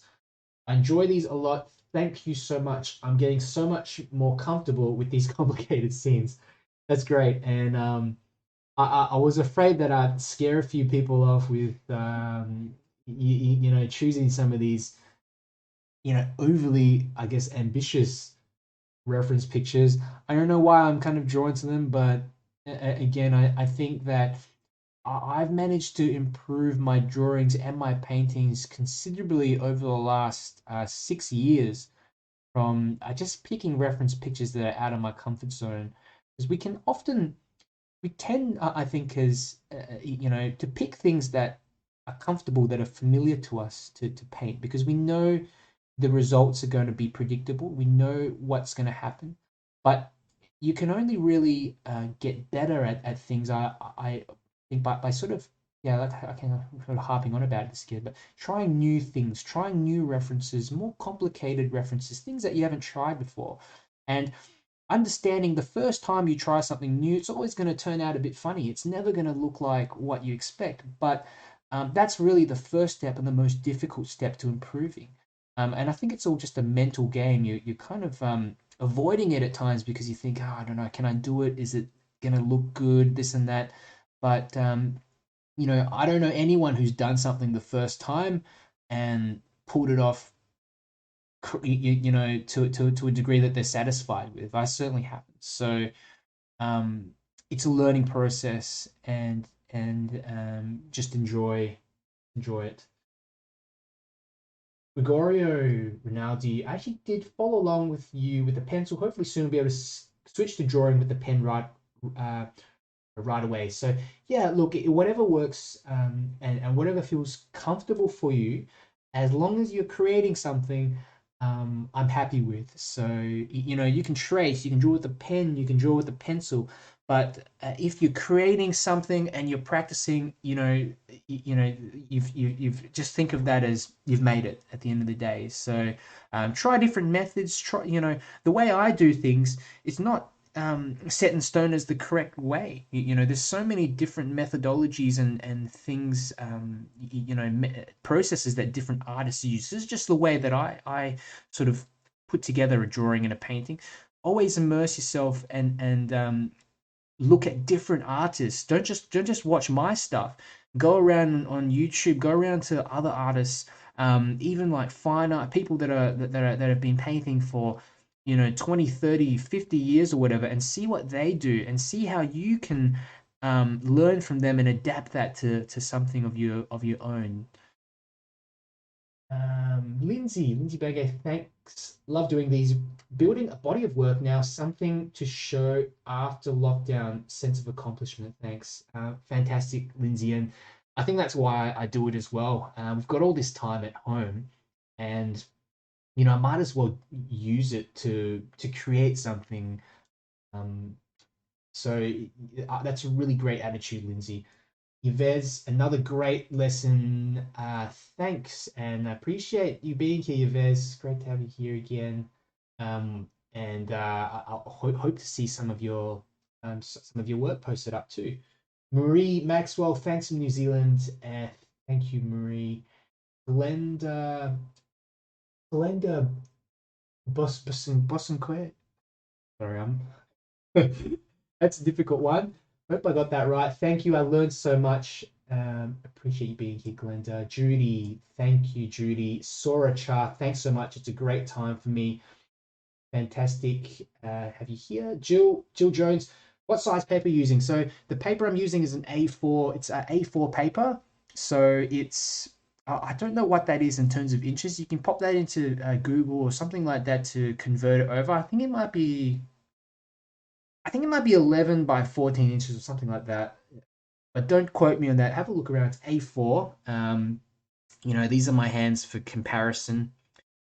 I enjoy these a lot. Thank you so much. I'm getting so much more comfortable with these complicated scenes. That's great. And I was afraid that I'd scare a few people off with choosing some of these overly, I guess, ambitious reference pictures. I don't know why I'm kind of drawn to them, but again, I think that I've managed to improve my drawings and my paintings considerably over the last 6 years from just picking reference pictures that are out of my comfort zone. Because we tend, I think, as to pick things that are comfortable, that are familiar to us to paint, because we know the results are going to be predictable. We know what's going to happen, but you can only really get better at things. I think by sort of, yeah, like I can sort of harping on about this again, but trying new things, trying new references, more complicated references, things that you haven't tried before, and understanding the first time you try something new, it's always going to turn out a bit funny. It's never going to look like what you expect, but that's really the first step and the most difficult step to improving. And I think it's all just a mental game. You're kind of avoiding it at times because you think, oh, I don't know, can I do it? Is it going to look good? This and that. But I don't know anyone who's done something the first time and pulled it off, to a degree that they're satisfied with. I certainly haven't. So um, it's a learning process, and just enjoy it. Gregorio Rinaldi, I actually did follow along with you with the pencil. Hopefully soon we'll be able to switch to drawing with the pen uh, right away. So yeah, look, whatever works, and whatever feels comfortable for you, as long as you're creating something, I'm happy with. So you can trace, you can draw with a pen, you can draw with a pencil, but if you're creating something and you're practicing, you've just think of that as you've made it at the end of the day. So try different methods. Try, the way I do things, it's not set in stone as the correct way. There's so many different methodologies and things, processes that different artists use. This is just the way that I sort of put together a drawing and a painting. Always immerse yourself and look at different artists. Don't just watch my stuff. Go around on YouTube. Go around to other artists, even like fine art people that have been painting for 20, 30, 50 years or whatever, and see what they do and see how you can learn from them and adapt that to something of your own. Lindsay Berger, thanks. Love doing these. Building a body of work now, something to show after lockdown. Sense of accomplishment. Thanks. Fantastic, Lindsay. And I think that's why I do it as well. We've got all this time at home, and I might as well use it to create something. Um, so that's a really great attitude, Lindsay. Yves, another great lesson. Thanks, and I appreciate you being here, Yves. Great to have you here again. And I'll hope to see some of your work posted up too. Marie Maxwell, thanks from New Zealand. Thank you, Marie. Glenda, Glenda Bossenquet. Sorry, that's a difficult one. Hope I got that right. Thank you. I learned so much. Appreciate you being here, Glenda. Judy, thank you, Judy. Sora Cha, thanks so much. It's a great time for me. Fantastic. Have you here? Jill Jones, what size paper are you using? So the paper I'm using is an A4. It's an A4 paper. So it's, I don't know what that is in terms of inches. You can pop that into Google or something like that to convert it over. I think it might be 11 by 14 inches or something like that. But don't quote me on that. Have a look around. It's A4. These are my hands for comparison.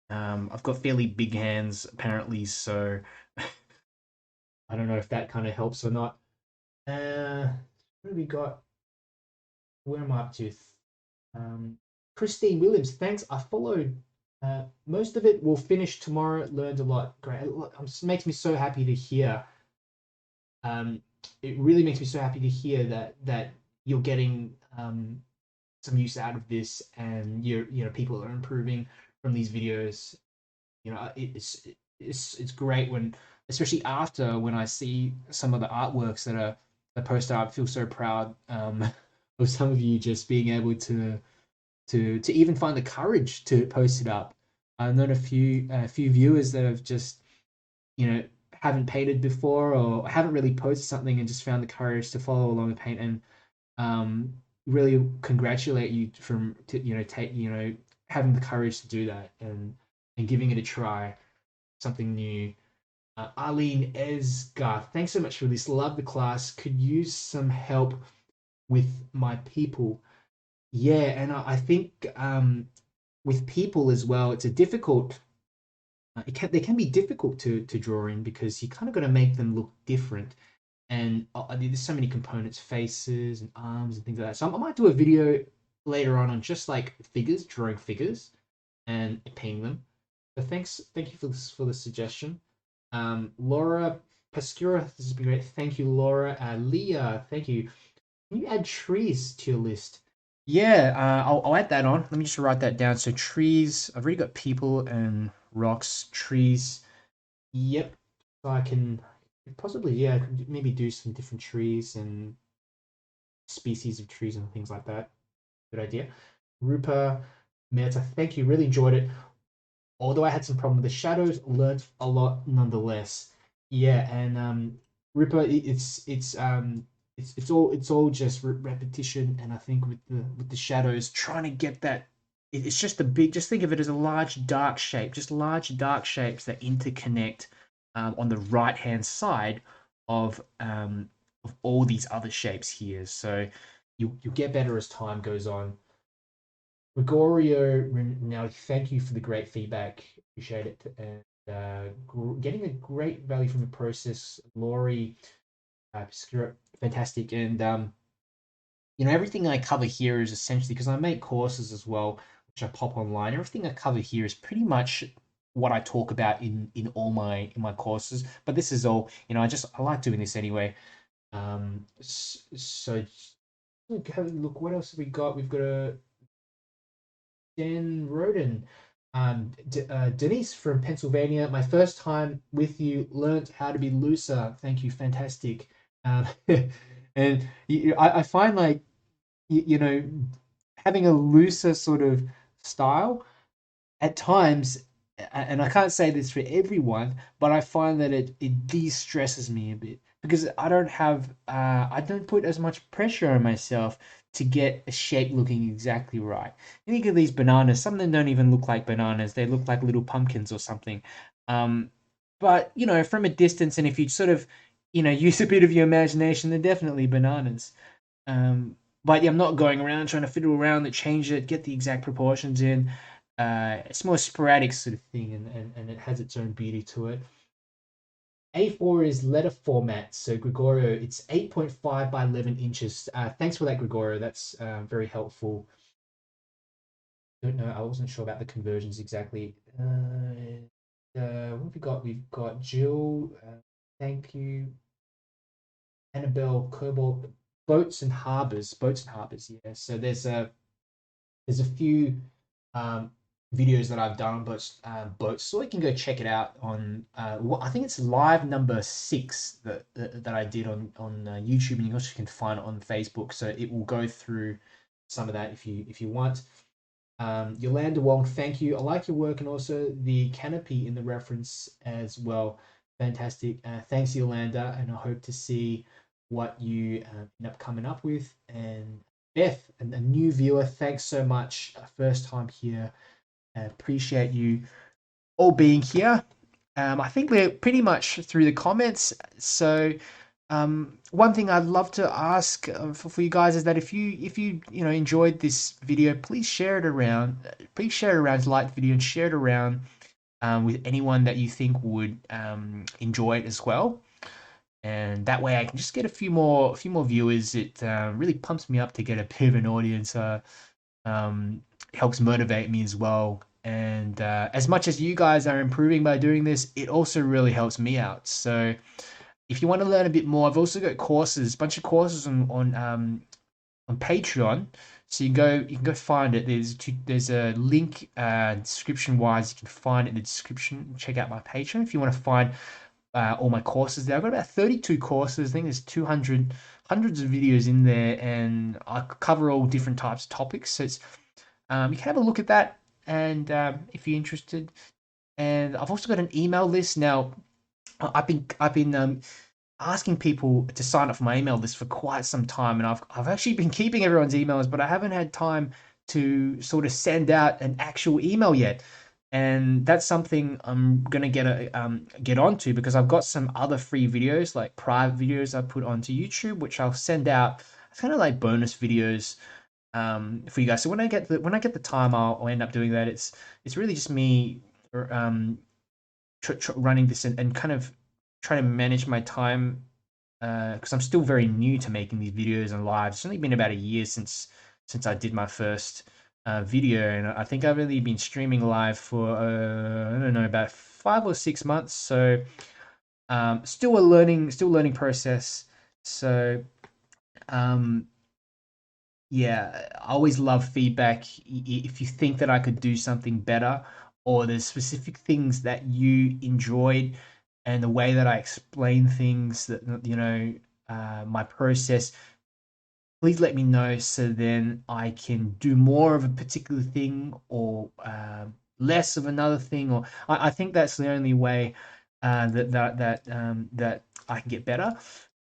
I've got fairly big hands apparently, so I don't know if that kind of helps or not. What have we got? Where am I up to? Christine Williams, thanks. I followed most of it. Will finish tomorrow. Learned a lot. Great. It makes me so happy to hear. It really makes me so happy to hear that you're getting some use out of this, and people are improving from these videos. It's great when, especially after when I see some of the artworks that posted up. I feel so proud of some of you just being able to even find the courage to post it up. I've known a few viewers that have just haven't painted before or haven't really posted something and just found the courage to follow along and paint, and really congratulate you having the courage to do that and giving it a try, something new. Arlene Esgar, thanks so much for this. Love the class. Could use some help with my people. Yeah, and I think with people as well, it's a difficult. They can be difficult to draw in because you kind of got to make them look different, and there's so many components, faces and arms and things like that. So I might do a video later on just like figures, drawing figures, and painting them. So thank you for the suggestion. Laura Pascura, this has been great. Thank you, Laura. Leah, thank you. Can you add trees to your list? Yeah, I'll add that on. Let me just write that down. So trees, I've already got people and rocks, trees. Yep. So I can possibly, yeah, I could maybe do some different trees and species of trees and things like that. Good idea. Rupa, Meta, thank you. Really enjoyed it. Although I had some problem with the shadows, learned a lot nonetheless. Yeah, and Rupa, it's all just repetition, and I think with the shadows, trying to get that, it's just a big. Just think of it as a large dark shape, just large dark shapes that interconnect on the right hand side of all these other shapes here. So you get better as time goes on. Gregorio, now thank you for the great feedback. Appreciate it. And getting a great value from the process. Laurie, fantastic. And, everything I cover here is essentially because I make courses as well, which I pop online. Everything I cover here is pretty much what I talk about in all my courses. But this is all, I like doing this anyway. So look, what else have we got? We've got a Dan Roden. Denise from Pennsylvania, my first time with you, learned how to be looser. Thank you, fantastic. And I find like, you know, having a looser sort of style at times, and I can't say this for everyone, but I find that it de-stresses me a bit because I don't put as much pressure on myself to get a shape looking exactly right. You think of these bananas, some of them don't even look like bananas, they look like little pumpkins or something. Um, but from a distance, and if you sort of, use a bit of your imagination, they're definitely bananas. But yeah, I'm not going around trying to fiddle around to change it, get the exact proportions in. It's more sporadic sort of thing, and it has its own beauty to it. A4 is letter format, so Gregorio, it's 8.5 by 11 inches. Thanks for that, Gregorio. That's very helpful. Don't know, I wasn't sure about the conversions exactly. What have we got? We've got Jill. Thank you. Annabelle, Cobalt, boats and harbors. Boats and harbors. Yeah. So there's a few um, videos that I've done on boats, so you can go check it out on. I think it's live number 6 that I did on YouTube, and you also can find it on Facebook. So it will go through some of that if you want. Yolanda Wong, thank you. I like your work and also the canopy in the reference as well. Fantastic. Thanks, Yolanda, and I hope to see what you end up coming up with. And Beth, and a new viewer, thanks so much. First time here. Appreciate you all being here. I think we're pretty much through the comments. So one thing I'd love to ask for you guys is that if you enjoyed this video, please share it around. Please share it around, like the video, and share it around with anyone that you think would enjoy it as well. And that way, I can just get a few more viewers. It really pumps me up to get a bit of an audience. Um, Helps motivate me as well. And as much as you guys are improving by doing this, it also really helps me out. So if you want to learn a bit more, I've also got courses, a bunch of courses on Patreon. So you can go find it. There's a link description wise. You can find it in the description. Check out my Patreon if you want to find all my courses there. I've got about 32 courses. I think there's 200 hundreds of videos in there, and I cover all different types of topics. So you can have a look at that, and if you're interested. And I've also got an email list now. I've been asking people to sign up for my email list for quite some time, and I've actually been keeping everyone's emails, but I haven't had time to sort of send out an actual email yet. And that's something I'm gonna get onto because I've got some other free videos, like private videos I put onto YouTube, which I'll send out. It's kind of like bonus videos for you guys. So when I get the time, I'll end up doing that. It's really just me um, running this and kind of trying to manage my time because I'm still very new to making these videos and lives. It's only been about a year since I did my first video, and I think I've only been streaming live for I don't know, about 5 or 6 months. So still a learning process. So um, Yeah, I always love feedback. If you think that I could do something better, or there's specific things that you enjoyed, and the way that I explain things, that my process, please let me know so then I can do more of a particular thing, or less of another thing. Or I think that's the only way that I can get better,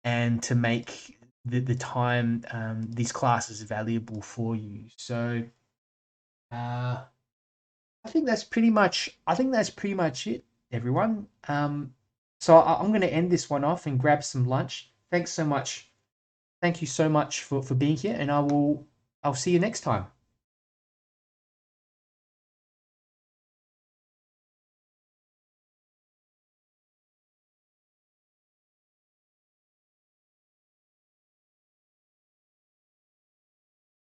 and to make the time these classes valuable for you. So uh, I think that's pretty much it, everyone. So I'm going to end this one off and grab some lunch. Thanks so much. Thank you so much for being here, and I'll see you next time.